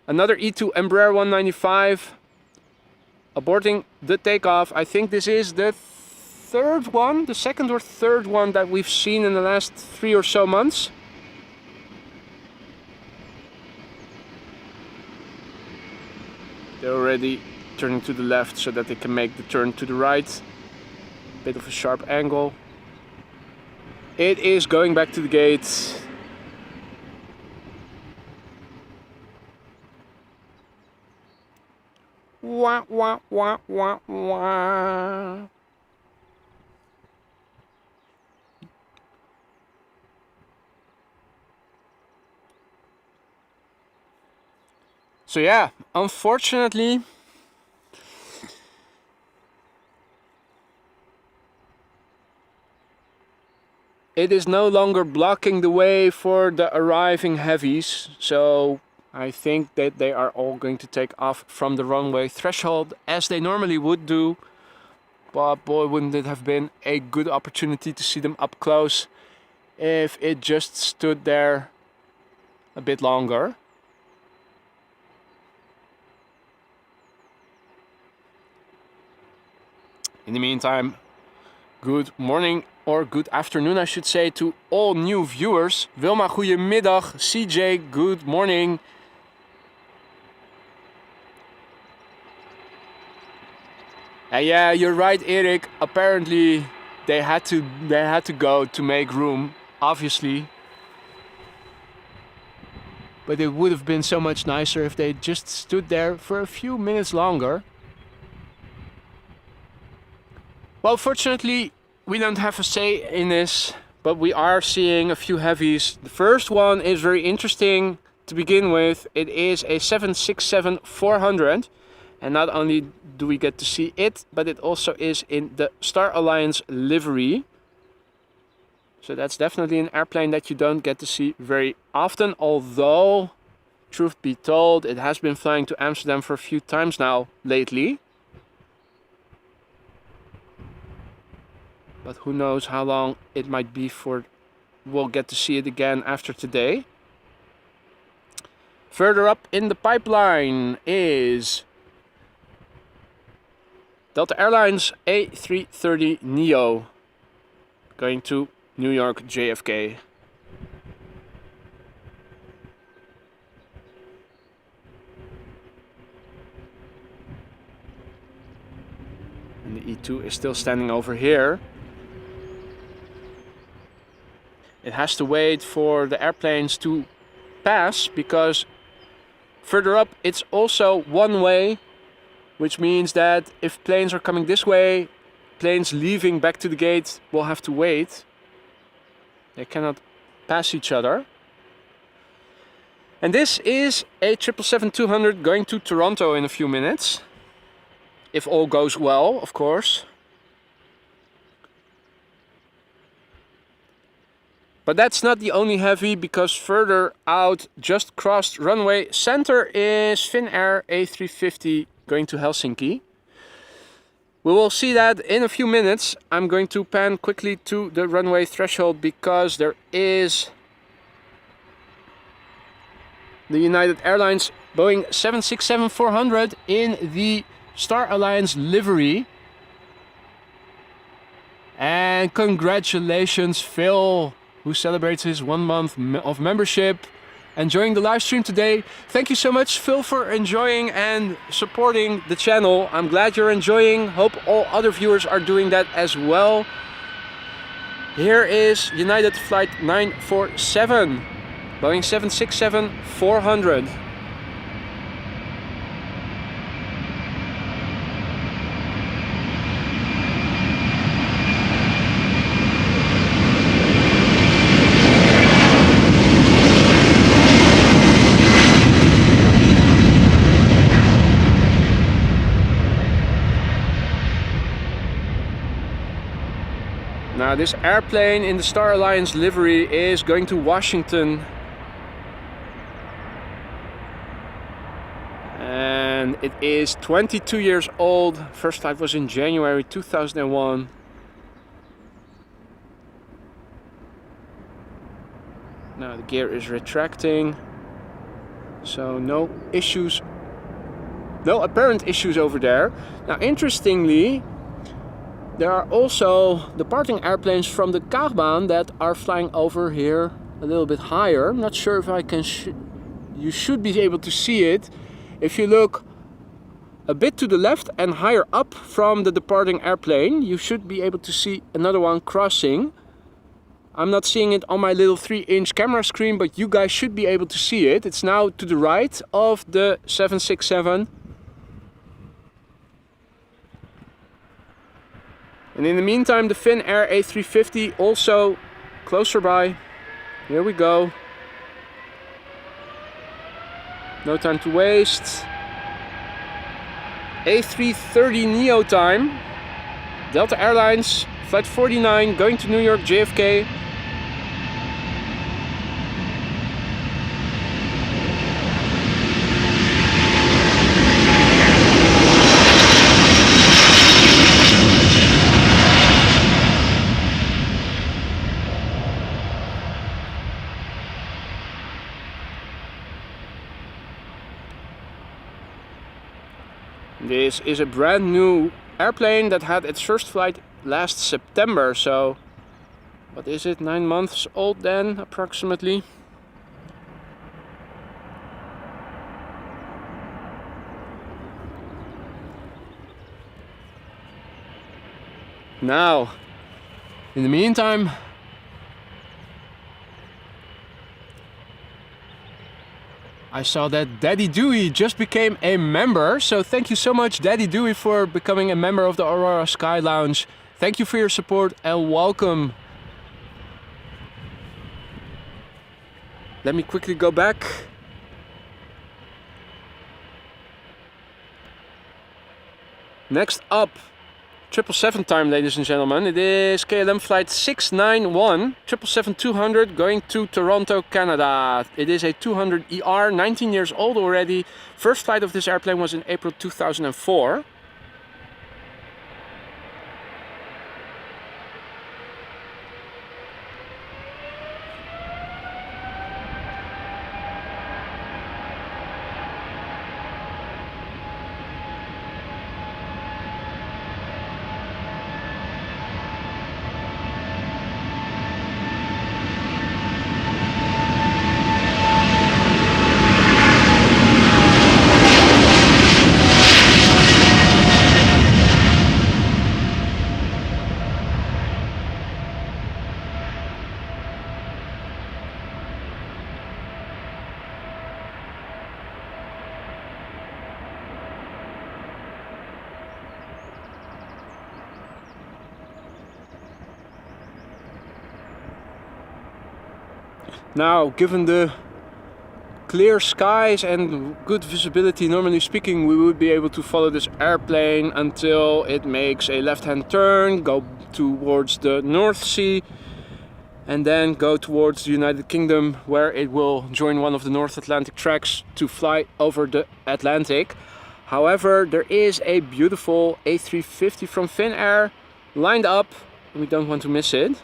Another E2 Embraer 195 aborting the takeoff. I think this is the second or third one that we've seen in the last 3 or so months. They're already turning to the left so that they can make the turn to the right. Bit of a sharp angle. It is going back to the gate. Wah, wah, wah, wah, wah. So yeah, unfortunately, it is no longer blocking the way for the arriving heavies. So I think that they are all going to take off from the runway threshold as they normally would do. But boy, wouldn't it have been a good opportunity to see them up close if it just stood there a bit longer. In the meantime, good morning, or good afternoon I should say, to all new viewers. Wilma, goedemiddag. CJ, good morning. Yeah, you're right, Eric. Apparently they had to go to make room, obviously. But it would have been so much nicer if they just stood there for a few minutes longer. Well, fortunately, we don't have a say in this, but we are seeing a few heavies. The first one is very interesting to begin with. It is a 767-400, and not only do we get to see it, but it also is in the Star Alliance livery. So that's definitely an airplane that you don't get to see very often, although, truth be told, it has been flying to Amsterdam for a few times now lately. But who knows how long it might be for we'll get to see it again after today. Further up in the pipeline is Delta Airlines A330 Neo going to New York JFK. And the E2 is still standing over here. It has to wait for the airplanes to pass because further up it's also one way, which means that if planes are coming this way, planes leaving back to the gate will have to wait. They cannot pass each other. And this is a 777-200 going to Toronto in a few minutes. If all goes well, of course. But that's not the only heavy, because further out, just crossed runway center, is Finnair A350 going to Helsinki. We will see that in a few minutes. I'm going to pan quickly to the runway threshold because there is the United Airlines Boeing 767-400 in the Star Alliance livery. And congratulations, Phil, who celebrates his 1 month of membership, enjoying the live stream today. Thank you so much, Phil, for enjoying and supporting the channel. I'm glad you're enjoying. Hope all other viewers are doing that as well. Here is United Flight 947, Boeing 767-400. Now this airplane in the Star Alliance livery is going to Washington. And and it is 22 years old. First flight was in January 2001. Now the gear is retracting, so no issues, no apparent issues over there. Now interestingly, there are also departing airplanes from the Kaagbaan that are flying over here a little bit higher. I'm not sure if I can, you should be able to see it. If you look a bit to the left and higher up from the departing airplane, you should be able to see another one crossing. I'm not seeing it on my little 3-inch camera screen, but you guys should be able to see it. It's now to the right of the 767. And in the meantime, the Finnair A350 also closer by. Here we go. No time to waste. A330 Neo time. Delta Airlines, flight 49, going to New York JFK. This is a brand new airplane that had its first flight last September, so what is it, 9 months old then approximately. Now, in the meantime, I saw that Daddy Dewey just became a member, so thank you so much Daddy Dewey for becoming a member of the Aurora Sky Lounge. Thank you for your support and welcome. Let me quickly go back. Next up, 777 time, ladies and gentlemen. It is KLM flight 691, 777-200 going to Toronto, Canada. It is a 200 ER, 19 years old already. First flight of this airplane was in April 2004. Now, given the clear skies and good visibility, normally speaking, we would be able to follow this airplane until it makes a left-hand turn, go towards the North Sea, and then go towards the United Kingdom, where it will join one of the North Atlantic tracks to fly over the Atlantic. However, there is a beautiful A350 from Finnair lined up, and we don't want to miss it.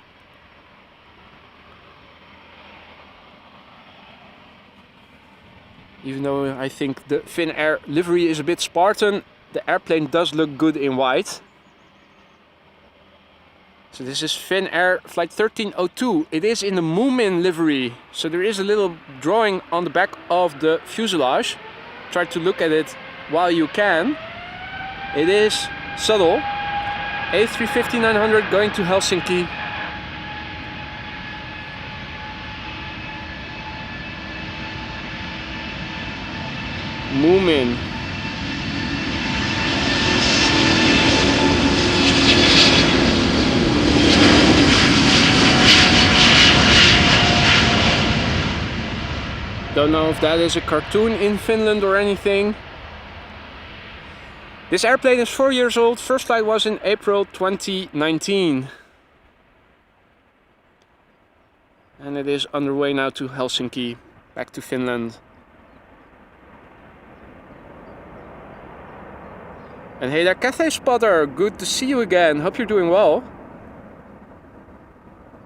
Even though I think the Finnair livery is a bit Spartan, the airplane does look good in white. So this is Finnair flight 1302. It is in the Moomin livery. So there is a little drawing on the back of the fuselage. Try to look at it while you can. It is subtle. A350-900 going to Helsinki. Moomin. Don't know if that is a cartoon in Finland or anything. This airplane is 4 years old. First flight was in April 2019. And it is underway now to Helsinki, back to Finland. And hey there, Cathay spotter, good to see you again, hope you're doing well.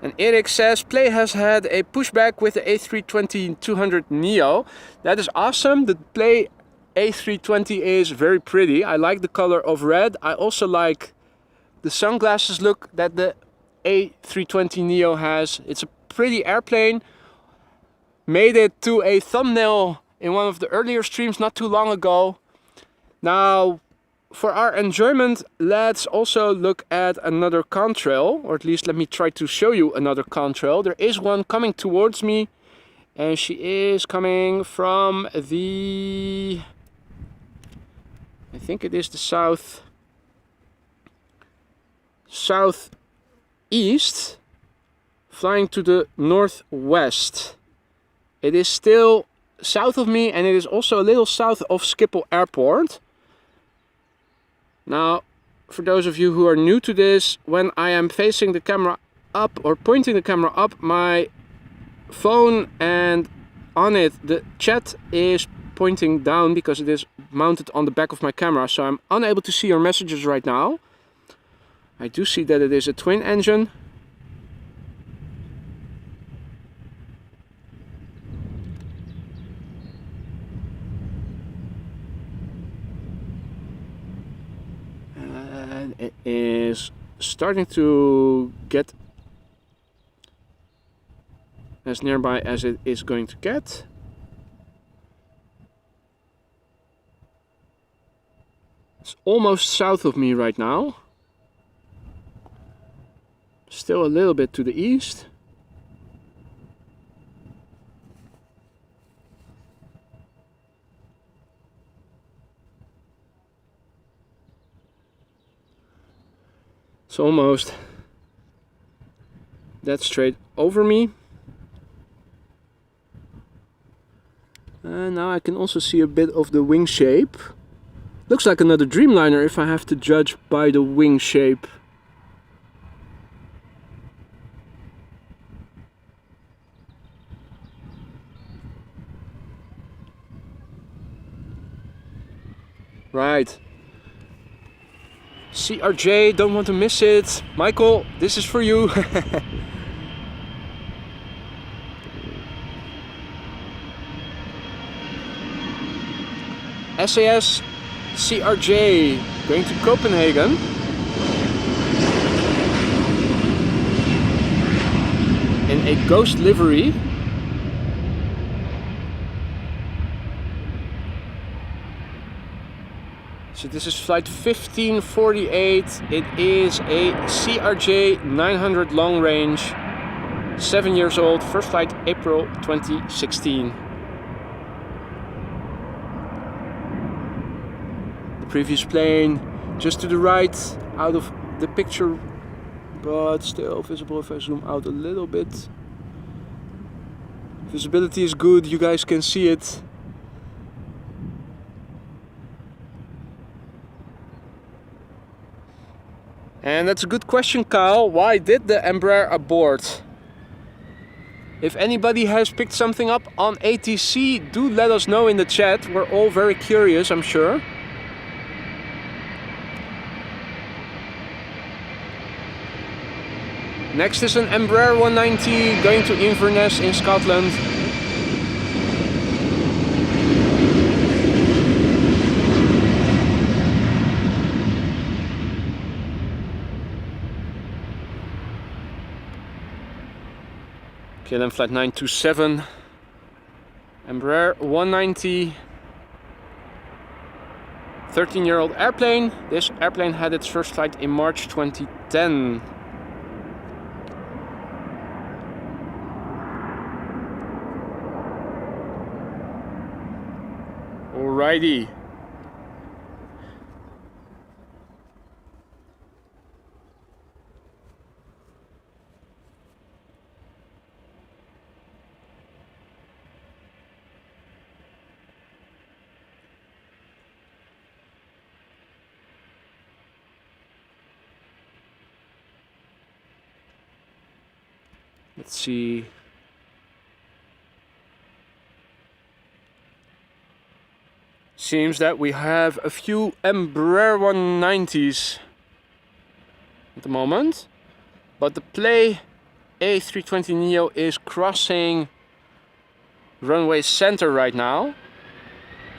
And Erik says, Play has had a pushback with the A320-200neo. That is awesome, the Play A320 is very pretty. I like the color of red. I also like the sunglasses look that the A320neo has. It's a pretty airplane. Made it to a thumbnail in one of the earlier streams not too long ago. Now, for our enjoyment, let's also look at another contrail, or at least let me try to show you another contrail. There is one coming towards me, and she is coming from the, I think it is the southeast, flying to the northwest. It is still south of me, and it is also a little south of Schiphol Airport. Now, for those of you who are new to this, when I am facing the camera up or pointing the camera up, my phone and on it the chat is pointing down because it is mounted on the back of my camera, so I'm unable to see your messages right now. I do see that it is a twin engine. And it is starting to get as nearby as it is going to get. It's almost south of me right now. Still a little bit to the east. It's almost dead straight over me. And now I can also see a bit of the wing shape. Looks like another Dreamliner if I have to judge by the wing shape. Right. CRJ, don't want to miss it. Michael, this is for you. SAS CRJ going to Copenhagen. In a ghost livery. So this is flight 1548. It is a CRJ 900 long range, 7 years old, first flight April 2016. The previous plane just to the right, out of the picture, but still visible if I zoom out a little bit. Visibility is good, you guys can see it. And that's a good question, Kyle. Why did the Embraer abort? If anybody has picked something up on ATC, do let us know in the chat. We're all very curious, I'm sure. Next is an Embraer 190 going to Inverness in Scotland. KLM flight 927, Embraer 190, 13-year-old airplane. This airplane had its first flight in March 2010. Alrighty. Let's see. Seems that we have a few Embraer 190s at the moment, but the Play A320neo is crossing runway center right now,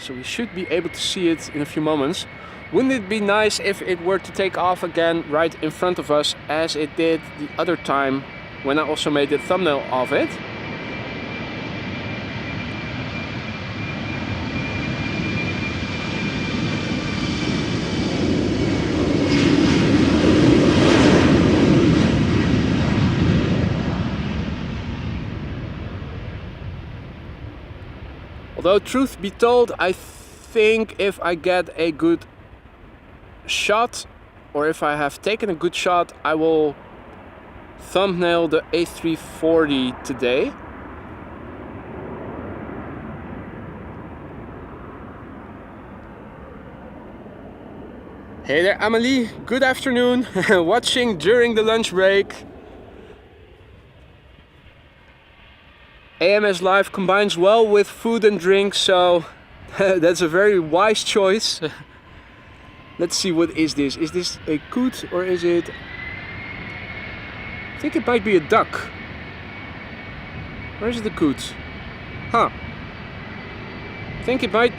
so we should be able to see it in a few moments. Wouldn't it be nice if it were to take off again right in front of us, as it did the other time when I also made the thumbnail of it? Although truth be told, I think if I get a good shot, or if I have taken a good shot, I will thumbnail the A340 today. Hey there Amelie, good afternoon, watching during the lunch break. AMS Live combines well with food and drink, so that's a very wise choice. Let's see, what is this? Is this a coot or is it... I think it might be a duck. Where is the coot? Huh. I think it might...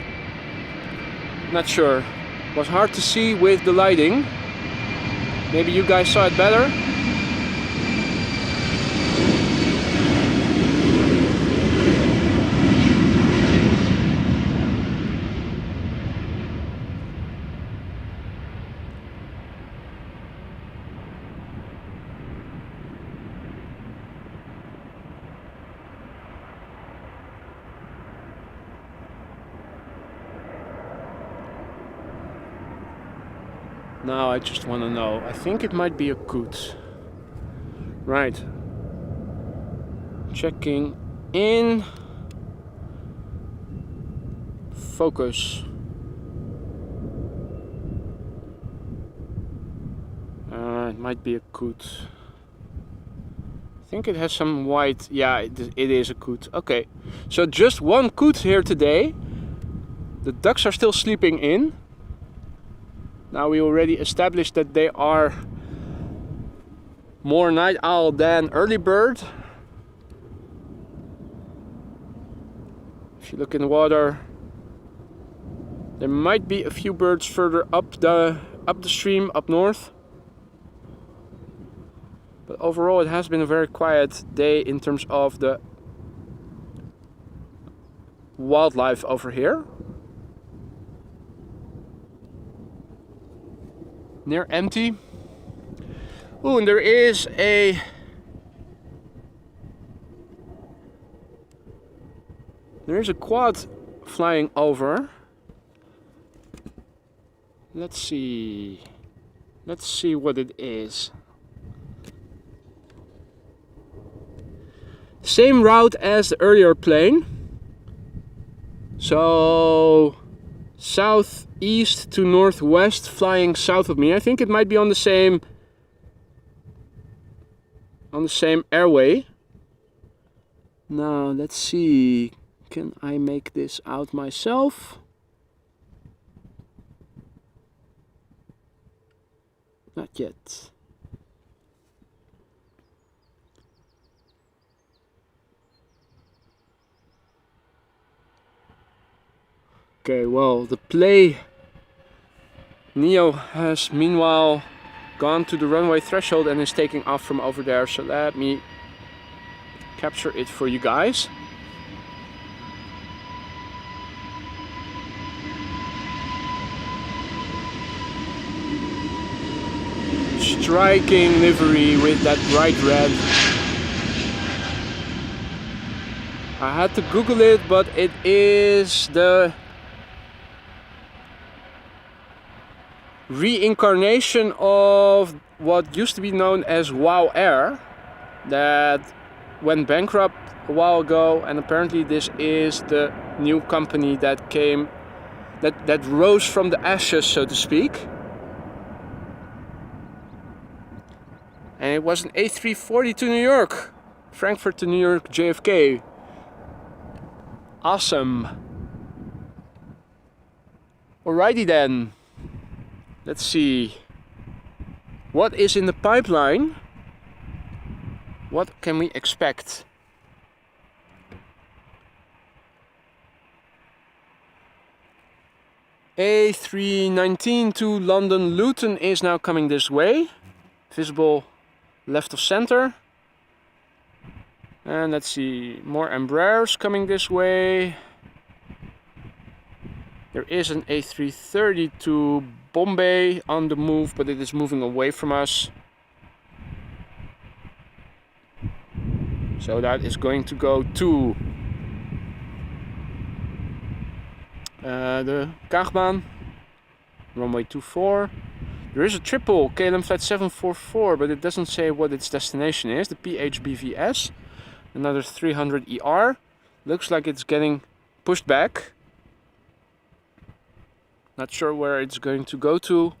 Not sure. It was hard to see with the lighting. Maybe you guys saw it better. Now I just want to know. I think it might be a coot. Right. Checking in. Focus. It might be a coot. I think it has some white. Yeah, it is a coot. Okay. So just one coot here today. The ducks are still sleeping in. Now we already established that they are more night owl than early bird. If you look in the water, there might be a few birds further up the stream, up north. But overall it has been a very quiet day in terms of the wildlife over here. Near empty. Oh, and there is a quad flying over. Let's see what it is. Same route as the earlier plane. So southeast to northwest, flying south of me. I think it might be on the same airway. Now let's see, can I make this out myself? Not yet. Okay, well, the Play Neo has meanwhile gone to the runway threshold and is taking off from over there, so let me capture it for you guys. Striking livery with that bright red. I had to Google it, but it is the reincarnation of what used to be known as WOW Air, that went bankrupt a while ago, and apparently this is the new company that came, that rose from the ashes, so to speak. And it was an A340 to New York, Frankfurt to New York, JFK. Awesome. Alrighty then, let's see what is in the pipeline. What can we expect? A319 to London Luton is now coming this way, visible left of center. And let's see, more Embraers coming this way. There is an A330 to Bombay on the move, but it is moving away from us. So that is going to go to the Kaagbaan, runway 24. There is a triple KLM flight 744, but it doesn't say what its destination is. The PHBVS, another 300 ER. Looks like it's getting pushed back. Not sure where it's going to go to.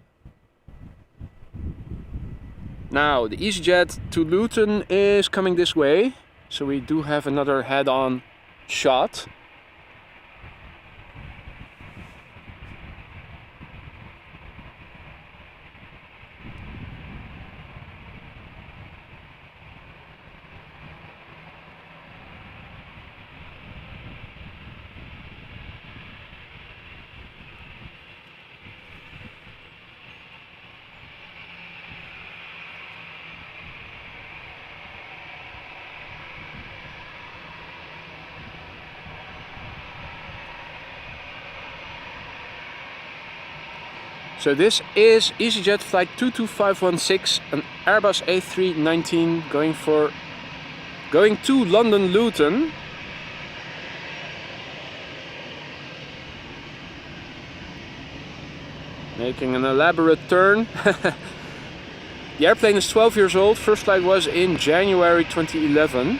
Now the EasyJet to Luton is coming this way, so we do have another head-on shot. So this is EasyJet flight 22516, an Airbus A319 going to London Luton. Making an elaborate turn. The airplane is 12 years old. First flight was in January 2011.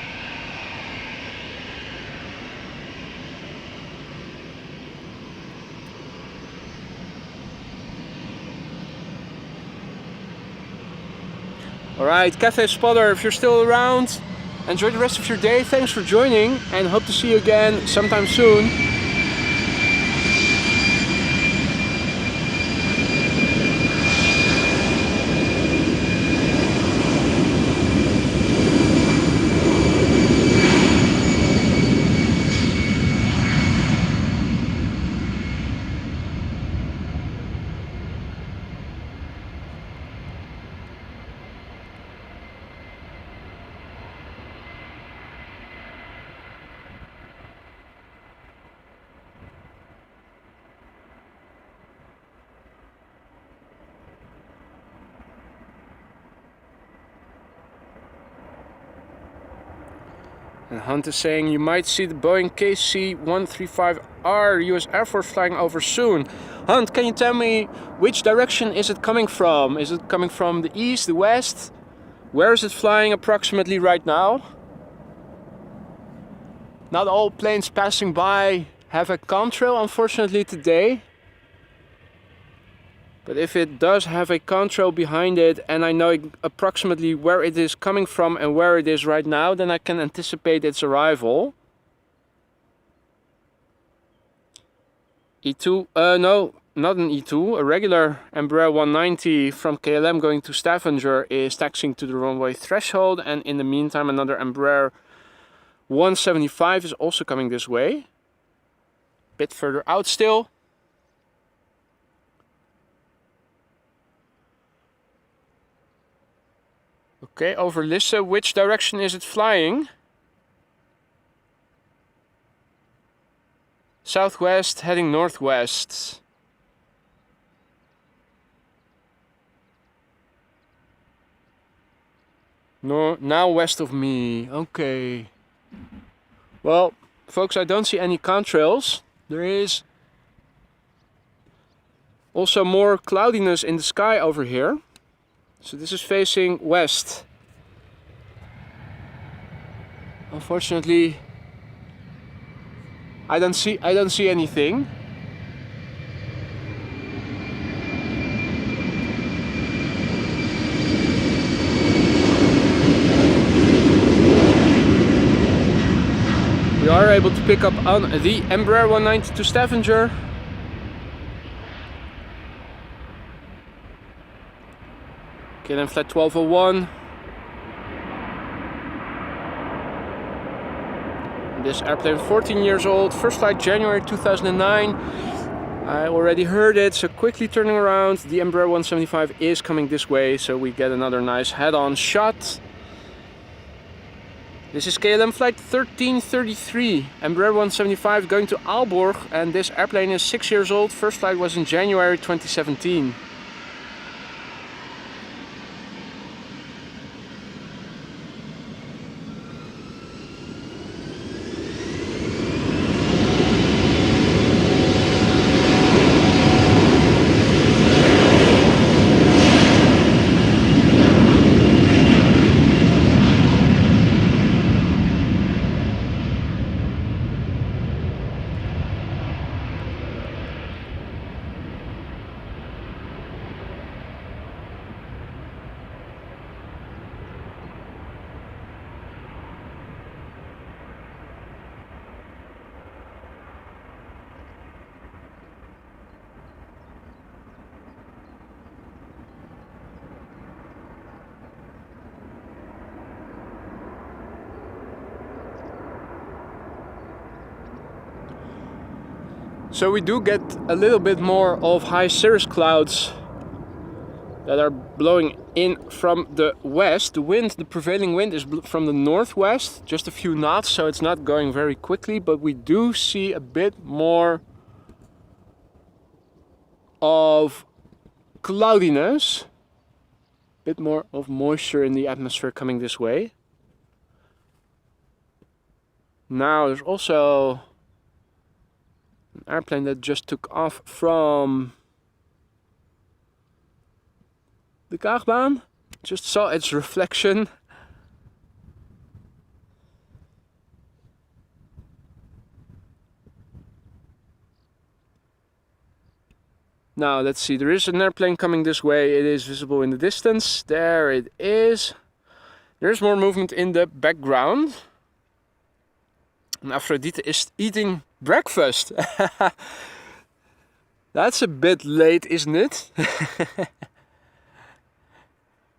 Alright, Cathay spotter, if you're still around, enjoy the rest of your day. Thanks for joining and hope to see you again sometime soon. And Hunt is saying you might see the Boeing KC-135R US Air Force flying over soon. Hunt, can you tell me which direction is it coming from? Is it coming from the east, the west? Where is it flying approximately right now? Not all planes passing by have a contrail, unfortunately, today. But if it does have a contrail behind it and I know approximately where it is coming from and where it is right now, then I can anticipate its arrival. E2, no, not an E2, a regular Embraer 190 from KLM going to Stavanger is taxiing to the runway threshold, and in the meantime another Embraer 175 is also coming this way. Bit further out still. Okay, over Lisse, which direction is it flying? Southwest, heading northwest. No, now west of me. Okay. Well, folks, I don't see any contrails. There is also more cloudiness in the sky over here. So this is facing west. Unfortunately, I don't see anything. We are able to pick up on the Embraer 190 to Stavanger. KLM flight 1201. This airplane 14 years old, first flight January 2009. I already heard it, so quickly turning around. The Embraer 175 is coming this way, so we get another nice head-on shot. This is KLM flight 1333, Embraer 175 going to Aalborg, and this airplane is 6 years old. First flight was in January 2017. So we do get a little bit more of high cirrus clouds that are blowing in from the west. The prevailing wind is from the northwest, just a few knots, so it's not going very quickly, but we do see a bit more of cloudiness, a bit more of moisture in the atmosphere coming this way. Now there's also an airplane that just took off from the Kaagbaan. Just saw its reflection. Now let's see, there is an airplane coming this way. It is visible in the distance. There it is. There's more movement in the background. And Aphrodite is eating breakfast. That's a bit late, isn't it?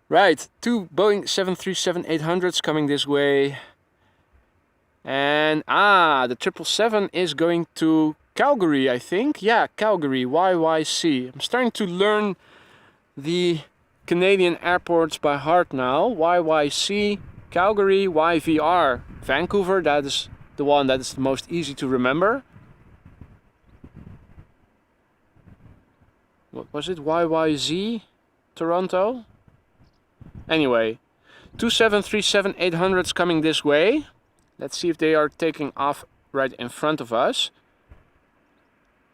Right, two Boeing 737-800s coming this way. And the 777 is going to Calgary, I think. Yeah, Calgary, YYC. I'm starting to learn the Canadian airports by heart now. YYC, Calgary, YVR, Vancouver. That is the one that is the most easy to remember. What was it? YYZ, Toronto? Anyway, two 737-800s coming this way. Let's see if they are taking off right in front of us.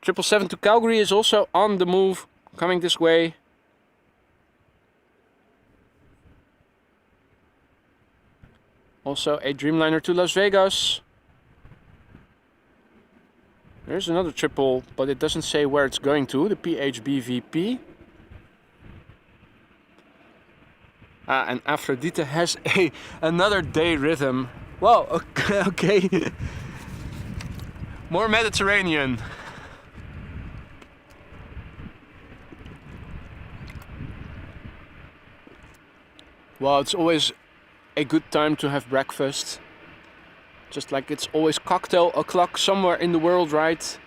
777 to Calgary is also on the move, coming this way. Also a Dreamliner to Las Vegas. There's another triple, but it doesn't say where it's going to, the PHBVP. And Aphrodite has another day rhythm. Whoa, okay. More Mediterranean. Well, it's always a good time to have breakfast. Just like it's always cocktail o'clock somewhere in the world, right?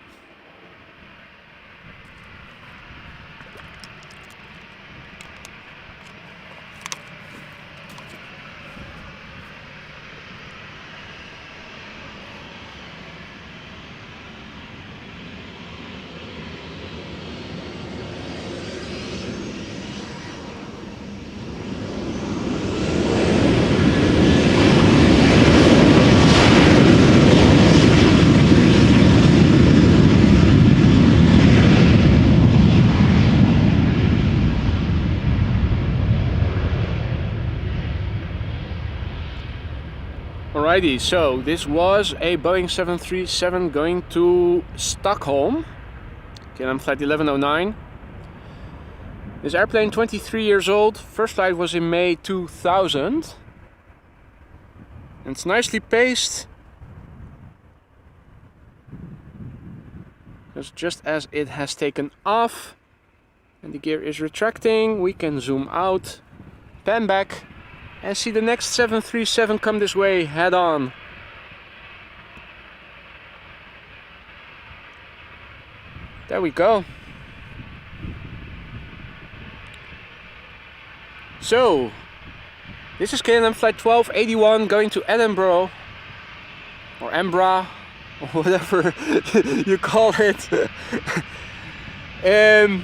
Alrighty, so this was a Boeing 737 going to Stockholm. KLM flight 1109. This airplane 23 years old. First flight was in May 2000. And it's nicely paced. Because just as it has taken off and the gear is retracting, we can zoom out pan back and see the next 737 come this way head on. There we go. So, this is KLM flight 1281 going to Edinburgh, or Embra, or whatever you call it. The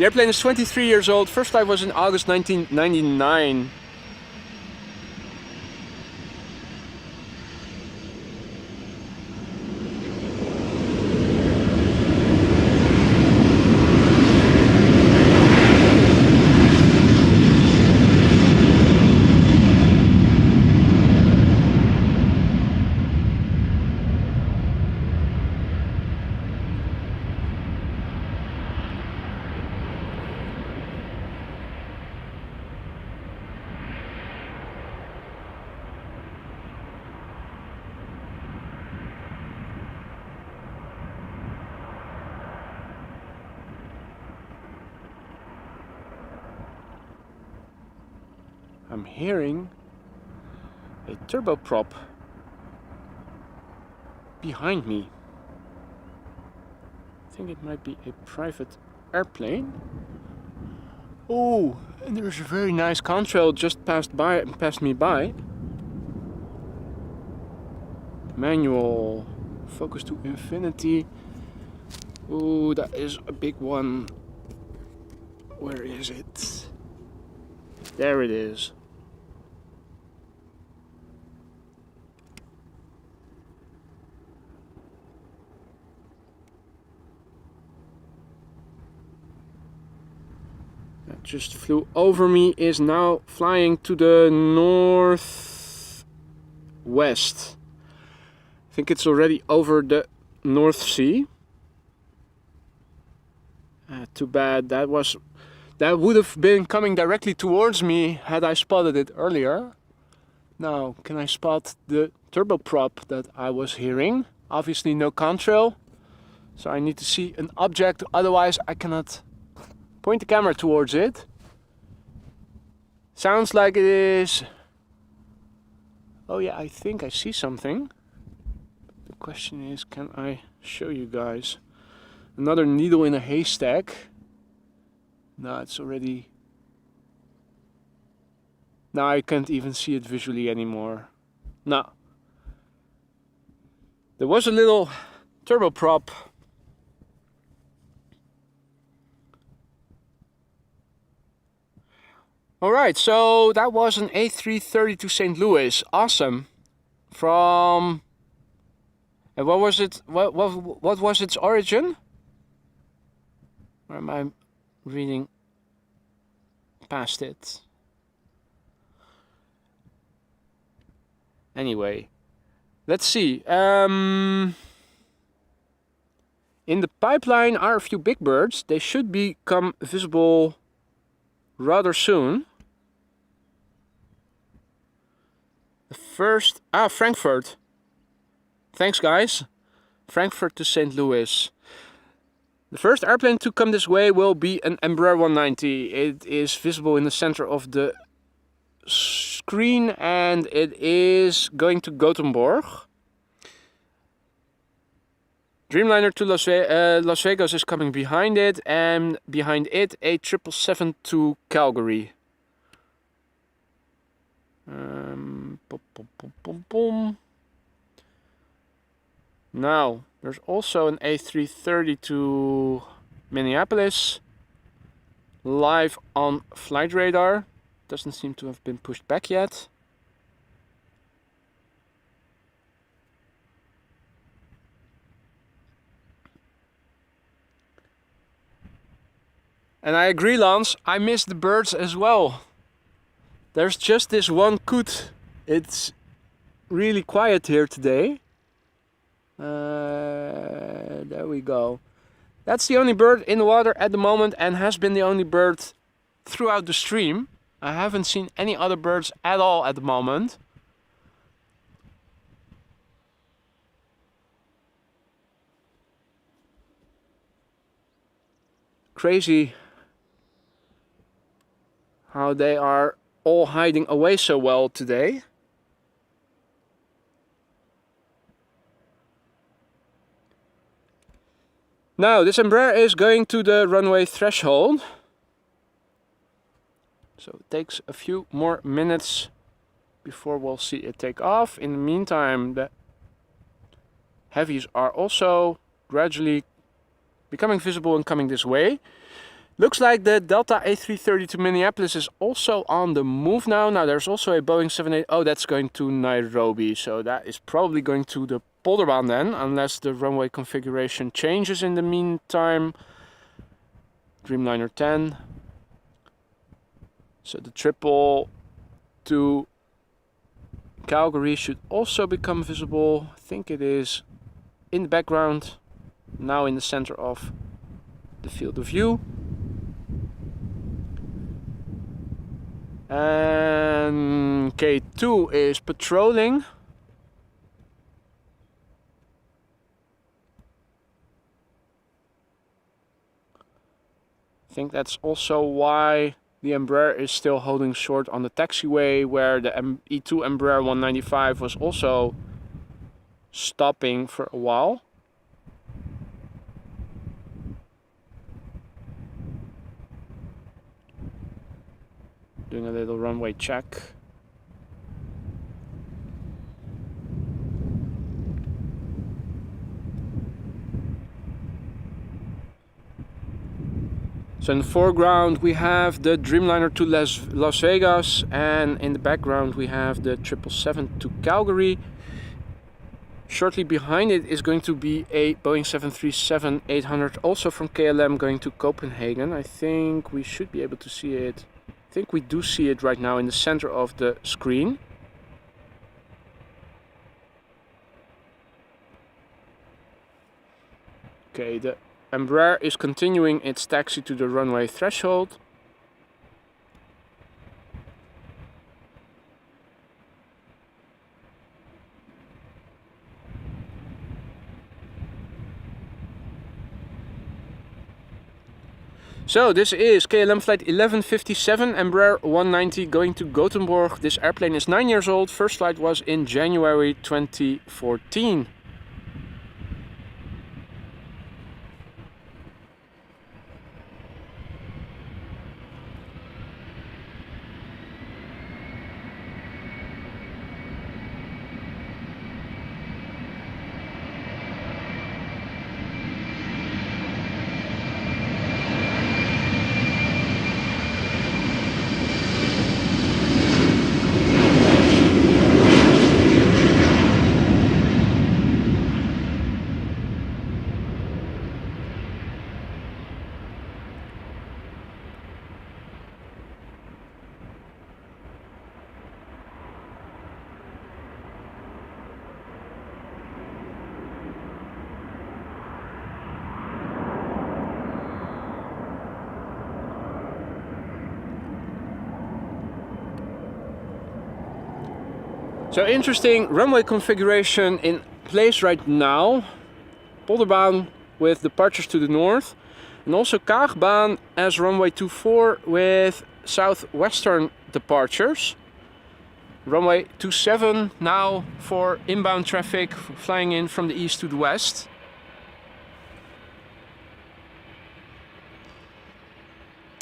airplane is 23 years old. First flight was in August 1999. I'm hearing a turboprop behind me. I think it might be a private airplane. Oh, and there's a very nice contrail just passed me by. Manual, focus to infinity. Oh, that is a big one. Where is it? There it is. That just flew over me, is now flying to the northwest. I think it's already over the North Sea. Too bad. That would have been coming directly towards me had I spotted it earlier. Now, can I spot the turboprop that I was hearing? Obviously no contrail, so I need to see an object, otherwise I cannot point the camera towards it. Sounds like it is... Oh yeah, I think I see something. The question is, can I show you guys? Another needle in a haystack. No, it's already... Now I can't even see it visually anymore. No. There was a little turboprop. Alright, so that was an A330 to St. Louis. Awesome. From... And what was it? What was its origin? Or am I reading past it? Anyway, let's see. In the pipeline are a few big birds. They should become visible rather soon. The first... Frankfurt. Thanks, guys. Frankfurt to St. Louis. The first airplane to come this way will be an Embraer 190. It is visible in the center of the screen and it is going to Gothenburg. Dreamliner to Las Vegas is coming behind it, and behind it a 777 to Calgary. Now, there's also an A330 to Minneapolis, live on flight radar. Doesn't seem to have been pushed back yet. And I agree, Lance, I miss the birds as well. There's just this one coot. It's really quiet here today. There we go. That's the only bird in the water at the moment and has been the only bird throughout the stream. I haven't seen any other birds at all at the moment. Crazy how they are all hiding away so well today. Now this Embraer is going to the runway threshold. So it takes a few more minutes before we'll see it take off. In the meantime, the heavies are also gradually becoming visible and coming this way. Looks like the Delta A330 to Minneapolis is also on the move now. Now there's also a Boeing 78. Oh, that's going to Nairobi. So that is probably going to the Polderbaan then, unless the runway configuration changes in the meantime. Dreamliner 10. So the triple to Calgary should also become visible. I think it is in the background, now in the center of the field of view. And K2 is patrolling. I think that's also why the Embraer is still holding short on the taxiway, where the E2 Embraer 195 was also stopping for a while. Doing a little runway check. So in the foreground we have the Dreamliner to Las Vegas, and in the background we have the 777 to Calgary. Shortly behind it is going to be a Boeing 737-800, also from KLM, going to Copenhagen. I think we should be able to see it. I think we do see it right now in the center of the screen. Okay, the Embraer is continuing its taxi to the runway threshold. So this is KLM flight 1157, Embraer 190 going to Gothenburg. This airplane is 9 years old. First flight was in January 2014. So interesting runway configuration in place right now. Polderbaan with departures to the north, and also Kaagbaan as runway 24 with southwestern departures. Runway 27 now for inbound traffic flying in from the east to the west.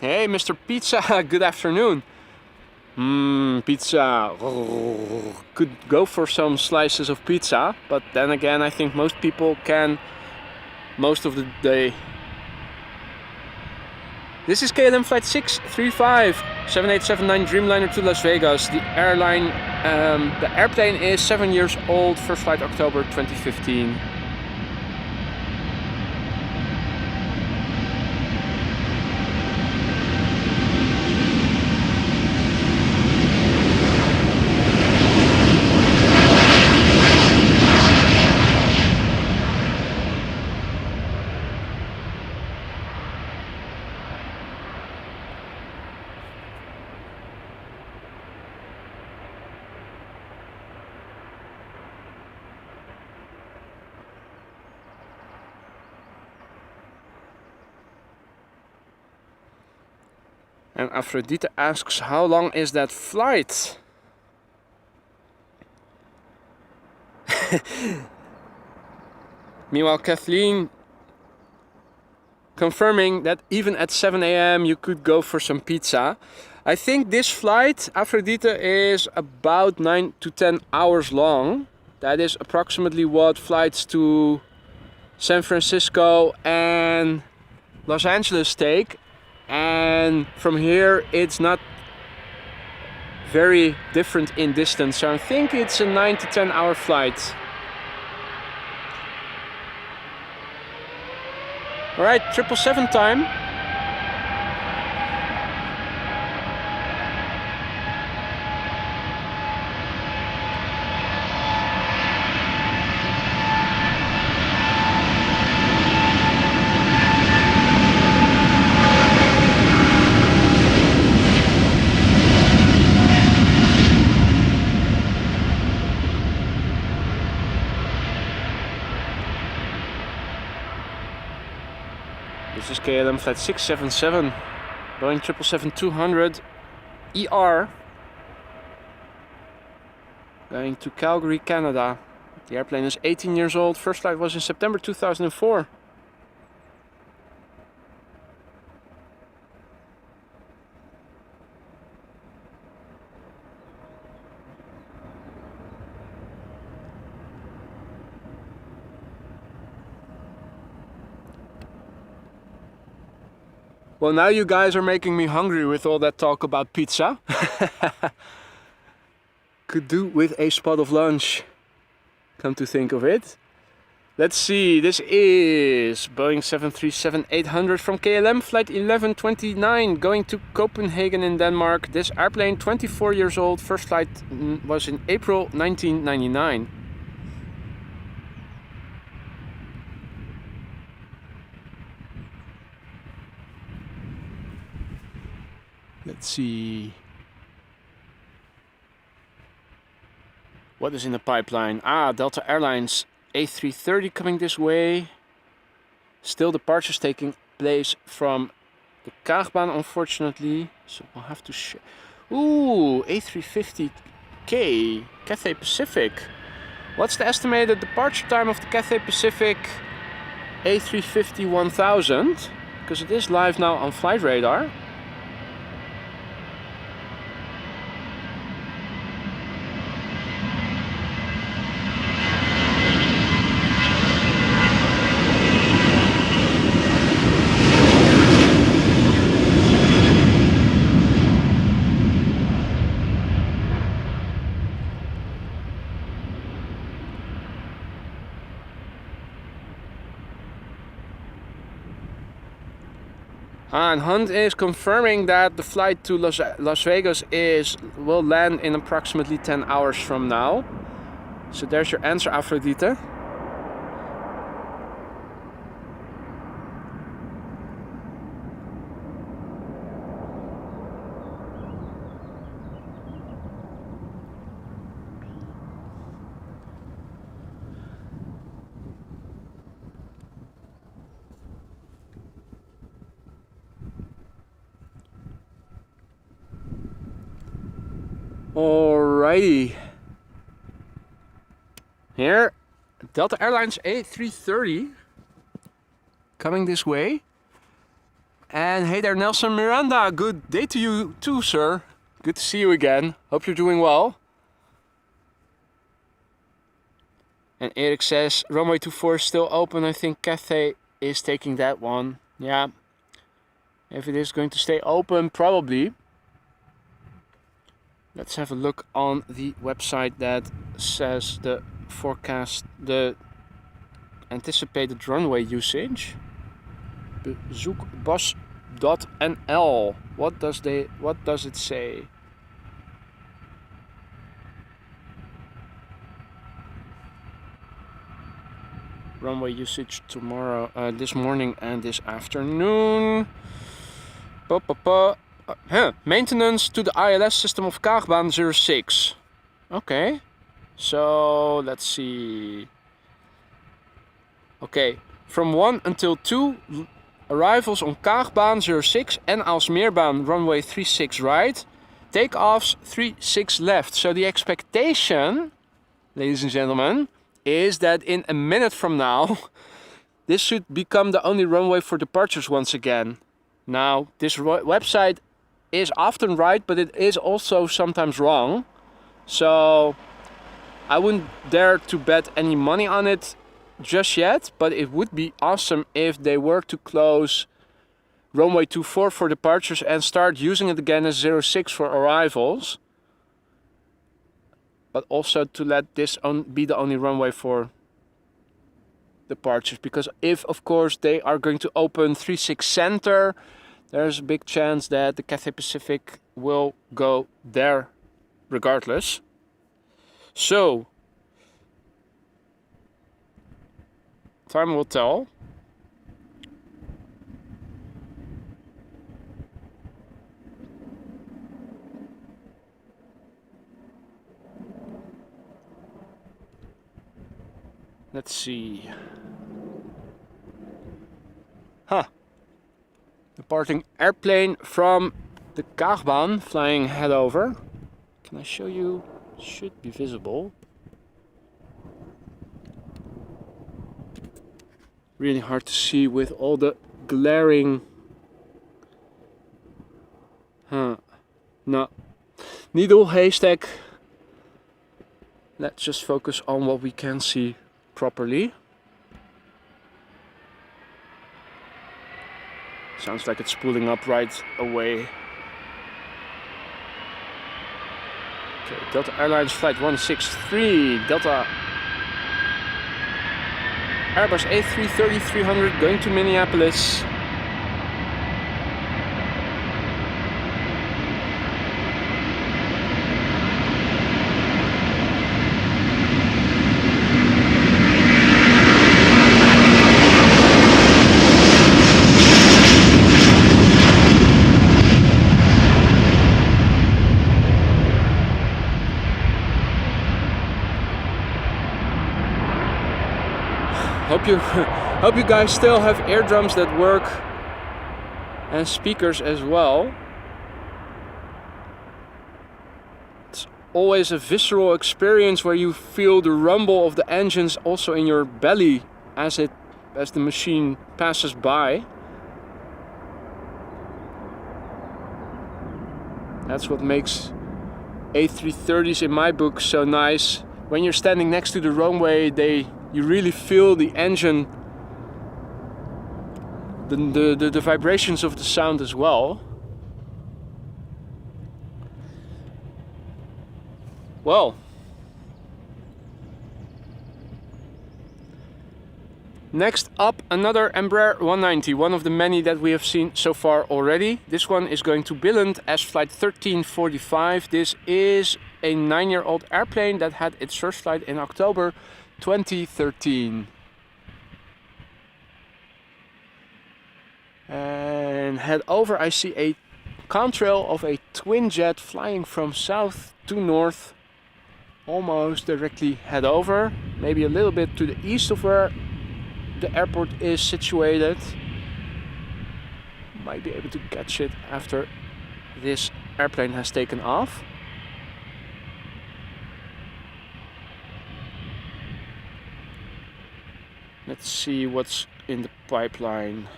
Hey Mr. Pizza, good afternoon. Pizza. Could go for some slices of pizza, but then again I think most people can most of the day. This is KLM flight 635, 7879 Dreamliner to Las Vegas. The airplane is 7 years old, first flight October 2015. And Aphrodite asks, how long is that flight? Meanwhile, Kathleen confirming that even at 7 AM you could go for some pizza. I think this flight, Aphrodite, is about 9 to 10 hours long. That is approximately what flights to San Francisco and Los Angeles take. And from here it's not very different in distance, so I think it's a 9 to 10 hour flight. Alright, 777 time. This is KLM flight 677, Boeing 777-200 ER, going to Calgary, Canada. The airplane is 18 years old, first flight was in September 2004. Well, now you guys are making me hungry with all that talk about pizza. Could do with a spot of lunch, come to think of it. Let's see, this is Boeing 737-800 from KLM, flight 1129, going to Copenhagen in Denmark. This airplane, 24 years old, first flight was in April 1999. Let's see. What is in the pipeline? Ah, Delta Airlines A330 coming this way. Still departures taking place from the Kaagbaan, unfortunately. So we'll have to ooh, A350K, Cathay Pacific. What's the estimated departure time of the Cathay Pacific A350-1000? Because it is live now on Flight Radar. And Hunt is confirming that the flight to Las Vegas will land in approximately 10 hours from now. So there's your answer, Aphrodite. Alrighty. Here, Delta Airlines A330 coming this way. And hey there, Nelson Miranda. Good day to you too, sir. Good to see you again. Hope you're doing well. And Eric says runway 24 is still open. I think Cathay is taking that one. Yeah. If it is going to stay open, probably. Let's have a look on the website that says the forecast, the anticipated runway usage. Bezoekbos.nl. What does it say? Runway usage tomorrow, this morning and this afternoon. Maintenance to the ILS system of Kaagbaan 06. Okay, so let's see. Okay, from 1 until 2 Arrivals on Kaagbaan 06 and Aalsmeerbaan runway 36 right. Takeoffs 36 left. So the expectation, ladies and gentlemen, is that in a minute from now, this should become the only runway for departures once again. Now, this website is often right, but it is also sometimes wrong. So I wouldn't dare to bet any money on it just yet, but it would be awesome if they were to close runway 24 for departures and start using it again as 06 for arrivals. But also to let this be the only runway for departures, because if of course they are going to open 36 Center, there's a big chance that the Cathay Pacific will go there regardless. So time will tell. Let's see. Departing airplane from the Kaagbaan, flying head over. Can I show you? Should be visible. Really hard to see with all the glaring. No. Needle haystack. Let's just focus on what we can see properly. Sounds like it's spooling up right away. Okay, Delta Airlines flight 163, Delta Airbus A330-300 going to Minneapolis. Hope you guys still have eardrums that work and speakers as well. It's always a visceral experience where you feel the rumble of the engines also in your belly as the machine passes by. That's what makes A330s in my book so nice. When you're standing next to the runway, you really feel the engine, the vibrations of the sound as well. Well, next up, another Embraer 190, one of the many that we have seen so far already. This one is going to Billund as flight 1345. This is a 9-year-old airplane that had its first flight in October 2013. And head over, I see a contrail of a twin jet flying from south to north, almost directly head over, maybe a little bit to the east of where the airport is situated. Might be able to catch it after this airplane has taken off. Let's see what's in the pipeline.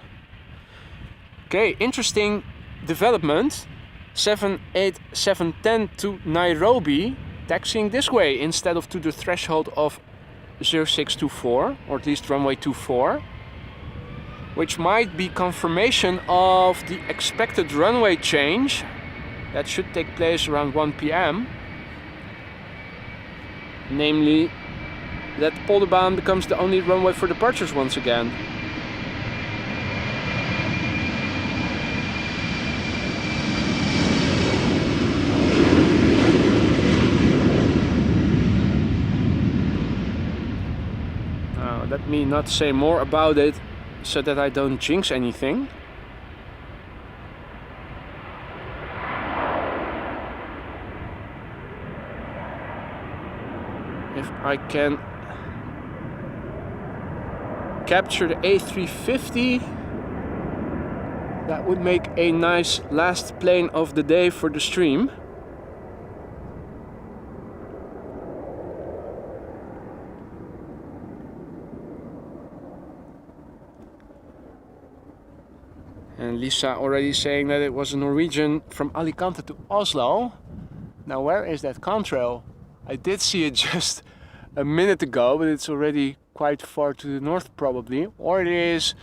Okay, interesting development. 78710 to Nairobi, taxiing this way instead of to the threshold of 0624, or at least runway 24, which might be confirmation of the expected runway change that should take place around 1 p.m. Namely, that Polderbaan becomes the only runway for departures once again. Now, let me not say more about it so that I don't jinx anything. If I can capture the A350, That would make a nice last plane of the day for the stream. And Lisa already saying that it was a Norwegian from Alicante to Oslo. Now where is that contrail? I did see it just a minute ago, but it's already quite far to the north probably. Or it is,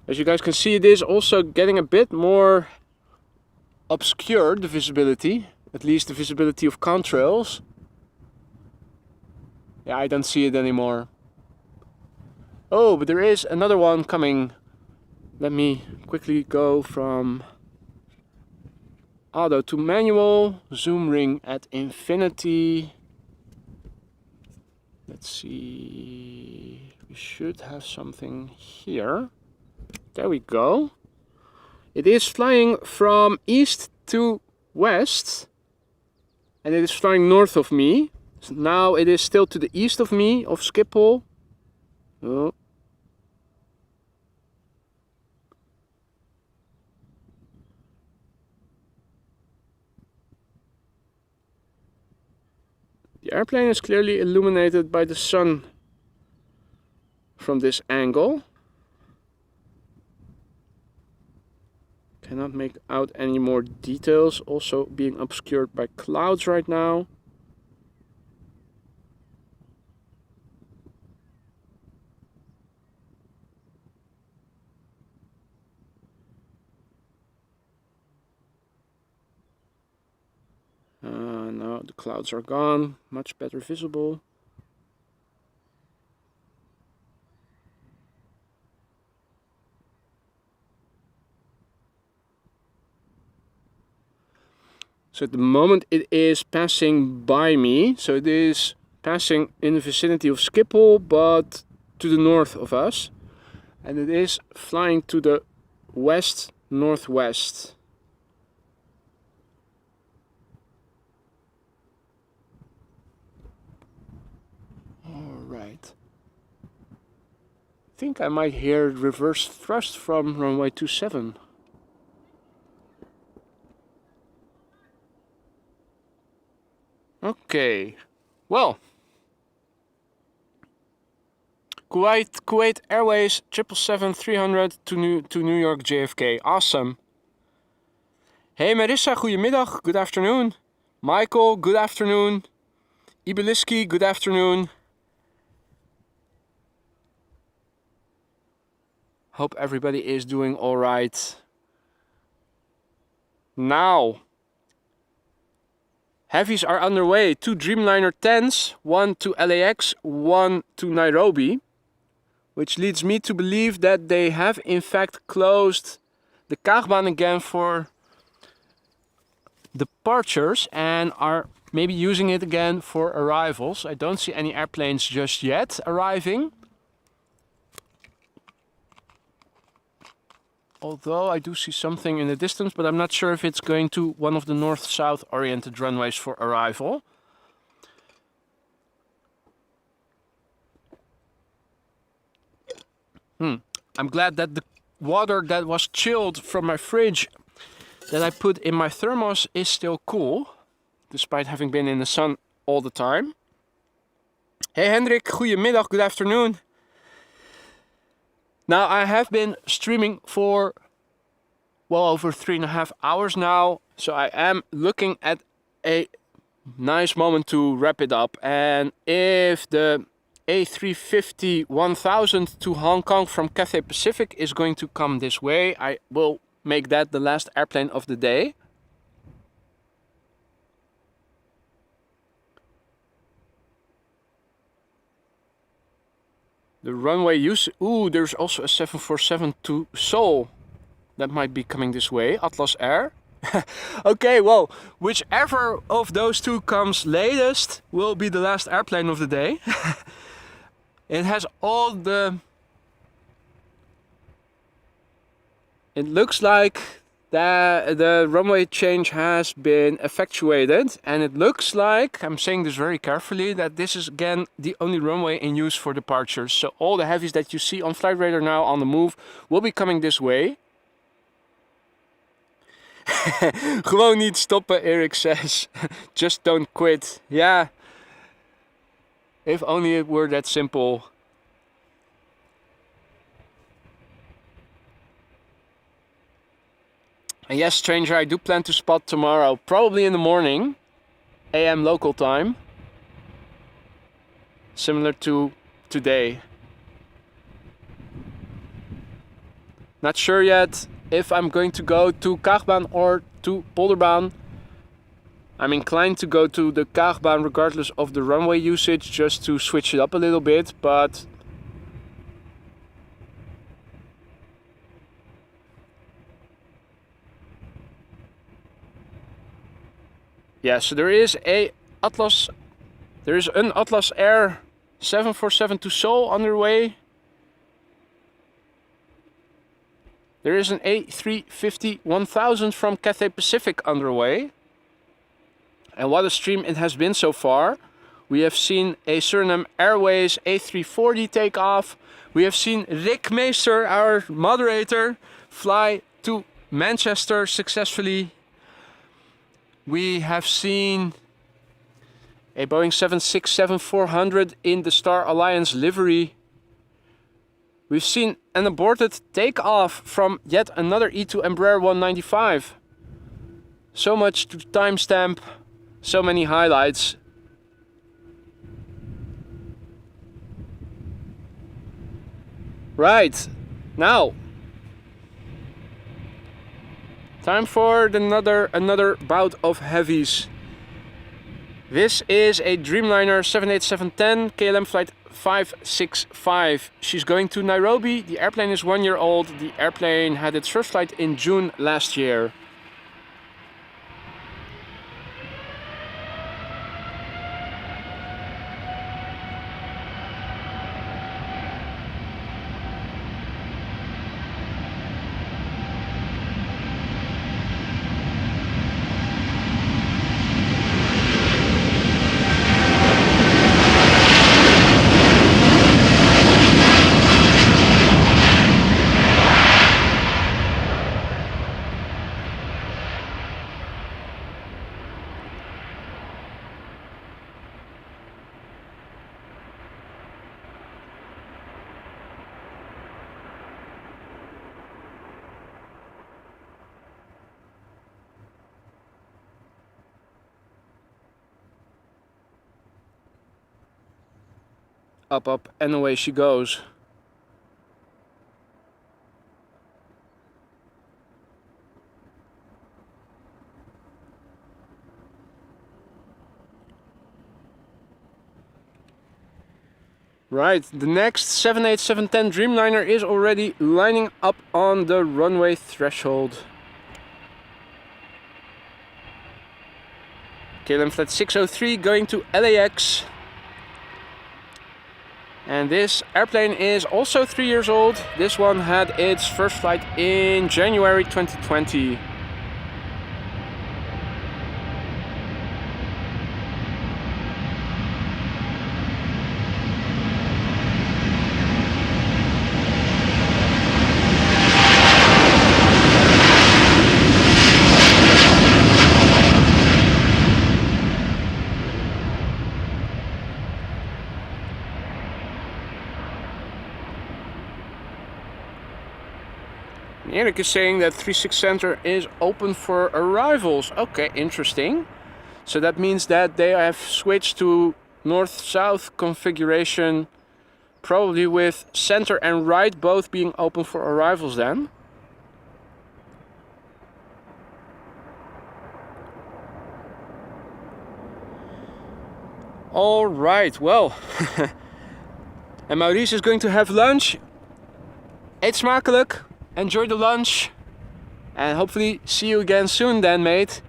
as you guys can see, it is also getting a bit more obscured, the visibility. At least the visibility of contrails. Yeah, I don't see it anymore. Oh, but there is another one coming. Let me quickly go from auto to manual, zoom ring at infinity. Let's see, we should have something here. There we go. It is flying from east to west and it is flying north of me. So now it is still to the east of me, of Schiphol. Oh. The airplane is clearly illuminated by the sun from this angle. Cannot make out any more details, also being obscured by clouds right now. Now the clouds are gone, much better visible. So at the moment it is passing by me, so it is passing in the vicinity of Schiphol, but to the north of us. And it is flying to the west-northwest. Alright. I think I might hear reverse thrust from runway 27. Okay, well, Kuwait Airways 777-300 to New York JFK. Awesome. Hey Marissa, goedemiddag, good afternoon. Michael, good afternoon. Ibeliski, good afternoon. Hope everybody is doing all right. Now, heavies are underway. 2 Dreamliner 10s, 1 to LAX, 1 to Nairobi. Which leads me to believe that they have in fact closed the Kaagbaan again for departures and are maybe using it again for arrivals. I don't see any airplanes just yet arriving. Although I do see something in the distance, but I'm not sure if it's going to one of the north-south oriented runways for arrival. I'm glad that the water that was chilled from my fridge that I put in my thermos is still cool, despite having been in the sun all the time. Hey Hendrik, goedemiddag, good afternoon. Now I have been streaming for well over 3.5 hours now, so I am looking at a nice moment to wrap it up. And if the A350-1000 to Hong Kong from Cathay Pacific is going to come this way, I will make that the last airplane of the day. The runway use. Ooh, there's also a 747 to Seoul that might be coming this way. Atlas Air. Okay, well, whichever of those two comes latest will be the last airplane of the day. It has all the... It looks like that the runway change has been effectuated, and it looks like, I'm saying this very carefully, that this is again the only runway in use for departures. So all the heavies that you see on Flight Radar now on the move will be coming this way. Gewoon niet stoppen, Eric says. Just don't quit. Yeah. If only it were that simple. And yes, stranger, I do plan to spot tomorrow, probably in the morning, AM local time, similar to today. Not sure yet if I'm going to go to Kaagbaan or to Polderbaan. I'm inclined to go to the Kaagbaan regardless of the runway usage, just to switch it up a little bit, but yeah, so there is an Atlas Air 747 to Seoul underway. There is an A350-1000 from Cathay Pacific underway. And what a stream it has been so far. We have seen a SURINAM Airways A340 take off. We have seen Rick Meester, our moderator, fly to Manchester successfully. We have seen a Boeing 767-400 in the Star Alliance livery. We've seen an aborted takeoff from yet another E2 Embraer 195. So much to timestamp, so many highlights. Right, now time for another bout of heavies. This is a Dreamliner 787-10 KLM flight 565. She's going to Nairobi. The airplane is 1 year old. The airplane had its first flight in June last year. Up, up, and away she goes. Right, the next 787-10 Dreamliner is already lining up on the runway threshold. KLM flight 603 going to LAX. And this airplane is also 3 years old. This one had its first flight in January 2020. Erik is saying that 36 Center is open for arrivals. Okay, interesting. So that means that they have switched to north-south configuration, probably with center and right both being open for arrivals then. All right, well, and Maurice is going to have lunch. Eet smakelijk. Enjoy the lunch and hopefully see you again soon then, mate.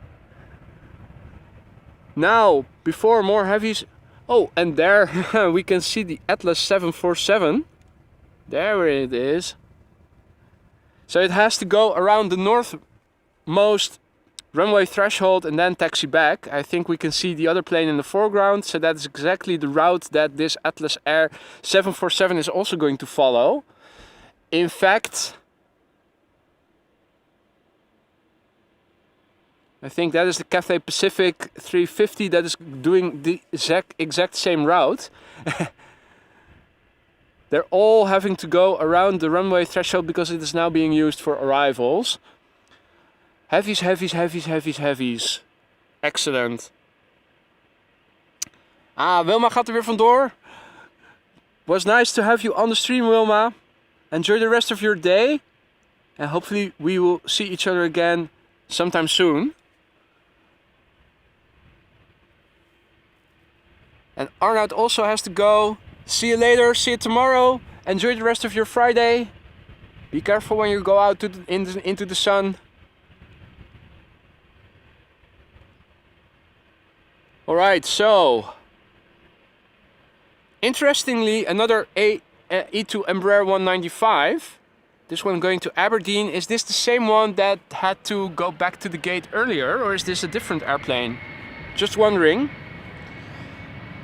Now, before more heavies, oh, and there we can see the Atlas 747. There it is. So it has to go around the northmost runway threshold and then taxi back. I think we can see the other plane in the foreground, so that's exactly the route that this Atlas Air 747 is also going to follow. In fact, I think that is the Cathay Pacific 350 that is doing the exact same route. They're all having to go around the runway threshold because it is now being used for arrivals. Heavies, heavies, heavies, heavies, heavies. Excellent. Ah, Wilma gaat er weer vandoor. Was nice to have you on the stream, Wilma. Enjoy the rest of your day. And hopefully we will see each other again sometime soon. And Arnoud also has to go. See you later, see you tomorrow. Enjoy the rest of your Friday. Be careful when you go out into the sun. Alright, so interestingly, another E2 Embraer 195. This one going to Aberdeen. Is this the same one that had to go back to the gate earlier, or is this a different airplane? Just wondering.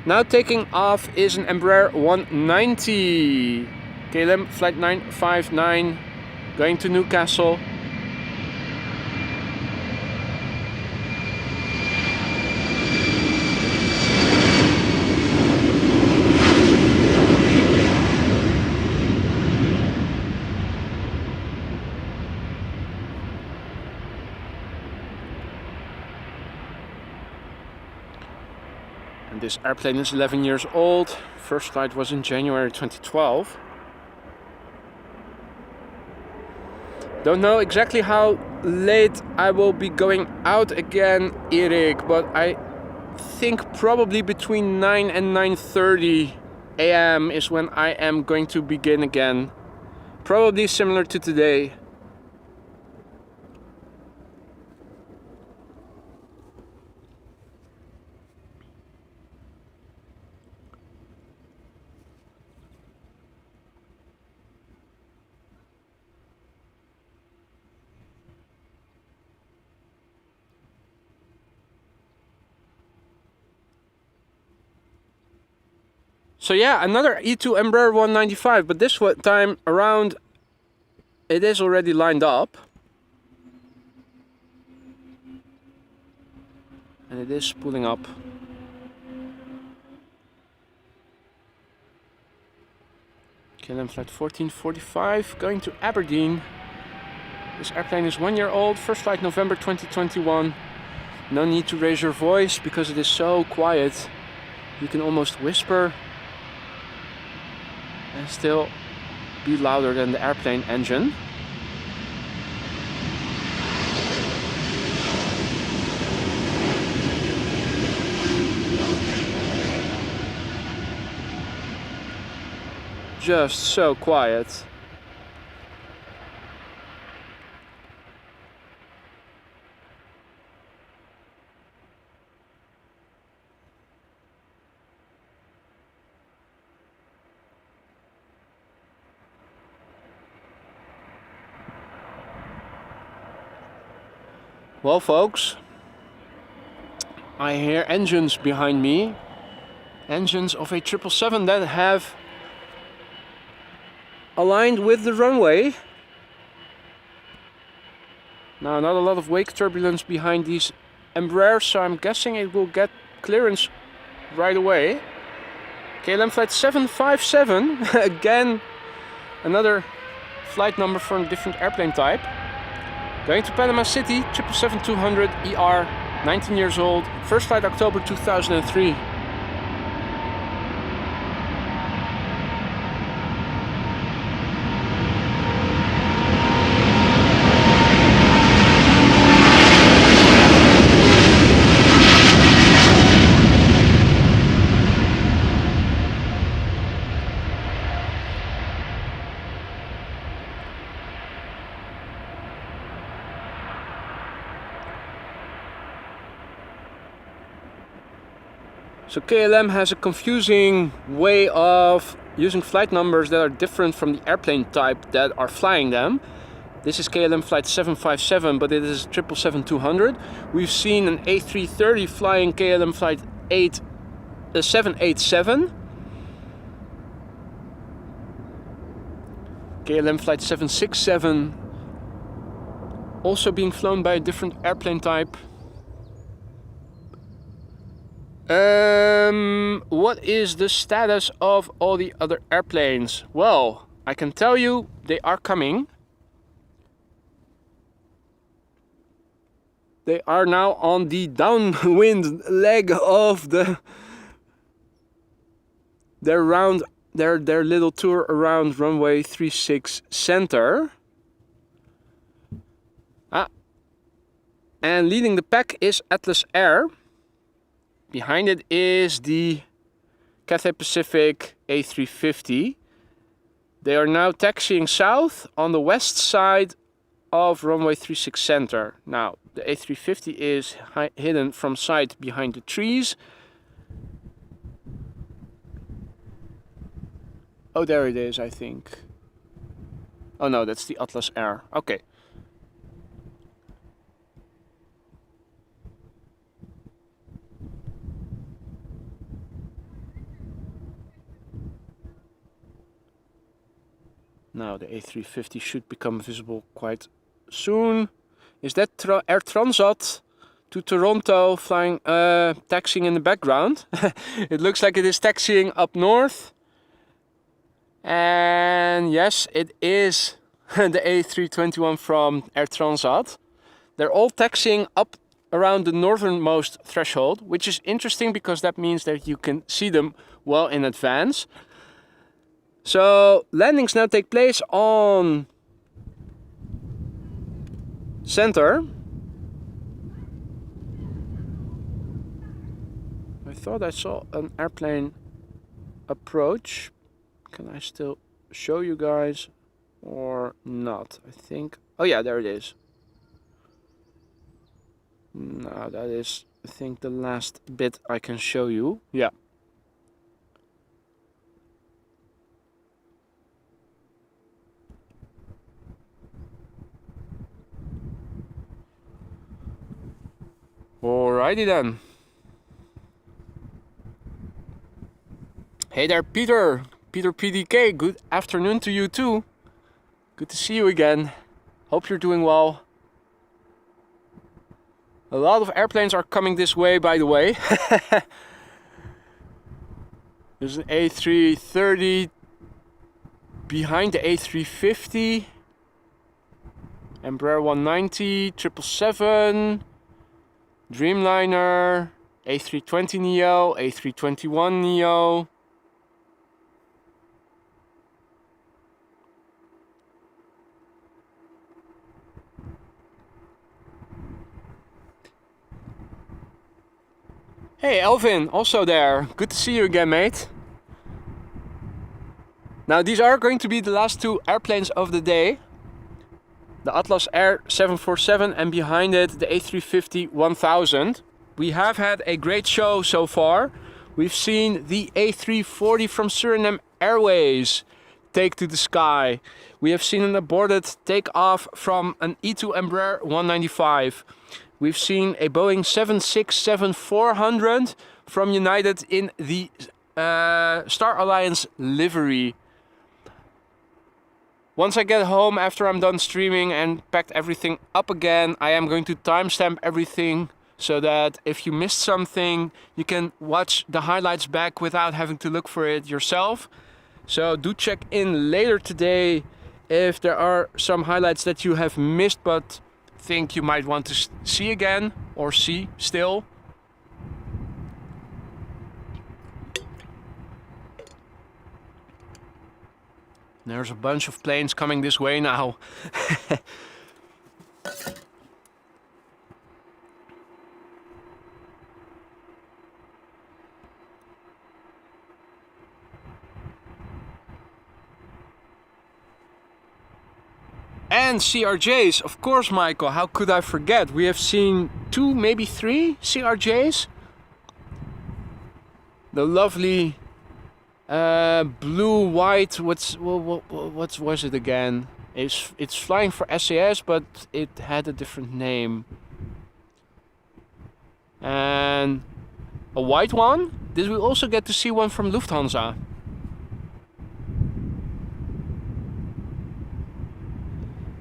Now taking off is an Embraer 190. KLM flight 959 going to Newcastle. This airplane is 11 years old. First flight was in January 2012. Don't know exactly how late I will be going out again, Erik, but I think probably between 9 and 9:30 AM is when I am going to begin again. Probably similar to today. So yeah, another E2 Embraer 195, but this time around it is already lined up. And it is pulling up. KLM flight 1445 going to Aberdeen. This airplane is 1 year old, first flight November 2021. No need to raise your voice because it is so quiet. You can almost whisper and still be louder than the airplane engine. Just so quiet. Well, folks, I hear engines behind me. Engines of a 777 that have aligned with the runway. Now, not a lot of wake turbulence behind these Embraers, so I'm guessing it will get clearance right away. KLM flight 757, again, another flight number for a different airplane type. Going to Panama City, 777-200 ER, 19 years old, first flight October 2003. So KLM has a confusing way of using flight numbers that are different from the airplane type that are flying them. This is KLM flight 757, but it is 777-200. We've seen an A330 flying KLM flight 787. KLM flight 767 also being flown by a different airplane type. What is the status of all the other airplanes? Well, I can tell you they are coming. They are now on the downwind leg of their little tour around runway 36 center. And leading the pack is Atlas Air. Behind it is the Cathay Pacific A350. They are now taxiing south on the west side of runway 36 center. Now, the A350 is hidden from sight behind the trees. Oh, there it is, I think. Oh no, that's the Atlas Air. Okay. Now the A350 should become visible quite soon. Is that Air Transat to Toronto flying, taxiing in the background? It looks like it is taxiing up north. And yes, it is the A321 from Air Transat. They're all taxiing up around the northernmost threshold, which is interesting because that means that you can see them well in advance. So landings now take place on center. I thought I saw an airplane approach. Can I still show you guys or not? I think, oh yeah, there it is. Now that is, I think, the last bit I can show you. Yeah. Alrighty then. Hey there, Peter PDK, good afternoon to you too. Good to see you again. Hope you're doing well. A lot of airplanes are coming this way, by the way. There's an A330 behind the A350, Embraer 190, 777, Dreamliner, A320neo, A321neo. Hey Elvin, also there. Good to see you again, mate. Now these are going to be the last two airplanes of the day. The Atlas Air 747 and behind it the A350 1000. We have had a great show so far. We've seen the A340 from Surinam Airways take to the sky. We have seen an aborted takeoff from an E2 Embraer 195. We've seen a Boeing 767-400 from United in the Star Alliance livery. Once I get home after I'm done streaming and packed everything up again, I am going to timestamp everything so that if you missed something, you can watch the highlights back without having to look for it yourself. So do check in later today if there are some highlights that you have missed but think you might want to see again or see still. There's a bunch of planes coming this way now. And CRJs, of course, Michael, how could I forget? We have seen 2, maybe 3 CRJs. The lovely blue, white, what was it again? It's flying for SAS, but it had a different name. And a white one? Did we also get to see one from Lufthansa?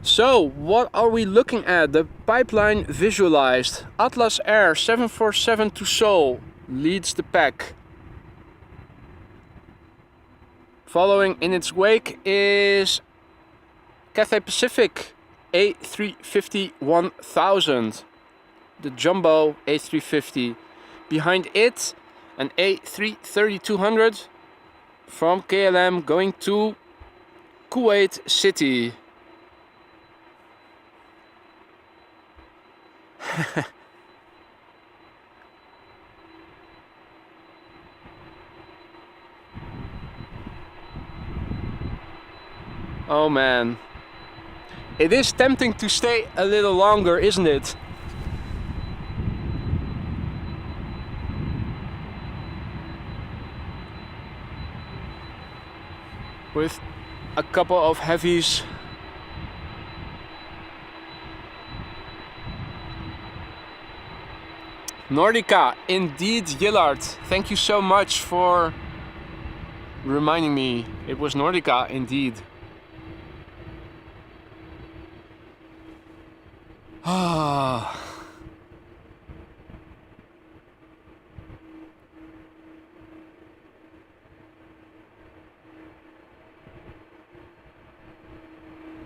So, what are we looking at? The pipeline visualized. Atlas Air 747 to Seoul. leads the pack. Following in its wake is Cathay Pacific A350 1000, the jumbo A350. Behind it, an A330-200 from KLM going to Kuwait City. Oh man, it is tempting to stay a little longer, isn't it? With a couple of heavies. Nordica, indeed, Yillard. Thank you so much for reminding me. It was Nordica, indeed. Ah.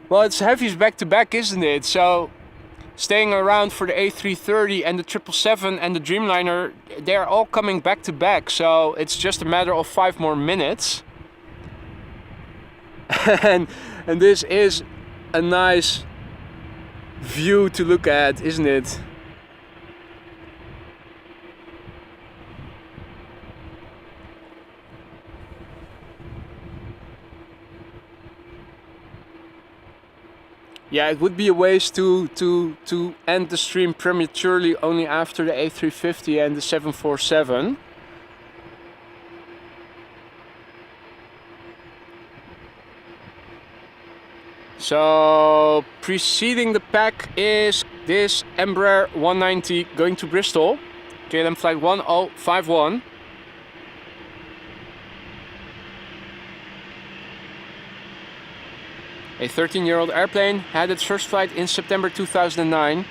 Well, it's heavies back to back, isn't it? So staying around for the A330 and the 777 and the Dreamliner, they're all coming back to back. So it's just a matter of 5 more minutes. and this is a nice view to look at, isn't it? Yeah, it would be a waste to end the stream prematurely only after the A350 and the 747. So preceding the pack is this Embraer 190 going to Bristol, KLM flight 1051. A 13-year-old airplane had its first flight in September 2009.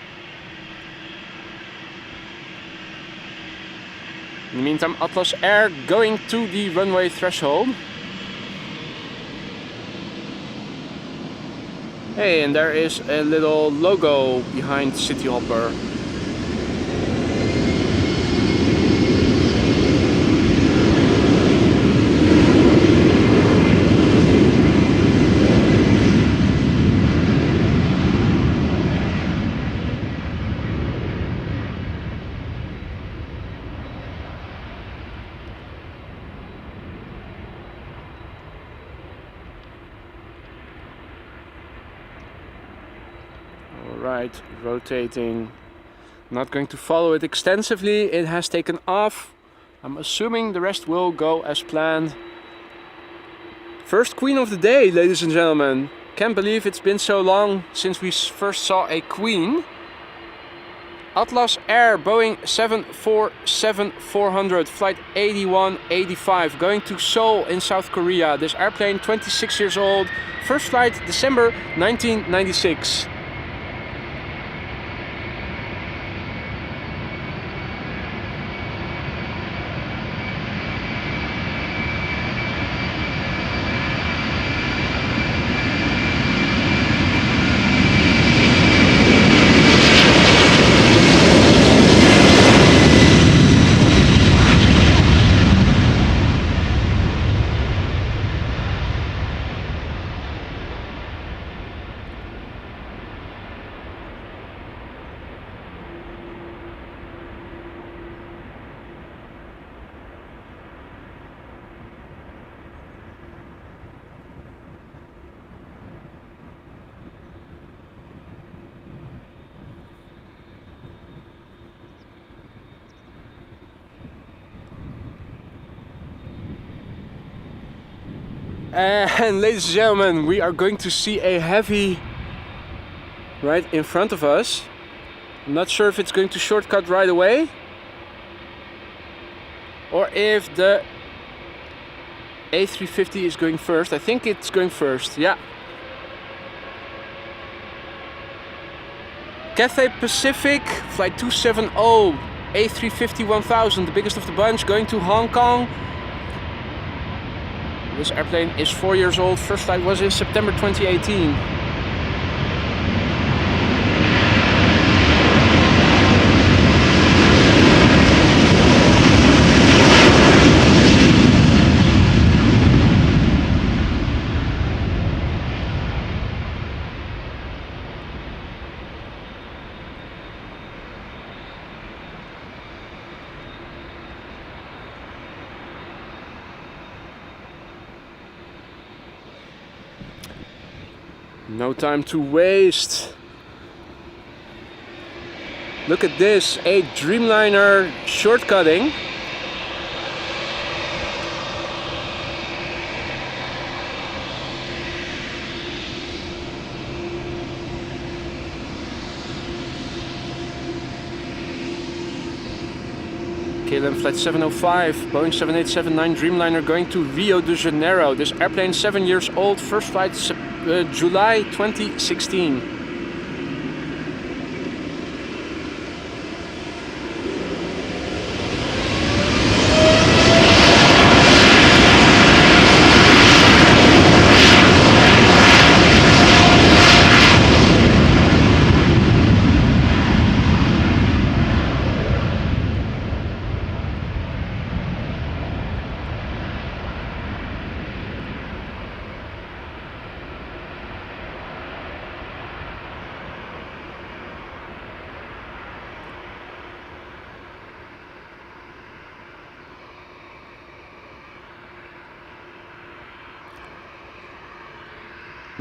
In the meantime, Atlas Air going to the runway threshold. Hey, and there is a little logo behind City Hopper. Right, rotating. Not going to follow it extensively. It has taken off. I'm assuming the rest will go as planned. First queen of the day, ladies and gentlemen. Can't believe it's been so long since we first saw a queen. Atlas Air Boeing 747-400 flight 8185 going to Seoul in South Korea. This airplane 26 years old. First flight December 1996. And ladies and gentlemen, we are going to see a heavy right in front of us. I'm not sure if it's going to shortcut right away or if the A350 is going first. I think it's going first, yeah. Cathay Pacific, flight 270, A350-1000, the biggest of the bunch, going to Hong Kong. This airplane is 4 years old. First flight was in September 2018. No time to waste. Look at this, a Dreamliner shortcutting. KLM Flight 705, Boeing 7879 Dreamliner going to Rio de Janeiro. This airplane 7 years old, first flight July 2016.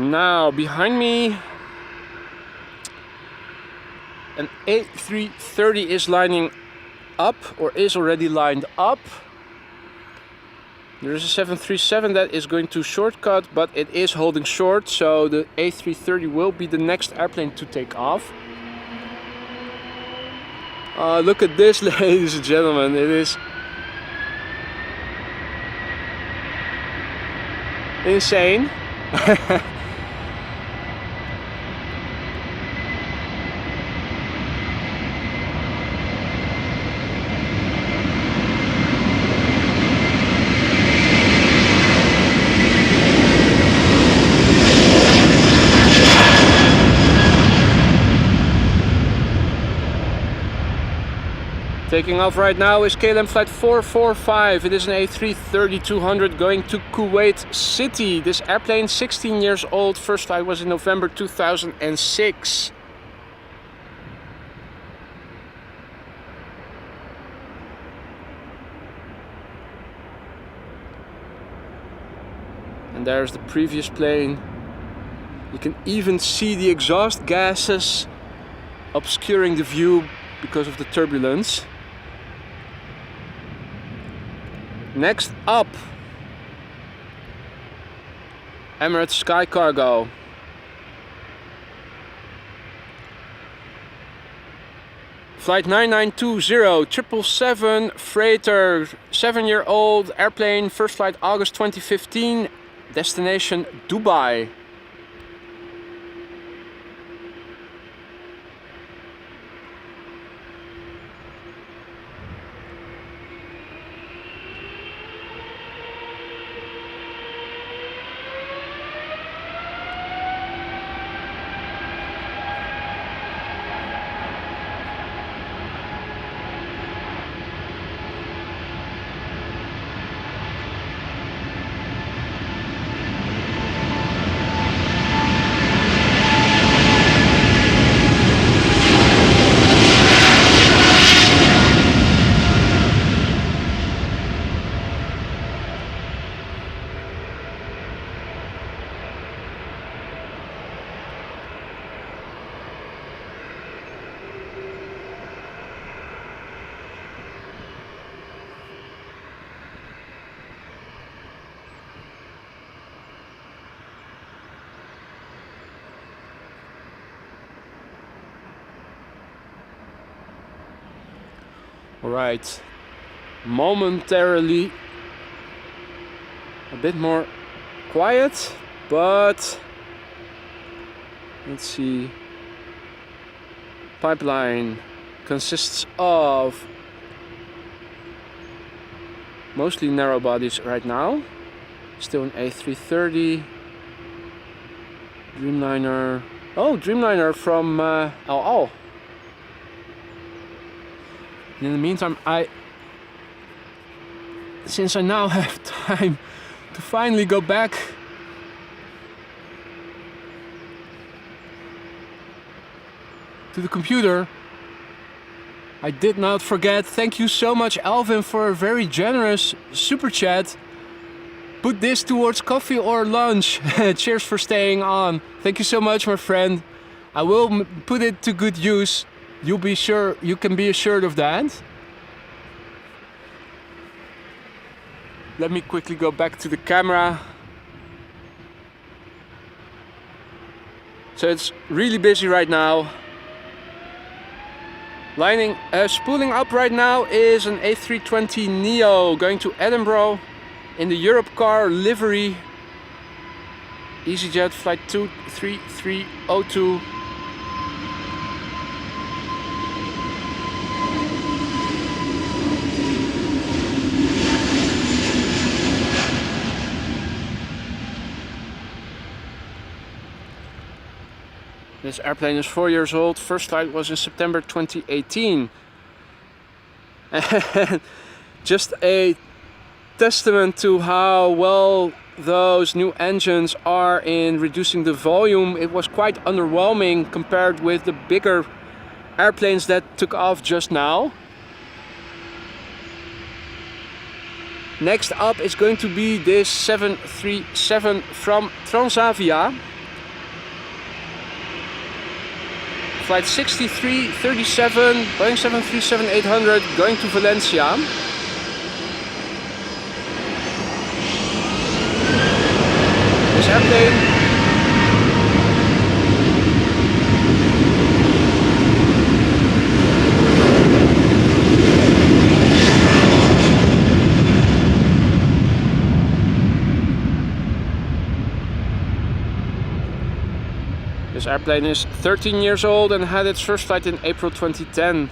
Now behind me an A330 is lining up, or is already lined up. There is a 737 that is going to shortcut, but it is holding short, so the A330 will be the next airplane to take off. Look at this, ladies and gentlemen, it is insane. Taking off right now is KLM Flight 445. It is an A330-200 going to Kuwait City. This airplane 16 years old. First flight was in November 2006. And there's the previous plane. You can even see the exhaust gases obscuring the view because of the turbulence. Next up, Emirates Sky Cargo. Flight 9920, 777 freighter, 7-year-old airplane, first flight August 2015, destination Dubai. Alright, momentarily a bit more quiet, but let's see. Pipeline consists of Mostly narrow bodies right now. Still an A330. Dreamliner. Oh, Dreamliner from El Al. In the meantime, since I now have time to finally go back to the computer, I did not forget. Thank you so much, Alvin, for a very generous super chat. Put this towards coffee or lunch. Cheers for staying on. Thank you so much, my friend. I will put it to good use. You can be assured of that. Let me quickly go back to the camera. So it's really busy right now. Spooling up right now is an A320neo going to Edinburgh in the Europe car livery. EasyJet flight 23302. This airplane is 4 years old. First flight was in September 2018. And just a testament to how well those new engines are in reducing the volume. It was quite underwhelming compared with the bigger airplanes that took off just now. Next up is going to be this 737 from Transavia. Flight 6337, Boeing 737-800 going to Valencia. This airplane This airplane is 13 years old and had its first flight in April 2010.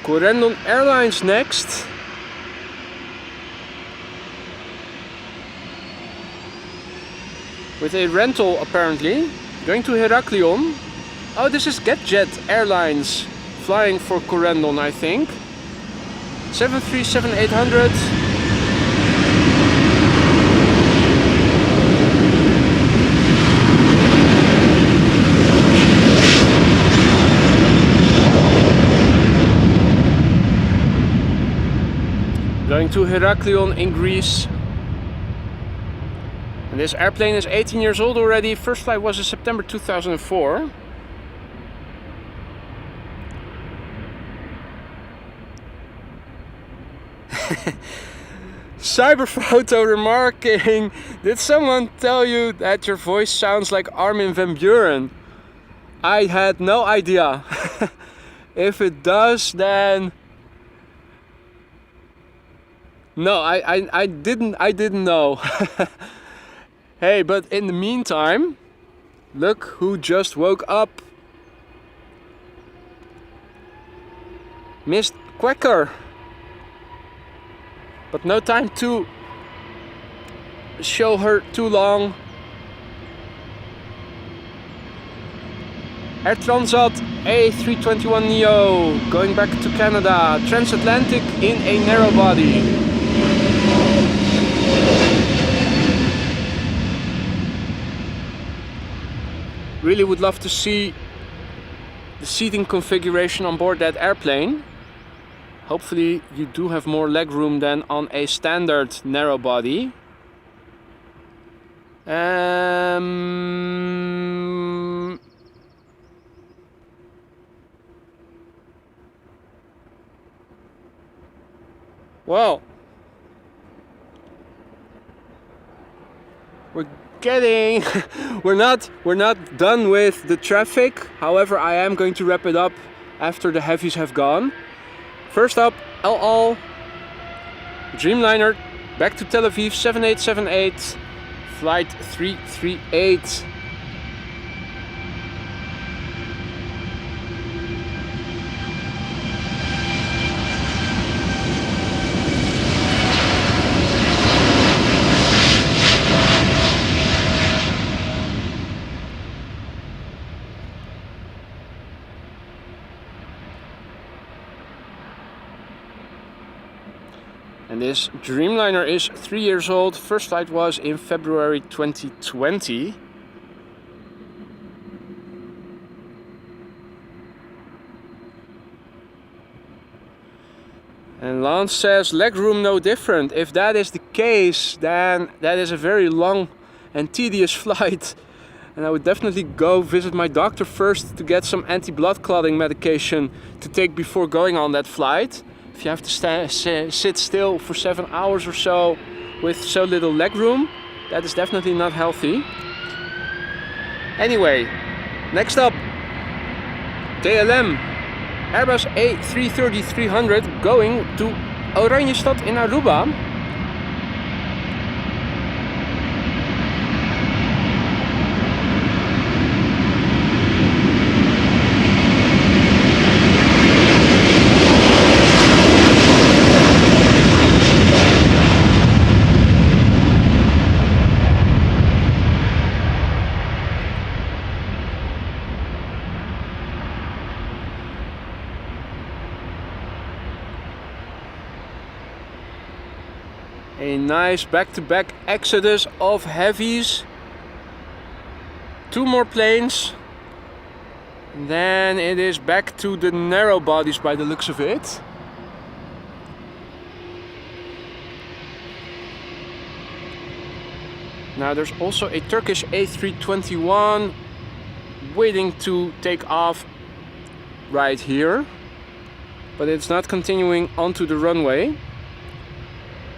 Corendon Airlines next. With a rental apparently, going to Heraklion. Oh, this is GetJet Airlines flying for Corendon, I think. 737-800. Going to Heraklion in Greece. And this airplane is 18 years old already. First flight was in September 2004. Cyberphoto remarking, did someone tell you that your voice sounds like Armin van Buuren? I had no idea. If it does, then no, I didn't know. Hey, but in the meantime, look who just woke up. Miss Quacker. But no time to show her too long. Air Transat A321neo going back to Canada. Transatlantic in a narrow body. Really would love to see the seating configuration on board that airplane. Hopefully you do have more leg room than on a standard narrow body. Well, we're not done with the traffic. However, I am going to wrap it up after the heavies have gone. First up, El Al, Dreamliner, back to Tel Aviv, 7878, flight 338. And this Dreamliner is 3 years old. First flight was in February 2020. And Lance says legroom no different. If that is the case, then that is a very long and tedious flight. And I would definitely go visit my doctor first to get some anti-blood clotting medication to take before going on that flight. If you have to sit still for 7 hours or so with so little leg room, that is definitely not healthy. Anyway, next up, KLM Airbus A330-300 going to Oranjestad in Aruba. A nice back-to-back exodus of heavies. 2 more planes. And then it is back to the narrow bodies by the looks of it. Now there's also a Turkish A321 waiting to take off right here. But it's not continuing onto the runway.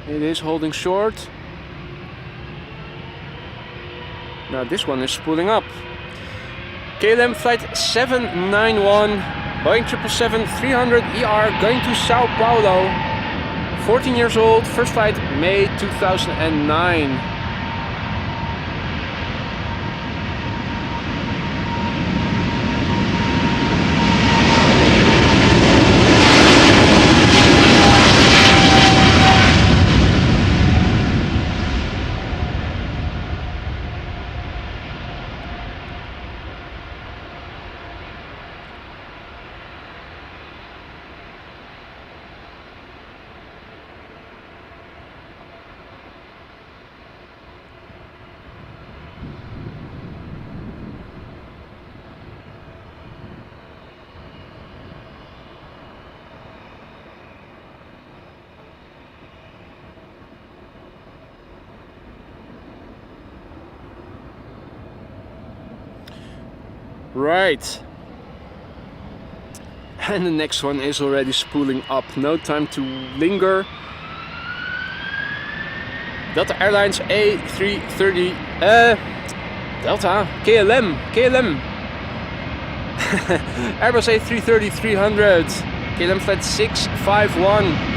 It is holding short. Now this one is spooling up. KLM flight 791, Boeing 777-300ER going to Sao Paulo. 14 years old, first flight May 2009. Right, and the next one is already spooling up. No time to linger. Delta Airlines A330, Delta, KLM, Airbus A330-300, KLM flight 651.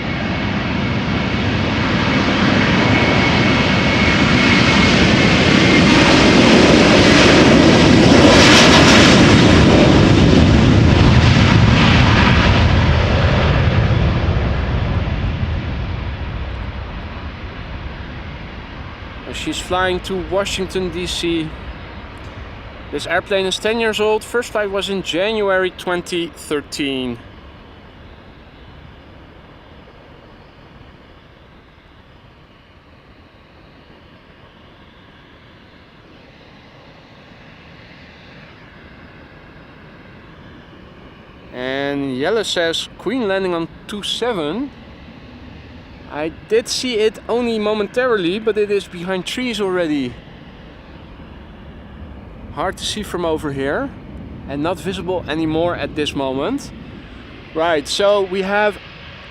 She's flying to Washington, D.C. This airplane is 10 years old. First flight was in January 2013. And Yella says Queen landing on 27. I did see it only momentarily, but it is behind trees already. Hard to see from over here and not visible anymore at this moment. Right, so we have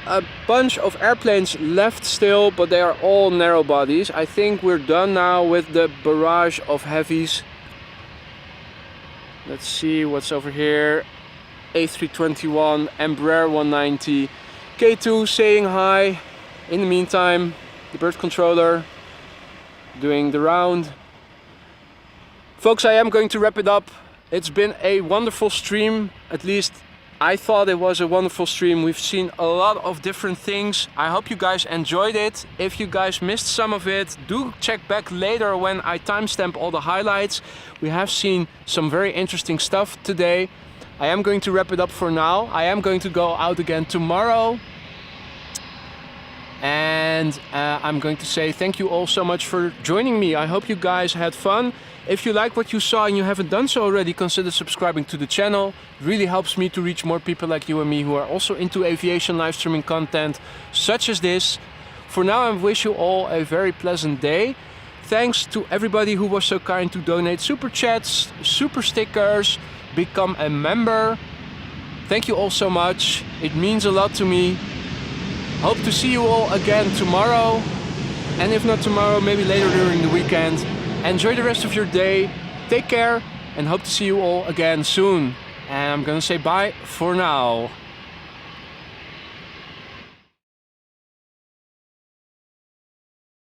a bunch of airplanes left still, but they are all narrow bodies. I think we're done now with the barrage of heavies. Let's see what's over here. A321, Embraer 190, K2 saying hi. In the meantime, the bird controller doing the round. Folks, I am going to wrap it up. It's been a wonderful stream, at least I thought it was a wonderful stream. We've seen a lot of different things. I hope you guys enjoyed it. If you guys missed some of it, do check back later when I timestamp all the highlights. We have seen some very interesting stuff today. I am going to wrap it up for now. I am going to go out again tomorrow. And I'm going to say thank you all so much for joining me. I hope you guys had fun. If you like what you saw and you haven't done so already, consider subscribing to the channel. It really helps me to reach more people like you and me who are also into aviation live streaming content such as this. For now, I wish you all a very pleasant day. Thanks to everybody who was so kind to donate super chats, super stickers, become a member. Thank you all so much. It means a lot to me. Hope to see you all again tomorrow. And if not tomorrow, maybe later during the weekend. Enjoy the rest of your day, take care, and hope to see you all again soon. And I'm gonna say bye for now.